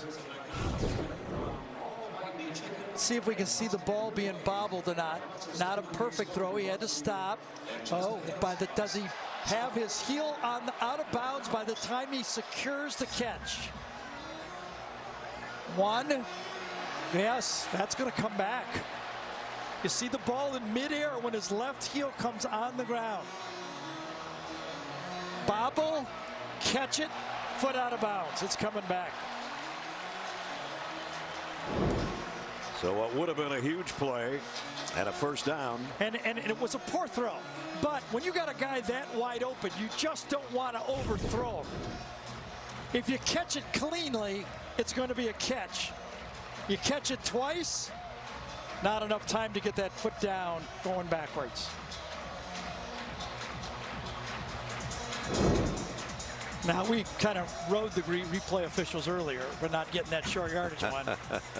See if we can see the ball being bobbled or not. Not a perfect throw. He had to stop. Oh, does he have his heel on out of bounds by the time he secures the catch? One. Yes, that's going to come back. You see the ball in midair when his left heel comes on the ground. Bobble, catch it, foot out of bounds. It's coming back. So what would have been a huge play and a first down. And it was a poor throw. But when you got a guy that wide open, you just don't want to overthrow him. If you catch it cleanly, it's going to be a catch. You catch it twice, not enough time to get that foot down going backwards. Now, we kind of rode the replay officials earlier for not getting that short yardage one.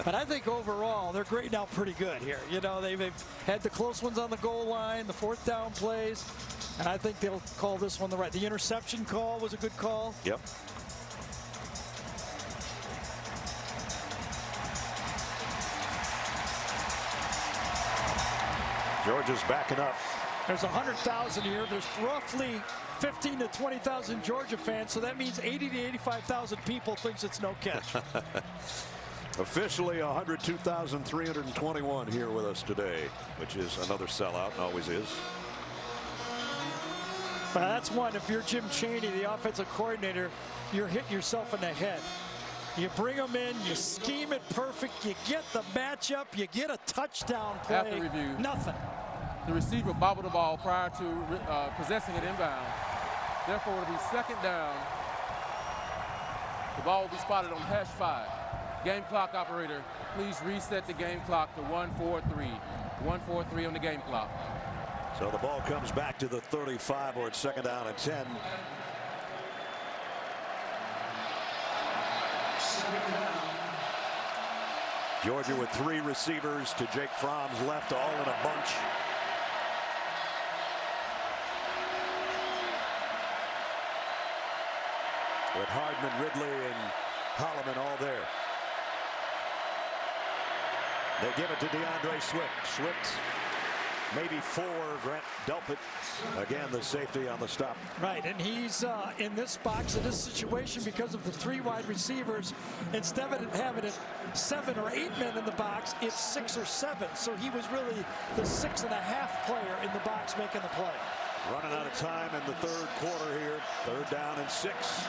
But I think overall, they're grading out pretty good here. You know, they've had the close ones on the goal line, the fourth down plays, and I think they'll call this one the right. The interception call was a good call. Yep. Georgia's backing up. There's 100,000 here. There's roughly 15 to 20,000 Georgia fans, so that means 80 to 85,000 people thinks it's no catch. Officially 102,321 here with us today, which is another sellout, and always is. Well, that's one. If you're Jim Chaney, the offensive coordinator, you're hitting yourself in the head. You bring them in, you scheme it perfect, you get the matchup, you get a touchdown play. After review, nothing. The receiver bobbled the ball prior to possessing it inbound. Therefore, it'll be second down. The ball will be spotted on hash 5. Game clock operator, please reset the game clock to 1:43. 1:43 on the game clock. So the ball comes back to the 35, or it's second down and 10. Georgia with 3 receivers to Jake Fromm's left, all in a bunch. With Hardman, Ridley, and Holloman all there. They give it to DeAndre Swift. Swift, maybe 4. Grant Delpit, again, the safety on the stop. Right, and he's in this box, in this situation, because of the 3 wide receivers. Instead of having it 7 or 8 men in the box, it's 6 or 7. So he was really the 6.5 player in the box making the play. Running out of time in the third quarter here. Third down and 6.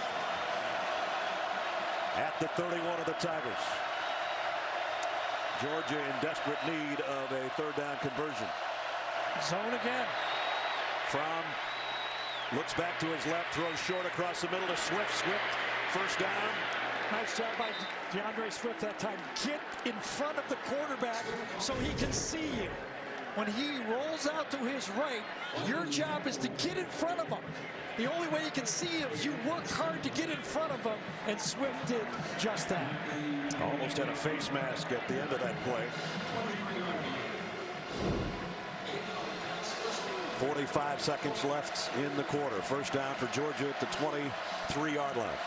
At the 31 of the Tigers. Georgia in desperate need of a third down conversion. Zone again. Fromm looks back to his left, throws short across the middle to Swift. Swift, first down. Nice job by DeAndre Swift that time. Get in front of the quarterback so he can see you. When he rolls out to his right, your job is to get in front of him. The only way you can see him is you work hard to get in front of him, and Swift did just that. Almost had a face mask at the end of that play. 45 seconds left in the quarter. First down for Georgia at the 23-yard line.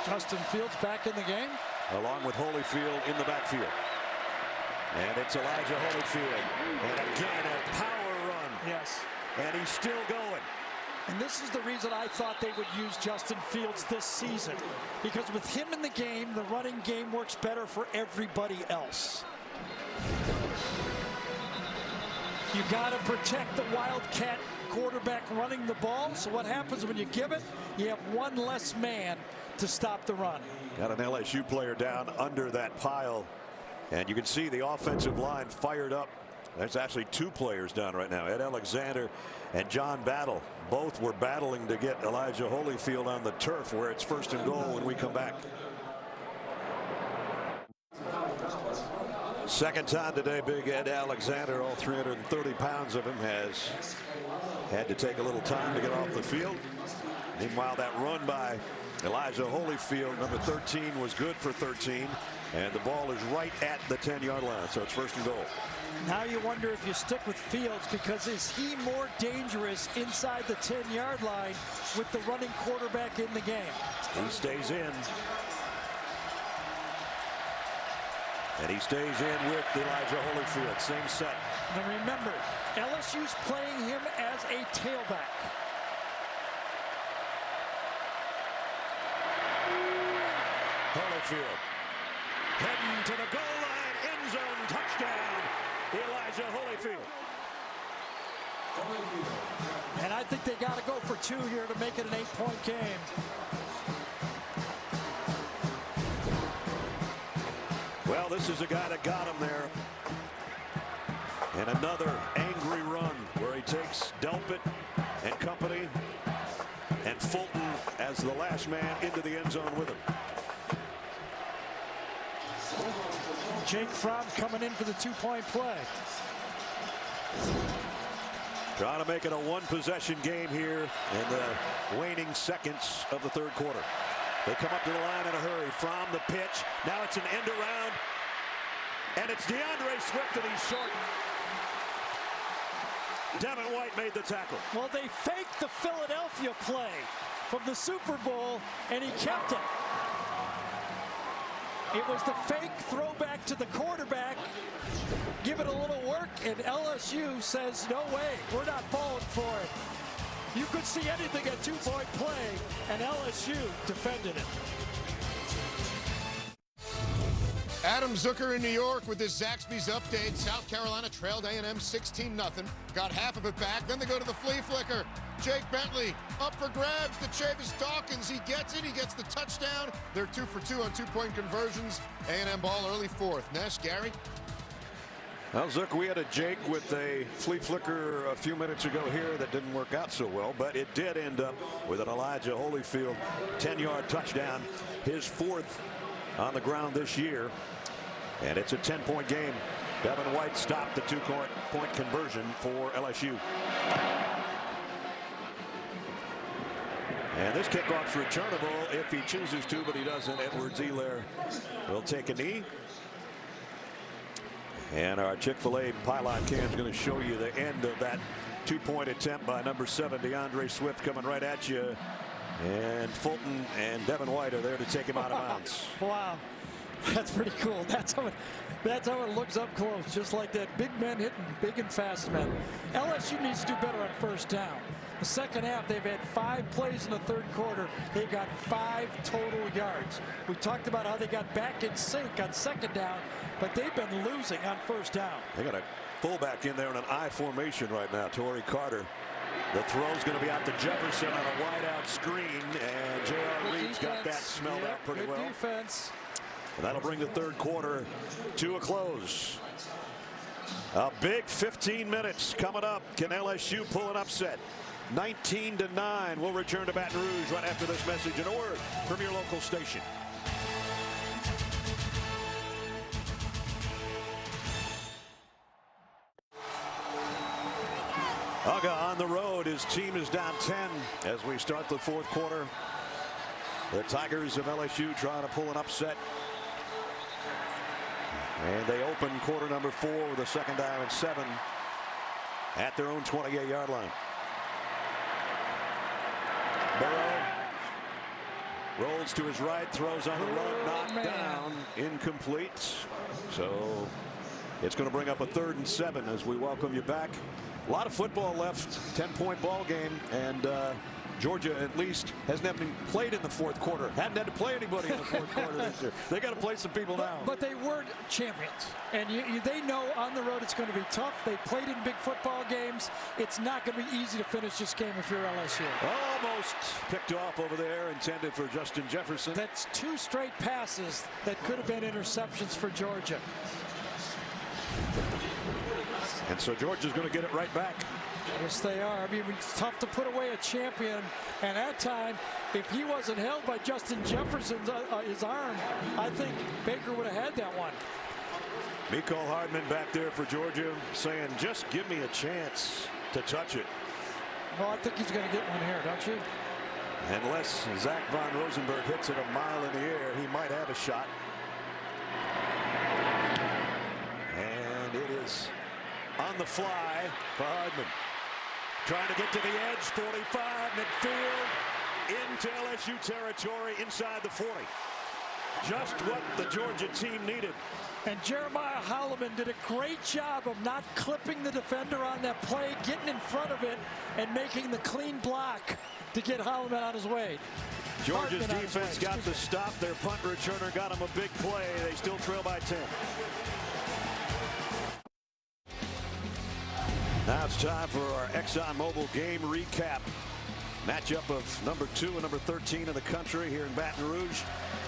Justin Fields back in the game. Along with Holyfield in the backfield. And it's Elijah Holyfield. And again, a power run. Yes. And he's still going. And this is the reason I thought they would use Justin Fields this season. Because with him in the game, the running game works better for everybody else. You got to protect the Wildcat quarterback running the ball. So what happens when you give it? You have one less man to stop the run. Got an LSU player down under that pile. And you can see the offensive line fired up. There's actually two players down right now, Ed Alexander and John Battle. Both were battling to get Elijah Holyfield on the turf where it's 1st and goal when we come back. Second time today, big Ed Alexander, all 330 pounds of him, has had to take a little time to get off the field. Meanwhile, that run by Elijah Holyfield, number 13, was good for 13. And the ball is right at the 10-yard line, so it's 1st and goal. Now you wonder if you stick with Fields, because is he more dangerous inside the 10-yard line with the running quarterback in the game? He stays in. And he stays in with Elijah Holyfield. Same set. And remember, LSU's playing him as a tailback. Holyfield heading to the goal line, end zone, touchdown, Elijah Holyfield. And I think they got to go for 2 here to make it an 8-point game. Well, this is a guy that got him there. And another angry run where he takes Delpit and company and Fulton as the last man into the end zone with him. Jake Fromm's coming in for the 2-point play. Trying to make it a one-possession game here in the waning seconds of the 3rd quarter. They come up to the line in a hurry. Fromm the pitch. Now it's an end around. And it's DeAndre Swift, and he's short. Devin White made the tackle. Well, they faked the Philadelphia play from the Super Bowl, and he kept it. It was the fake throwback to the quarterback. Give it a little work, and LSU says, no way, we're not falling for it. You could see anything at 2-point play, and LSU defended it. Adam Zucker in New York with this Zaxby's update. South Carolina trailed A&M 16-0. Got half of it back. Then they go to the flea flicker. Jake Bentley up for grabs to Chavis Dawkins. He gets it. He gets the touchdown. They're 2 for 2 on 2-point conversions. A&M ball early 4th. Ness, Gary? Well, Zook, we had a Jake with a flea flicker a few minutes ago here that didn't work out so well, but it did end up with an Elijah Holyfield 10-yard touchdown, his 4th on the ground this year. And it's a 10-point game. Devin White stopped the 2-point conversion for LSU. And this kickoff's returnable if he chooses to, but he doesn't. Edwards-Helaire will take a knee. And our Chick-fil-A pylon cam is going to show you the end of that 2-point attempt by number 7, DeAndre Swift, coming right at you. And Fulton and Devin White are there to take him out of bounds. Wow. That's pretty cool. That's how it looks up close, just like that. Big men hitting big and fast men. LSU needs to do better on 1st down. The second half, they've had 5 plays in the 3rd quarter. They've got 5 total yards. We talked about how they got back in sync on 2nd down, but they've been losing on 1st down. They got a fullback in there in an I formation right now, Torrey Carter. The throw's going to be out to Jefferson on a wide-out screen, and J.R. Reed's got that smelled out pretty well. Good defense. And that'll bring the 3rd quarter to a close. A big 15 minutes coming up. Can LSU pull an upset? 19-9. We'll return to Baton Rouge right after this message and a word from your local station. Uga on the road. His team is down 10 as we start the 4th quarter. The Tigers of LSU trying to pull an upset. And they open quarter number 4 with a 2nd down and 7 at their own 28-yard line. Burrow rolls to his right, throws on the run, knocked down, incomplete. So it's going to bring up a 3rd and 7 as we welcome you back A lot of football left, 10-point ball game, and Georgia at least hasn't even played in the fourth quarter. Hadn't had to play anybody in the fourth quarter this year. They got to play some people now. But they weren't champions, and they know on the road it's going to be tough. They played in big football games. It's not going to be easy to finish this game if you're LSU. Almost picked off over there, intended for Justin Jefferson. That's 2 straight passes that could have been interceptions for Georgia. And so Georgia's going to get it right back. Yes, they are. I mean, it's tough to put away a champion. And at that time, if he wasn't held by Justin Jefferson's his arm, I think Baker would have had that one. Mecole Hardman back there for Georgia saying, just give me a chance to touch it. Well, I think he's going to get one here, don't you? Unless Zach Von Rosenberg hits it a mile in the air, he might have a shot. And it is on the fly for Hardman. Trying to get to the edge, 45 midfield, into LSU territory, inside the 40. Just what the Georgia team needed. And Jeremiah Holloman did a great job of not clipping the defender on that play, getting in front of it, and making the clean block to get Holloman on his way. Georgia's defense got the stop. Their punt returner got him a big play. They still trail by 10. Now it's time for our ExxonMobil game recap. Matchup of number 2 and number 13 in the country here in Baton Rouge.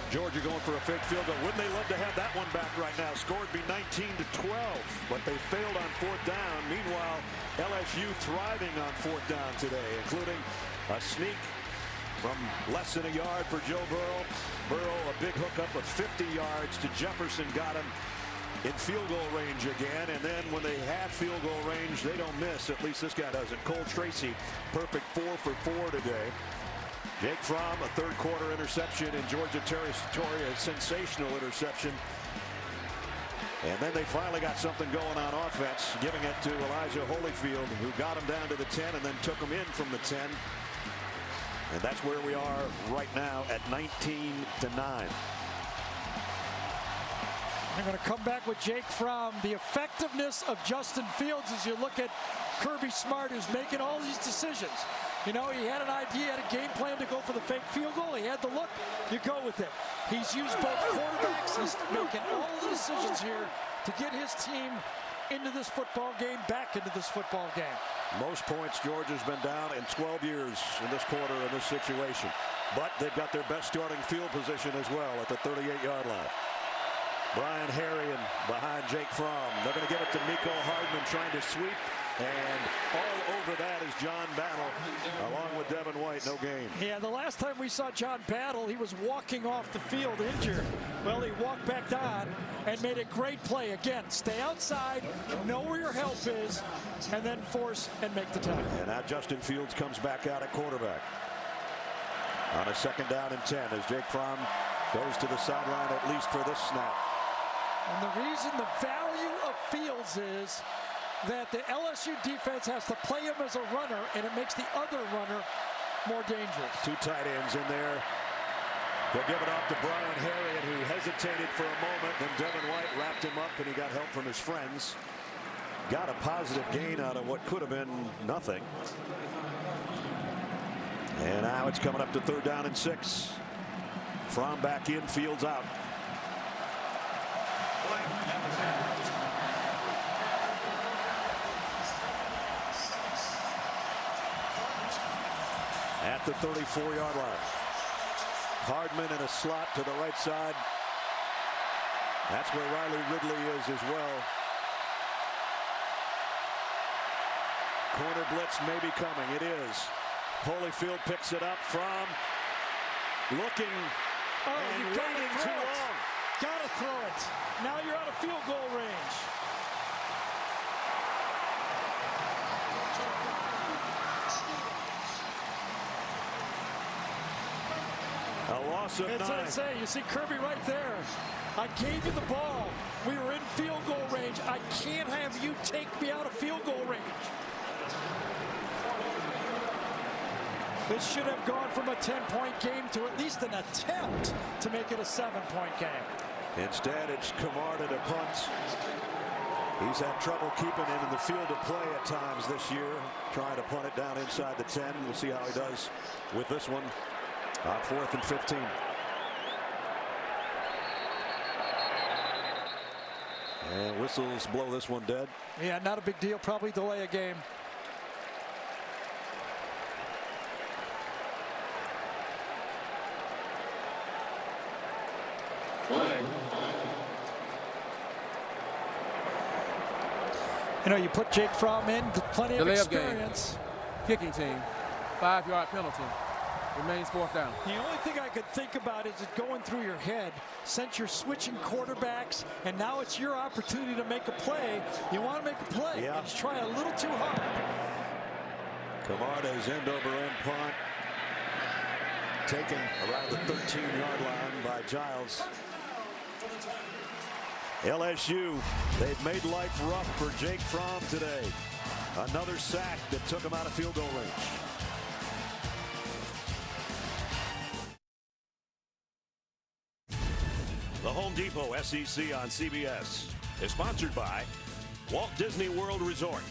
Georgia going for a fake field goal. Wouldn't they love to have that one back right now? Score would be 19-12, but they failed on 4th down. Meanwhile, LSU thriving on 4th down today, including a sneak from less than a yard for Joe Burrow. Burrow, a big hookup of 50 yards to Jefferson, got him in field goal range again, and then when they have field goal range, they don't miss. At least this guy doesn't. Cole Tracy, perfect 4 for 4 today. Jake Fromm, a 3rd quarter interception in Georgia territory, a sensational interception. And then they finally got something going on offense, giving it to Elijah Holyfield, who got him down to the 10 and then took him in from the 10. And that's where we are right now at 19-9. I'm going to come back with Jake Fromm. The effectiveness of Justin Fields as you look at Kirby Smart, who's making all these decisions. You know, he had an idea, had a game plan to go for the fake field goal. He had the look. You go with it. He's used both quarterbacks. He's making all the decisions here to get his team into this football game, back into this football game. Most points Georgia's been down in 12 years in this quarter in this situation. But they've got their best starting field position as well at the 38-yard line. Brian Harrion behind Jake Fromm. They're going to give it to Mecole Hardman trying to sweep. And all over that is John Battle, along with Devin White, no gain. Yeah, the last time we saw John Battle, he was walking off the field injured. Well, he walked back on and made a great play. Again, stay outside, know where your help is, and then force and make the tackle. And now Justin Fields comes back out at quarterback. On a 2nd down and 10 as Jake Fromm goes to the sideline at least for this snap. And the reason the value of Fields is that the LSU defense has to play him as a runner, and it makes the other runner more dangerous. 2 tight ends in there. They'll give it off to Brian Harrion, who hesitated for a moment. Then Devin White wrapped him up, and he got help from his friends. Got a positive gain out of what could have been nothing. And now it's coming up to 3rd down and 6. Fromm back in, Fields out. At the 34-yard line. Hardman in a slot to the right side. That's where Riley Ridley is as well. Corner blitz may be coming. It is. Holyfield picks it up from looking and waiting too long. Gotta throw it. Now you're out of field goal range. A loss of 9. That's what I say. You see Kirby right there. I gave you the ball. We were in field goal range. I can't have you take me out of field goal range. This should have gone from a 10-point game to at least an attempt to make it a 7-point game. Instead, it's Camarda to punt. He's had trouble keeping it in the field of play at times this year, trying to punt it down inside the 10. We'll see how he does with this one on 4th and 15. And whistles blow this one dead. Yeah, not a big deal. Probably delay a game. You know, you put Jake Fromm in, plenty of experience. Kicking team, 5-yard penalty. Remains 4th down. The only thing I could think about is it going through your head. Since you're switching quarterbacks and now it's your opportunity to make a play, you want to make a play. Yeah. And just try a little too hard. Camarda's end-over-end punt taken around the 13-yard line by Giles. LSU, they've made life rough for Jake Fromm today. Another sack that took him out of field goal range. The Home Depot SEC on CBS is sponsored by Walt Disney World Resort,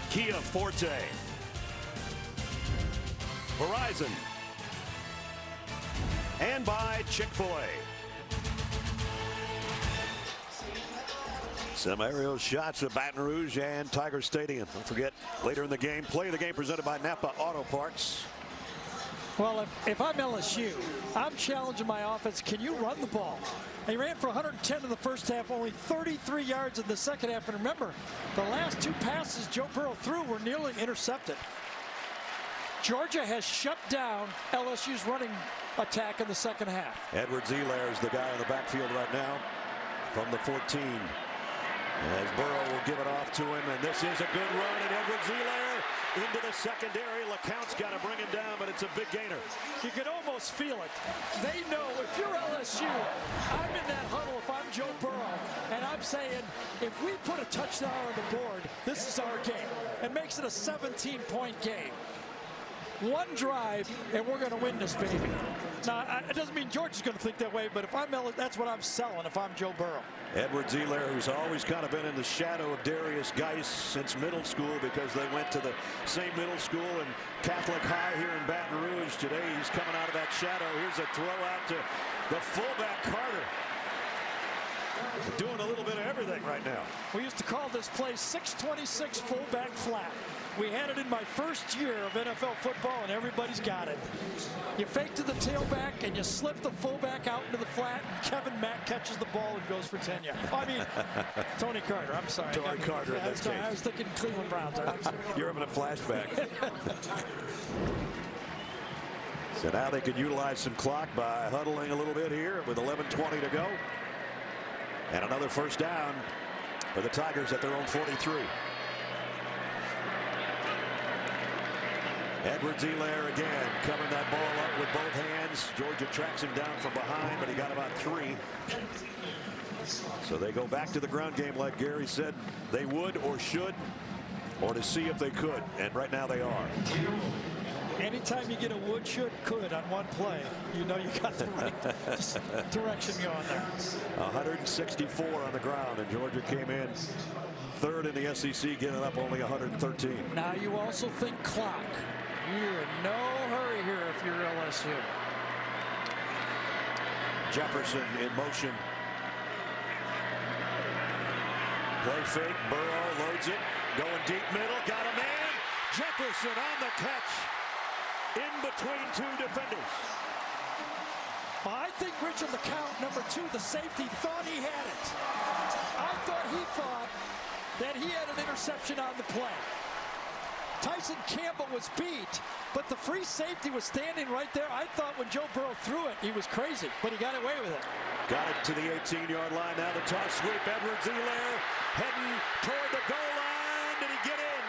Kia Forte, Verizon, and by Chick-fil-A. Some aerial shots of Baton Rouge and Tiger Stadium. Don't forget, later in the game, play of the game presented by Napa Auto Parts. Well, if I'm LSU, I'm challenging my offense. Can you run the ball? They ran for 110 in the first half, only 33 yards in the second half. And remember, the last 2 passes Joe Burrow threw were nearly intercepted. Georgia has shut down LSU's running attack in the second half. Edwards-Helaire is the guy in the backfield right now from the 14. As Burrow will give it off to him, and this is a good run, and Edwards-Helaire into the secondary. LeCount's got to bring him down, but it's a big gainer. You can almost feel it. They know if you're LSU, I'm in that huddle if I'm Joe Burrow, and I'm saying if we put a touchdown on the board, this is our game. It makes it a 17-point game. One drive, and we're going to win this baby. Now, it doesn't mean Georgia's going to think that way, but if I'm LSU, that's what I'm selling if I'm Joe Burrow. Edwards-Helaire, who's always kind of been in the shadow of Darius Geis since middle school because they went to the same middle school and Catholic High here in Baton Rouge. Today he's coming out of that shadow. Here's a throw out to the fullback Carter. Doing a little bit of everything right now. We used to call this play 626 fullback flat. We had it in my first year of NFL football, and everybody's got it. You fake to the tailback, and you slip the fullback out into the flat, and Kevin Mack catches the ball and goes for 10 yards. I mean, Tony Carter, I'm sorry. Tony Carter in that case. I was thinking Cleveland Browns. You're having a flashback. So now they can utilize some clock by huddling a little bit here with 11:20 to go. And another first down for the Tigers at their own 43. Edwards-Helaire again covering that ball up with both hands. Georgia tracks him down from behind, but he got about 3. So they go back to the ground game like Gary said they would or should, or to see if they could. And right now they are. Anytime you get a would, should, could on one play, you know you got the right direction going there. 164 on the ground, and Georgia came in third in the SEC, getting up only 113. Now you also think clock. You're in no hurry here if you're LSU. Jefferson in motion. Play fake, Burrow loads it, going deep middle, got a man. Jefferson on the catch. In between 2 defenders. Well, I think Richard LeCount, number 2, the safety, thought he had it. I thought he thought that he had an interception on the play. Tyson Campbell was beat, but the free safety was standing right there. I thought when Joe Burrow threw it, he was crazy, but he got away with it. Got it to the 18-yard line. Now the toss sweep. Edwards-Helaire heading toward the goal line. Did he get in?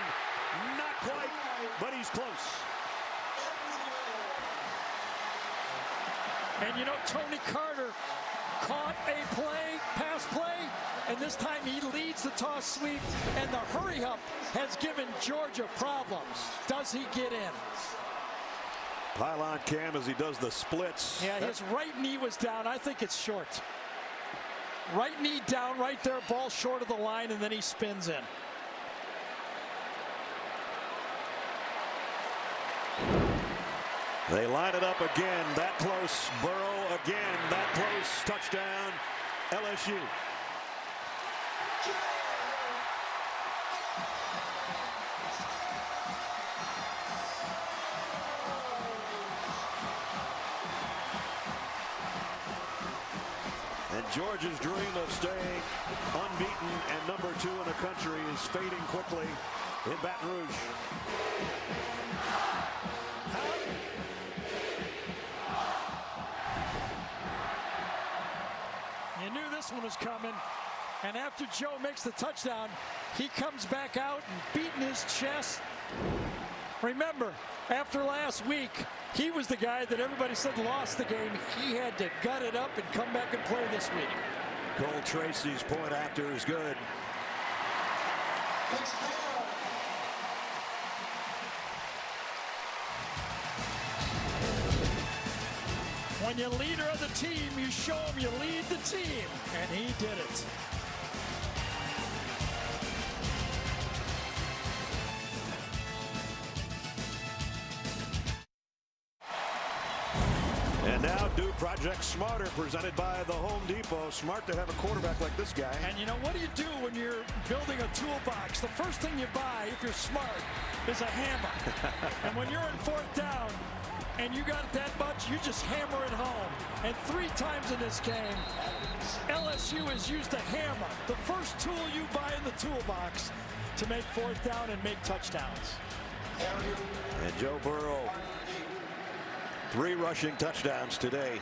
Not quite, but he's close. And you know, Tony Carter caught a play, pass play, and this time he leads the toss sweep, and the hurry up has given Georgia problems. Does he get in? Pylon Cam as he does the splits. Yeah, his right knee was down. I think it's short. Right knee down right there, ball short of the line, and then he spins in. They line it up again, that close. Burrow again, that close. Touchdown, LSU. And Georgia's dream of staying unbeaten and number 2 in the country is fading quickly in Baton Rouge. You knew this one was coming. And after Joe makes the touchdown, he comes back out and beating his chest. Remember, after last week, he was the guy that everybody said lost the game. He had to gut it up and come back and play this week. Cole Tracy's point after is good. When you're leader of the team, you show him you lead the team. And he did it. And now do Project Smarter, presented by the Home Depot. Smart to have a quarterback like this guy. And you know, what do you do when you're building a toolbox? The first thing you buy, if you're smart, is a hammer. And when you're in 4th down and you got that much, you just hammer it home. And 3 times in this game, LSU has used a hammer, the first tool you buy in the toolbox, to make 4th down and make touchdowns. And Joe Burrow, 3 rushing touchdowns today.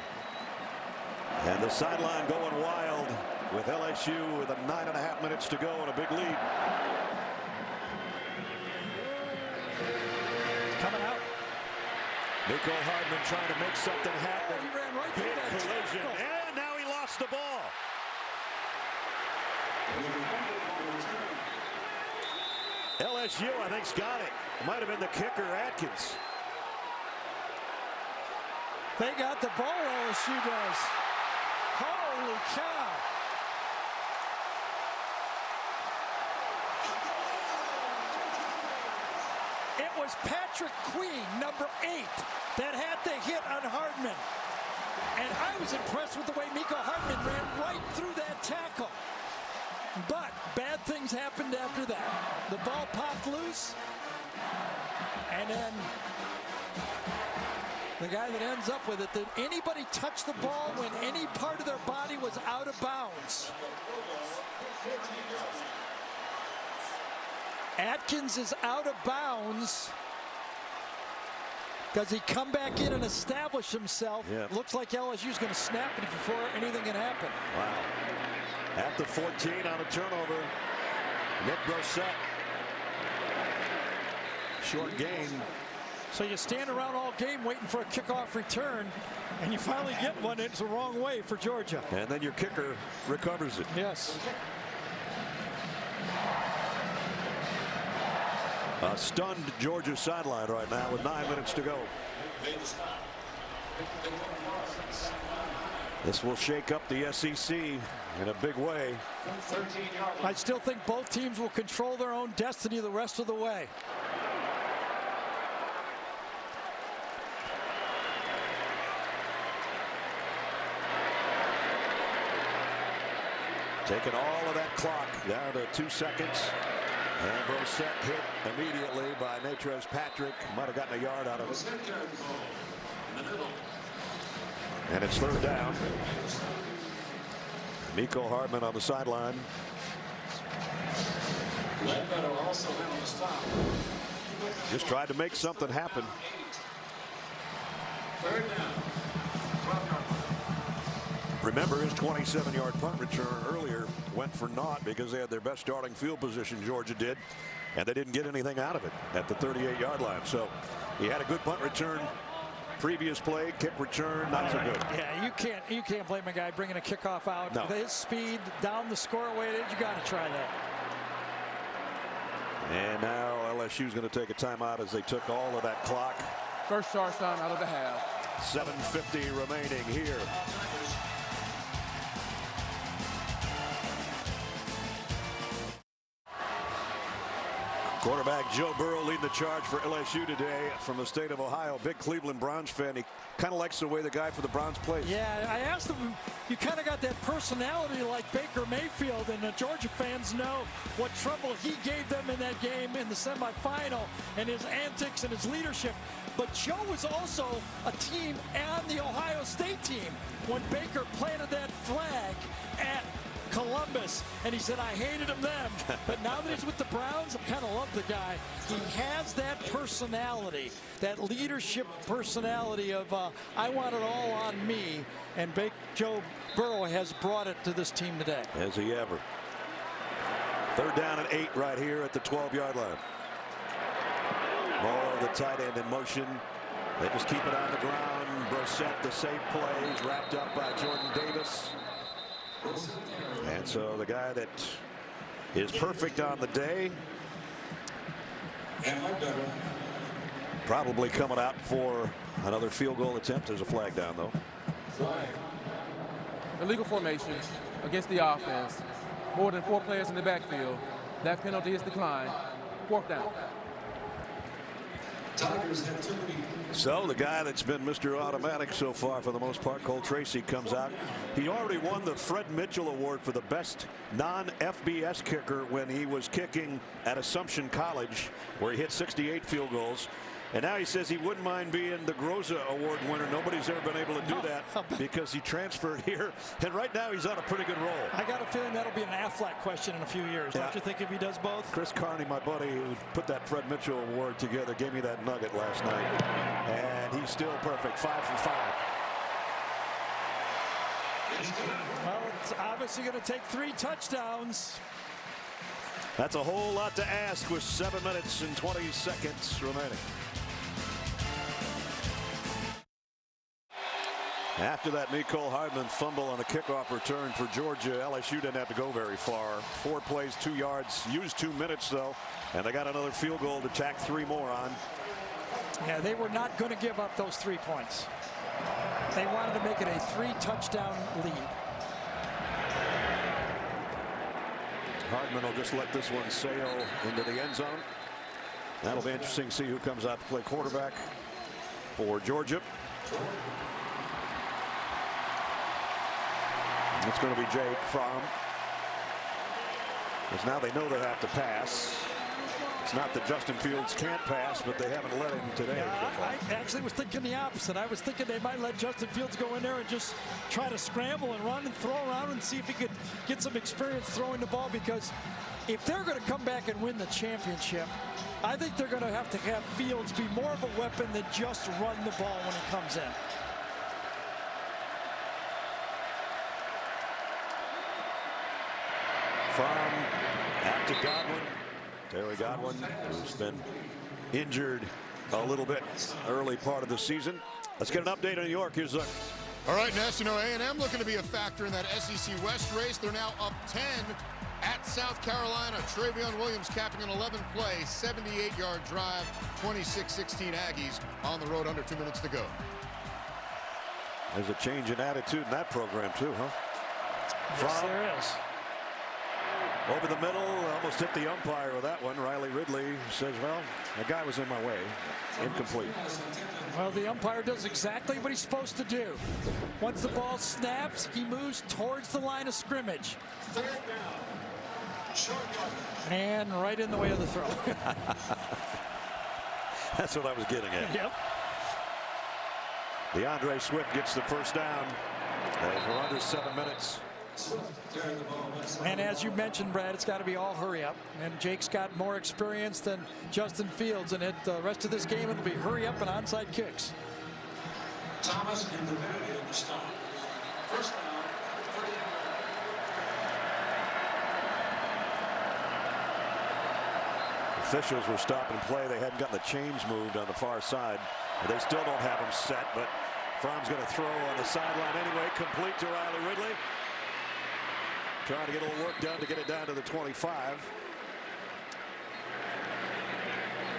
And the sideline going wild with LSU with 9.5 minutes to go and a big lead. Coming out. Nico Hardman trying to make something happen. He ran right through Big that collision. tackle. And now he lost the ball. LSU, I think's got it. Might have been the kicker, Atkins. They got the ball, LSU does. Holy cow. It was Patrick Queen, number 8, that had the hit on Hardman. And I was impressed with the way Nico Hardman ran right through that tackle. But bad things happened after that. The ball popped loose. And then the guy that ends up with it, did anybody touch the ball when any part of their body was out of bounds? Atkins is out of bounds. Does he come back in and establish himself? Yep. Looks like LSU's going to snap it before anything can happen. Wow. At the 14 on a turnover, Nick Brossette. Short gain. So you stand around all game waiting for a kickoff return, and you finally get one. It's the wrong way for Georgia. And then your kicker recovers it. Yes. A stunned Georgia sideline right now with 9 minutes to go. This will shake up the SEC in a big way. I still think both teams will control their own destiny the rest of the way. Taking all of that clock down to 2 seconds. And Brossette hit immediately by Natrez Patrick. Might have gotten a yard out of it. And it's 3rd down. Nico Hardman on the sideline. Just tried to make something happen. 3rd down. Remember, his 27-yard punt return earlier went for naught because they had their best starting field position, Georgia did, and they didn't get anything out of it at the 38-yard line. So he had a good punt return. Previous play, kick return, not so good. Yeah, you can't blame a guy bringing a kickoff out. No. With his speed, down the score way it is, you got to try that. And now LSU's going to take a timeout as they took all of that clock. First charge down out of the half. 7:50 remaining here. Quarterback Joe Burrow leading the charge for LSU today from the state of Ohio. Big Cleveland Browns fan. He kind of likes the way the guy for the Browns plays. Yeah, I asked him, you kind of got that personality like Baker Mayfield, and the Georgia fans know what trouble he gave them in that game in the semifinal and his antics and his leadership. But Joe was also a team on the Ohio State team when Baker planted that flag at Columbus, and he said, I hated him then, but now that he's with the Browns, I kind of love the guy. He has that personality, that leadership personality of I want it all on me, and Joe Burrow has brought it to this team today. Has he ever? 3rd down and 8 right here at the 12-yard line. Moore, the tight end, in motion. They just keep it on the ground. Brissett, the safe plays, wrapped up by Jordan Davis. And so the guy that is perfect on the day probably coming out for another field goal attempt. There's a flag down, though. Illegal formation against the offense. More than 4 players in the backfield. That penalty is declined. 4th down. So the guy that's been Mr. Automatic so far for the most part, Cole Tracy, comes out. He already won the Fred Mitchell Award for the best non-FBS kicker when he was kicking at Assumption College, where he hit 68 field goals. And now he says he wouldn't mind being the Groza Award winner. Nobody's ever been able to do that because he transferred here. And right now he's on a pretty good roll. I got a feeling that'll be an Aflac question in a few years. Yeah. Don't you think, if he does both? Chris Carney, my buddy, who put that Fred Mitchell Award together, gave me that nugget last night. And he's still perfect. 5 for 5. Well, it's obviously going to take 3 touchdowns. That's a whole lot to ask with 7 minutes and 20 seconds remaining. After that Mecole Hardman fumble on a kickoff return for Georgia, LSU didn't have to go very far. 4 plays, 2 yards, used 2 minutes, though, and they got another field goal to tack 3 more on. Yeah, they were not going to give up those 3 points. They wanted to make it a 3-touchdown lead. Hardman will just let this one sail into the end zone. That'll be interesting to see who comes out to play quarterback for Georgia. It's going to be Jake Fromm. Because now they know they have to pass. It's not that Justin Fields can't pass, but they haven't let him today. I actually was thinking the opposite. I was thinking they might let Justin Fields go in there and just try to scramble and run and throw around and see if he could get some experience throwing the ball, because if they're going to come back and win the championship, I think they're going to have Fields be more of a weapon than just run the ball when he comes in. From after Godwin, Terry Godwin, who's been injured a little bit early part of the season. Let's get an update on New York. Here's Zuck. All right, Ness, you know, A&M looking to be a factor in that SEC West race. They're now up 10 at South Carolina. Travion Williams capping an 11-play, 78-yard drive, 26-16 Aggies on the road, under 2 minutes to go. There's a change in attitude in that program, too, huh? Yes, there is. Over the middle, almost hit the umpire with that one. Riley Ridley says, well, the guy was in my way. Incomplete. Well, the umpire does exactly what he's supposed to do. Once the ball snaps, he moves towards the line of scrimmage. And right in the way of the throw. That's what I was getting at. Yep. DeAndre Swift gets the first down. As we're under 7 minutes. And as you mentioned, Brad, it's got to be all hurry up. And Jake's got more experience than Justin Fields. And the rest of this game, it'll be hurry up and onside kicks. Thomas in the middle of the stop. First down. Officials were stopping play. They hadn't gotten the chains moved on the far side. They still don't have him set, but Fromm's going to throw on the sideline anyway. Complete to Riley Ridley. Trying to get a little work done to get it down to the 25.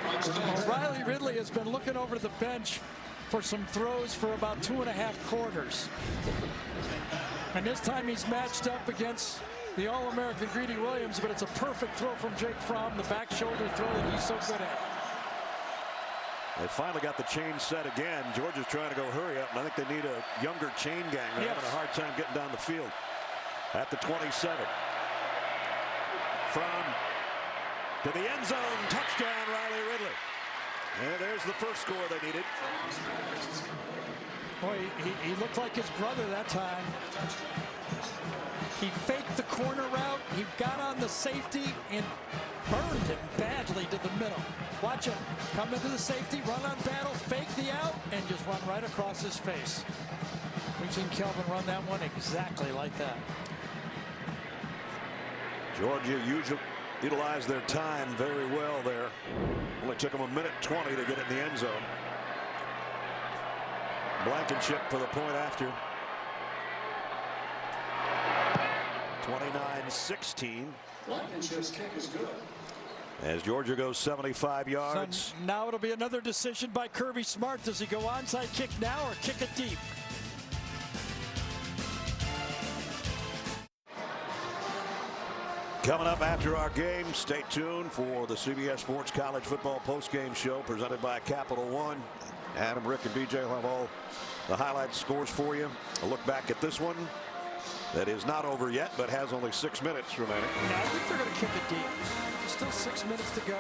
Well, Riley Ridley has been looking over the bench for some throws for about 2.5 quarters. And this time he's matched up against the All-American Greedy Williams, but it's a perfect throw from Jake Fromm, the back shoulder throw that he's so good at. They finally got the chain set again. Georgia's trying to go hurry up, and I think they need a younger chain gang. They're having a hard time getting down the field. At the 27. From to the end zone, touchdown, Riley Ridley. And there's the first score they needed. Boy, he looked like his brother that time. He faked the corner route. He got on the safety and burned him badly to the middle. Watch him come into the safety, run on battle, fake the out, and just run right across his face. We've seen Kelvin run that one exactly like that. Georgia utilized their time very well there. Only took them 1:20 to get it in the end zone. Blankenship for the point after. 29-16. Blankenship's kick is good. As Georgia goes 75 yards. So now it'll be another decision by Kirby Smart. Does he go onside kick now or kick it deep? Coming up after our game, stay tuned for the CBS Sports College Football postgame show presented by Capital One. Adam, Rick, and BJ will have all the highlight scores for you. A look back at this one that is not over yet, but has only 6 minutes remaining. Yeah, I think they're going to kick it deep. Still 6 minutes to go.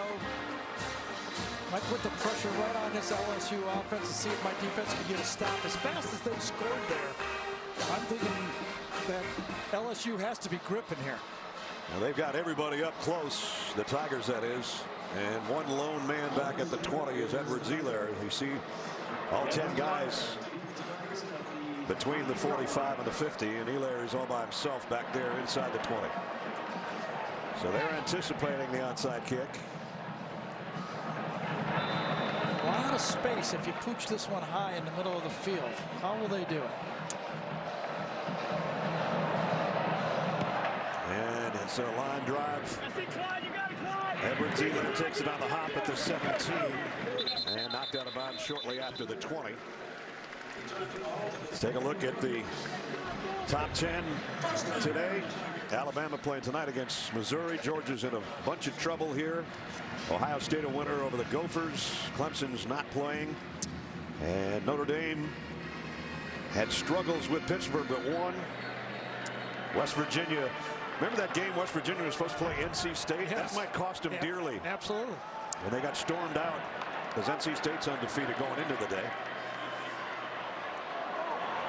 Might put the pressure right on this LSU offense and see if my defense can get a stop. As fast as they scored there, I'm thinking that LSU has to be gripping here. Now they've got everybody up close, the Tigers that is, and one lone man back at the 20 is Edward Zeller. You see all 10 guys between the 45 and the 50, and Elair is all by himself back there inside the 20. So they're anticipating the onside kick. A lot of space if you pooch this one high in the middle of the field. How will they do it? And it's a line drive. Edward Zeller takes it on the hop at the 17 and knocked out of bounds shortly after the 20. Let's take a look at the top 10 today. Alabama playing tonight against Missouri. Georgia's in a bunch of trouble here. Ohio State a winner over the Gophers. Clemson's not playing. And Notre Dame had struggles with Pittsburgh but won. West Virginia. Remember that game West Virginia was supposed to play NC State? Yes. That might cost them dearly. Absolutely. And they got stormed out because NC State's undefeated going into the day.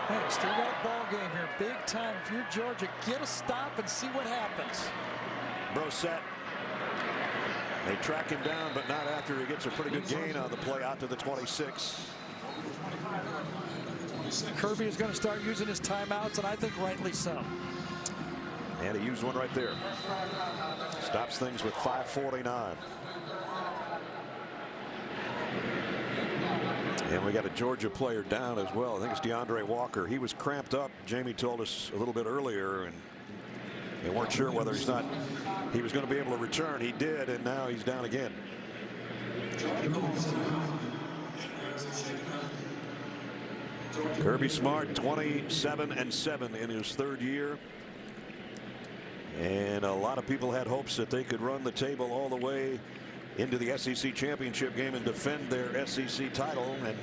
Hey, still got a ball game here. Big time. If you're Georgia, get a stop and see what happens. Brosette. They track him down, but not after he gets a pretty good gain on the play out to the 26. Kirby is going to start using his timeouts, and I think rightly so. And he used one right there. Stops things with 5:49. And we got a Georgia player down as well. I think it's DeAndre Walker. He was cramped up. Jamie told us a little bit earlier, and they weren't sure whether he was going to be able to return. He did, and now he's down again. Kirby Smart, 27-7 in his third year. And a lot of people had hopes that they could run the table all the way into the SEC championship game and defend their SEC title. And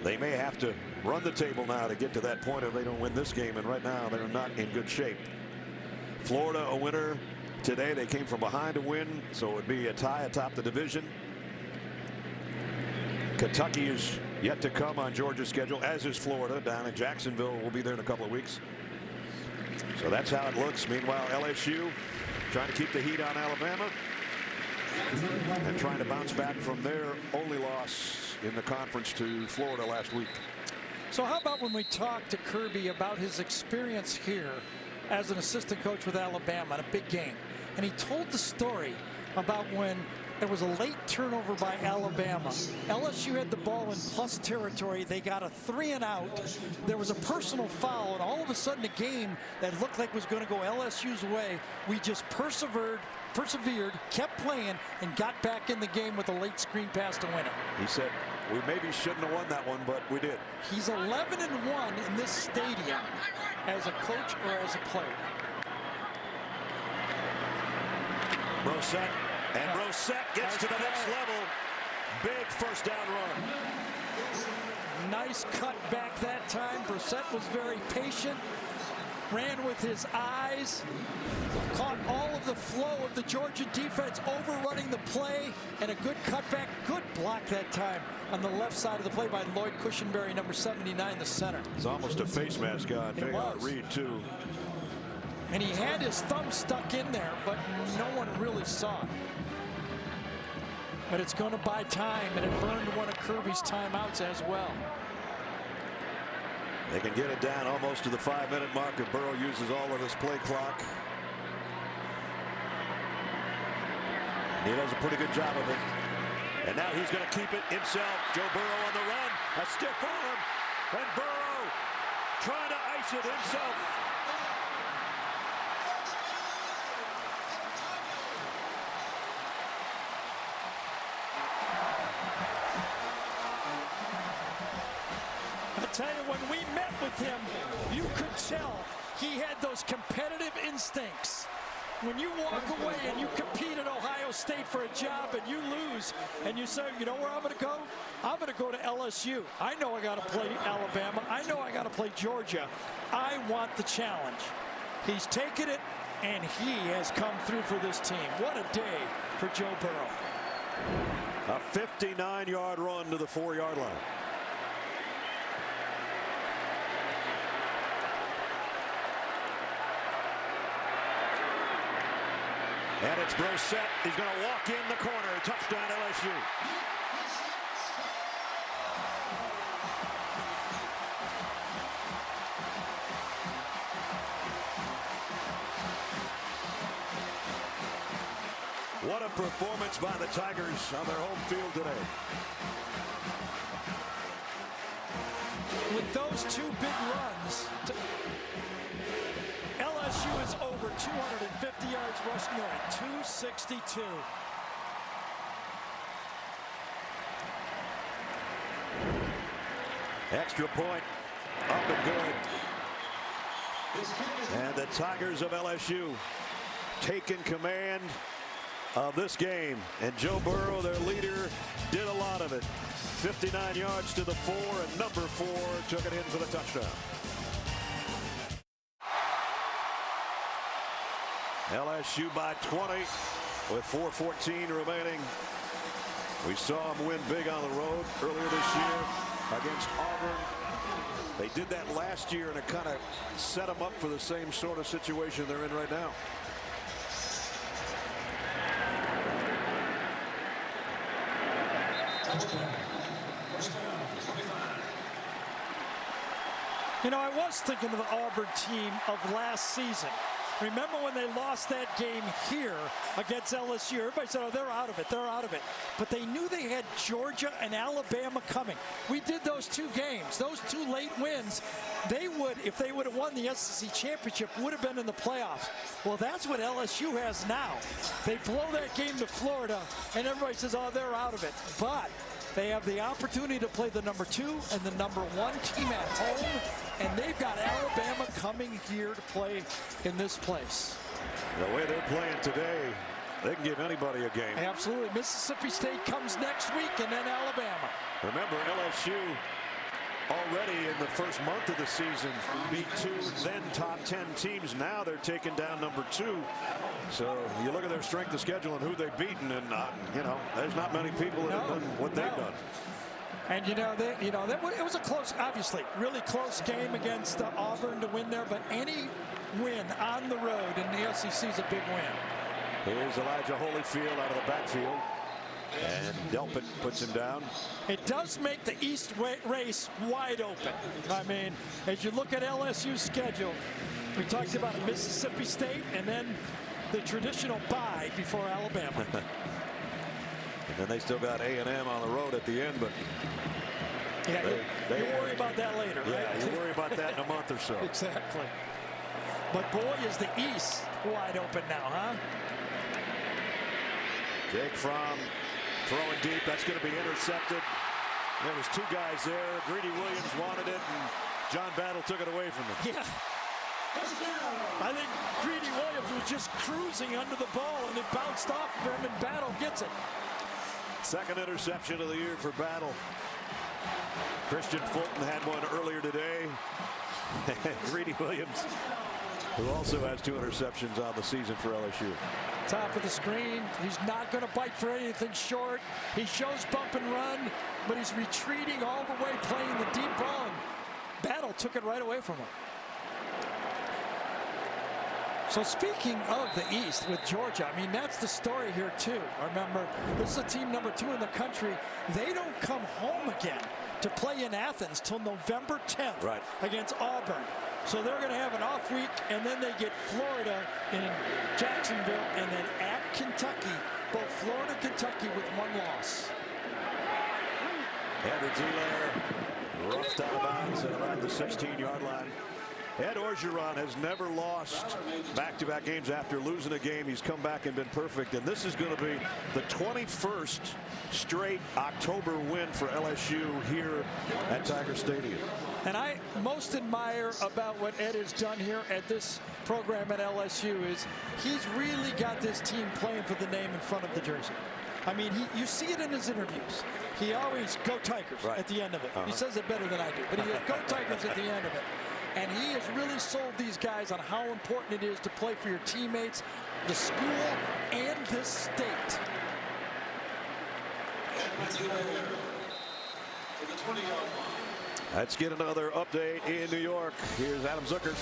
they may have to run the table now to get to that point if they don't win this game. And right now they're not in good shape. Florida a winner today. They came from behind to win, so it would be a tie atop the division. Kentucky is yet to come on Georgia's schedule, as is Florida down in Jacksonville. We'll be there in a couple of weeks. So that's how it looks. Meanwhile, LSU trying to keep the heat on Alabama and trying to bounce back from their only loss in the conference to Florida last week. So how about when we talk to Kirby about his experience here as an assistant coach with Alabama in a big game, and he told the story about when there was a late turnover by Alabama. LSU had the ball in plus territory. They got a 3-and-out. There was a personal foul, and all of a sudden a game that looked like was going to go LSU's way. We just persevered, kept playing, and got back in the game with a late screen pass to win it. He said, we maybe shouldn't have won that one, but we did. He's 11-1 in this stadium as a coach or as a player. Brissett, and Brissett gets to the next level. Big first down run. Nice cut back that time. Brissett was very patient, ran with his eyes, caught all of the flow of the Georgia defense overrunning the play, and a good cutback, good block that time on the left side of the play by Lloyd Cushenberry, number 79, the center. It's almost a face mask on J.R. Reed, too. And he had his thumb stuck in there, but no one really saw it. But it's going to buy time, and it burned one of Kirby's timeouts as well. They can get it down almost to the 5-minute mark if Burrow uses all of his play clock. He does a pretty good job of it. And now he's going to keep it himself. Joe Burrow on the run. A stiff arm. And Burrow trying to ice it himself. I tell you, when we met with him, you could tell he had those competitive instincts. When you walk away and you compete at Ohio State for a job and you lose and you say, you know where I'm going to go? I'm going to go to LSU. I know I got to play Alabama. I know I got to play Georgia. I want the challenge. He's taken it, and he has come through for this team. What a day for Joe Burrow. A 59-yard run to the 4-yard line. And it's Brissett. He's going to walk in the corner. Touchdown LSU. What a performance by the Tigers on their home field today. With those two big runs, LSU is over 250 yards rushing. They're at 262. Extra point up and good. And the Tigers of LSU taking command of this game. And Joe Burrow, their leader, did a lot of it. 59 yards to the 4, and number 4 took it in for the touchdown. LSU by 20 with 4:14 remaining. We saw them win big on the road earlier this year against Auburn. They did that last year, and it kind of set them up for the same sort of situation they're in right now. You know, I was thinking of the Auburn team of last season. Remember when they lost that game here against LSU? Everybody said, oh, they're out of it, they're out of it. But they knew they had Georgia and Alabama coming. We did those two games, those two late wins. They would, if they would have won the SEC championship, would have been in the playoffs. Well, that's what LSU has now. They blow that game to Florida, and everybody says, oh, they're out of it. But they have the opportunity to play the number 2 and the number 1 team at home, and they've got Alabama coming here to play in this place. The way they're playing today, they can give anybody a game. Absolutely. Mississippi State comes next week, and then Alabama. Remember, LSU already in the first month of the season beat 2 then top 10 teams. Now they're taking down number 2. So you look at their strength of schedule and who they've beaten, and you know, there's not many people that have done what they've done. And it was a close, obviously, really close game against Auburn to win there. But any win on the road in the SEC is a big win. Here's Elijah Holyfield out of the backfield, and Delpit puts him down. It does make the East race wide open. I mean, as you look at LSU's schedule, we talked about Mississippi State and then the traditional bye before Alabama. And then they still got A&M on the road at the end, but yeah, you worry about that later, right? Yeah, you worry about that in a month or so. Exactly. But boy, is the East wide open now, huh? Jake Fromm throwing deep. That's going to be intercepted. There was 2 guys there. Greedy Williams wanted it, and John Battle took it away from him. Yeah. I think Greedy Williams was just cruising under the ball, and it bounced off of him, and Battle gets it. Second interception of the year for Battle. Christian Fulton had one earlier today. Greedy Williams, who also has 2 interceptions on the season for LSU. Top of the screen. He's not going to bite for anything short. He shows bump and run, but he's retreating all the way, playing the deep ball. And Battle took it right away from him. So speaking of the East with Georgia, I mean, that's the story here too. Remember, this is a team number 2 in the country. They don't come home again to play in Athens till November 10th against Auburn. So they're going to have an off week, and then they get Florida in Jacksonville, and then at Kentucky, both Florida and Kentucky with 1 loss. Edwards-Helaire roughed out of bounds at around the 16-yard line. Ed Orgeron has never lost back-to-back games. After losing a game, he's come back and been perfect. And this is going to be the 21st straight October win for LSU here at Tiger Stadium. And I most admire about what Ed has done here at this program at LSU is he's really got this team playing for the name in front of the jersey. I mean, you see it in his interviews. He always go Tigers at the end of it. He says it better than I do, but he go Tigers at the end of it. And he has really sold these guys on how important it is to play for your teammates, the school, and this state. Let's get another update in New York. Here's Adam Zucker.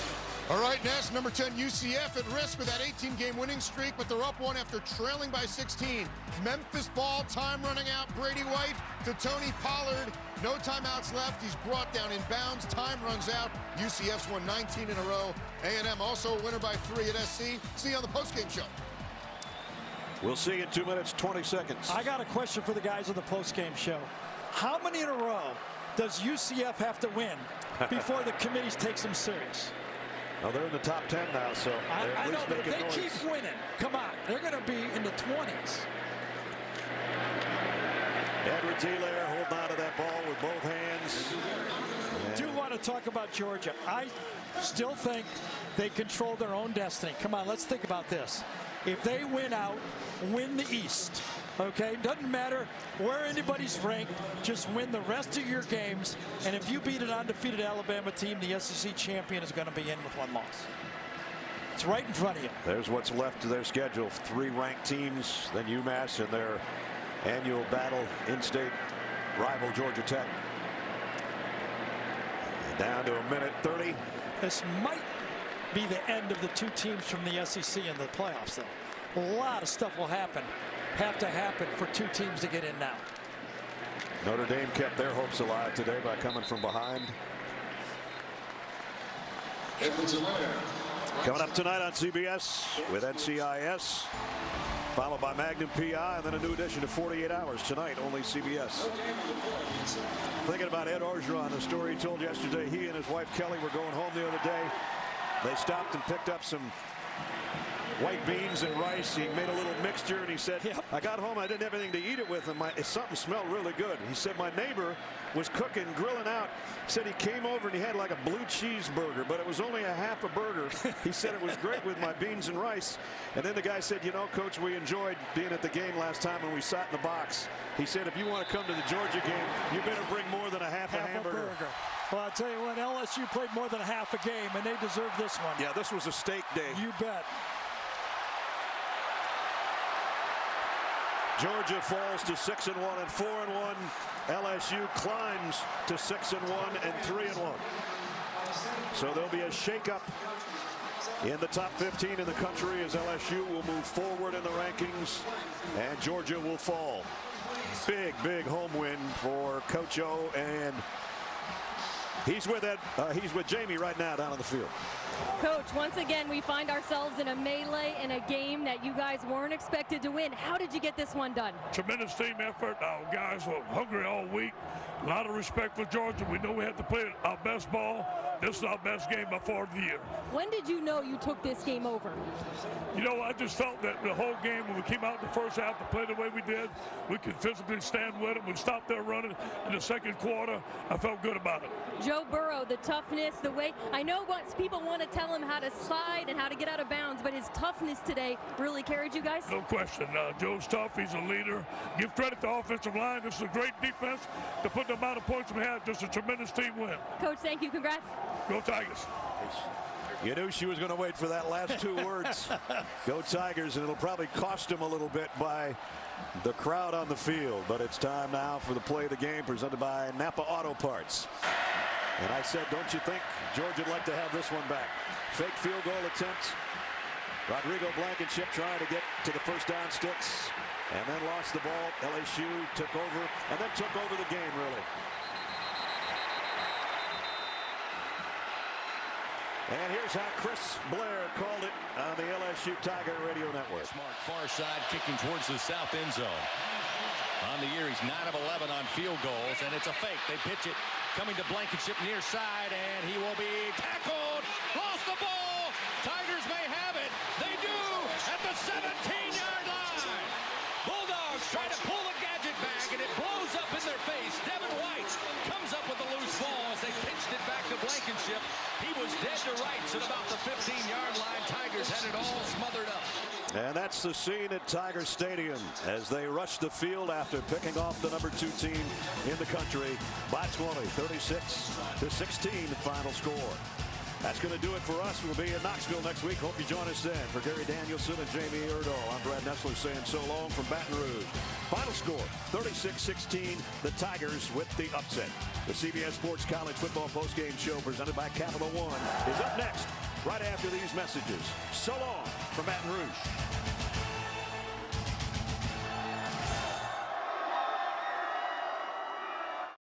All right, Ness, number 10 UCF at risk with that 18-game winning streak, but they're up 1 after trailing by 16. Memphis ball, time running out. Brady White to Tony Pollard. No timeouts left. He's brought down in bounds. Time runs out. UCF's won 19 in a row. A&M also a winner by 3 at SC. See you on the postgame show. We'll see in 2 minutes, 20 seconds. I got a question for the guys on the postgame show. How many in a row does UCF have to win before the committees take them serious? Well, they're in the top 10 now, so I know, but if they keep winning, come on, they're going to be in the 20s. Edwards-Helaire holding on to that ball with both hands. Do want to talk about Georgia. I still think they control their own destiny. Come on, let's think about this. If they win out, win the East, okay? Doesn't matter where anybody's ranked, just win the rest of your games. And if you beat an undefeated Alabama team, the SEC champion is going to be in with 1 loss. It's right in front of you. There's what's left of their schedule. 3 ranked teams, then UMass in their annual battle, in-state rival Georgia Tech. Down to 1:30. This might be the end of the 2 teams from the SEC in the playoffs, though. A lot of stuff will have to happen for 2 teams to get in now. Notre Dame kept their hopes alive today by coming from behind. Coming up tonight on CBS with NCIS, followed by Magnum PI, and then a new edition of 48 Hours tonight, only CBS. Thinking about Ed Orgeron, the story he told yesterday. He and his wife Kelly were going home the other day. They stopped and picked up some white beans and rice. He made a little mixture, and he said, I got home, I didn't have anything to eat it with, and something smelled really good. He said my neighbor was cooking, grilling out. He said he came over and he had like a blue cheeseburger, but it was only a half a burger. He said it was great with my beans and rice. And then the guy said, you know, Coach, we enjoyed being at the game last time when we sat in the box. He said, if you want to come to the Georgia game, you better bring more than a half a hamburger. Well, I'll tell you what, LSU played more than half a game, and they deserve this one. Yeah, this was a steak day. You bet. Georgia falls to 6-1 and 4-1. LSU climbs to 6-1 and 3-1. So there'll be a shakeup in the top 15 in the country as LSU will move forward in the rankings and Georgia will fall. Big, big home win for Coach O, and he's with Jamie right now down on the field. Coach, once again, we find ourselves in a melee in a game that you guys weren't expected to win. How did you get this one done? Tremendous team effort. Our guys were hungry all week. A lot of respect for Georgia. We know we had to play our best ball. This is our best game by far of the year. When did you know you took this game over? You know, I just felt that the whole game, when we came out in the first half to play the way we did, we could physically stand with them. We stopped their running in the second quarter. I felt good about it. Joe Burrow, the toughness, the way, I know what people want to not tell him how to slide and how to get out of bounds, but his toughness today really carried you guys. No question. Joe's tough. He's a leader. Give credit to the offensive line. This is a great defense to put the amount of points we had. Just a tremendous team win. Coach, thank you. Congrats. Go Tigers. You knew she was going to wait for that last two words. Go Tigers, and it'll probably cost him a little bit by the crowd on the field. But it's time now for the play of the game presented by Napa Auto Parts. And I said, don't you think Georgia'd like to have this one back? Fake field goal attempt. Rodrigo Blankenship trying to get to the first down sticks and then lost the ball. LSU took over and then took over the game, really. And here's how Chris Blair called it on the LSU Tiger Radio Network. Smart far side kicking towards the south end zone. On the year, he's 9 of 11 on field goals, and it's a fake. They pitch it, coming to Blankenship near side, and he will be tackled. Lost the ball. Tigers may have it. They do at the 17-yard line. Bulldogs try to pull the gadget back, and it blows up in their face. Devin White comes up with a loose ball as they pitched it back to Blankenship. He was dead to rights at about the 15-yard line. Tigers had it all smothered up. And that's the scene at Tiger Stadium as they rush the field after picking off the number 2 team in the country by 20, 36-16 the final score. That's going to do it for us. We'll be in Knoxville next week. Hope you join us then. For Gary Danielson and Jamie Erdahl, I'm Brad Nessler saying so long from Baton Rouge. Final score, 36-16, the Tigers with the upset. The CBS Sports College Football Postgame Show presented by Capital One is up next right after these messages. So long from Baton Rouge.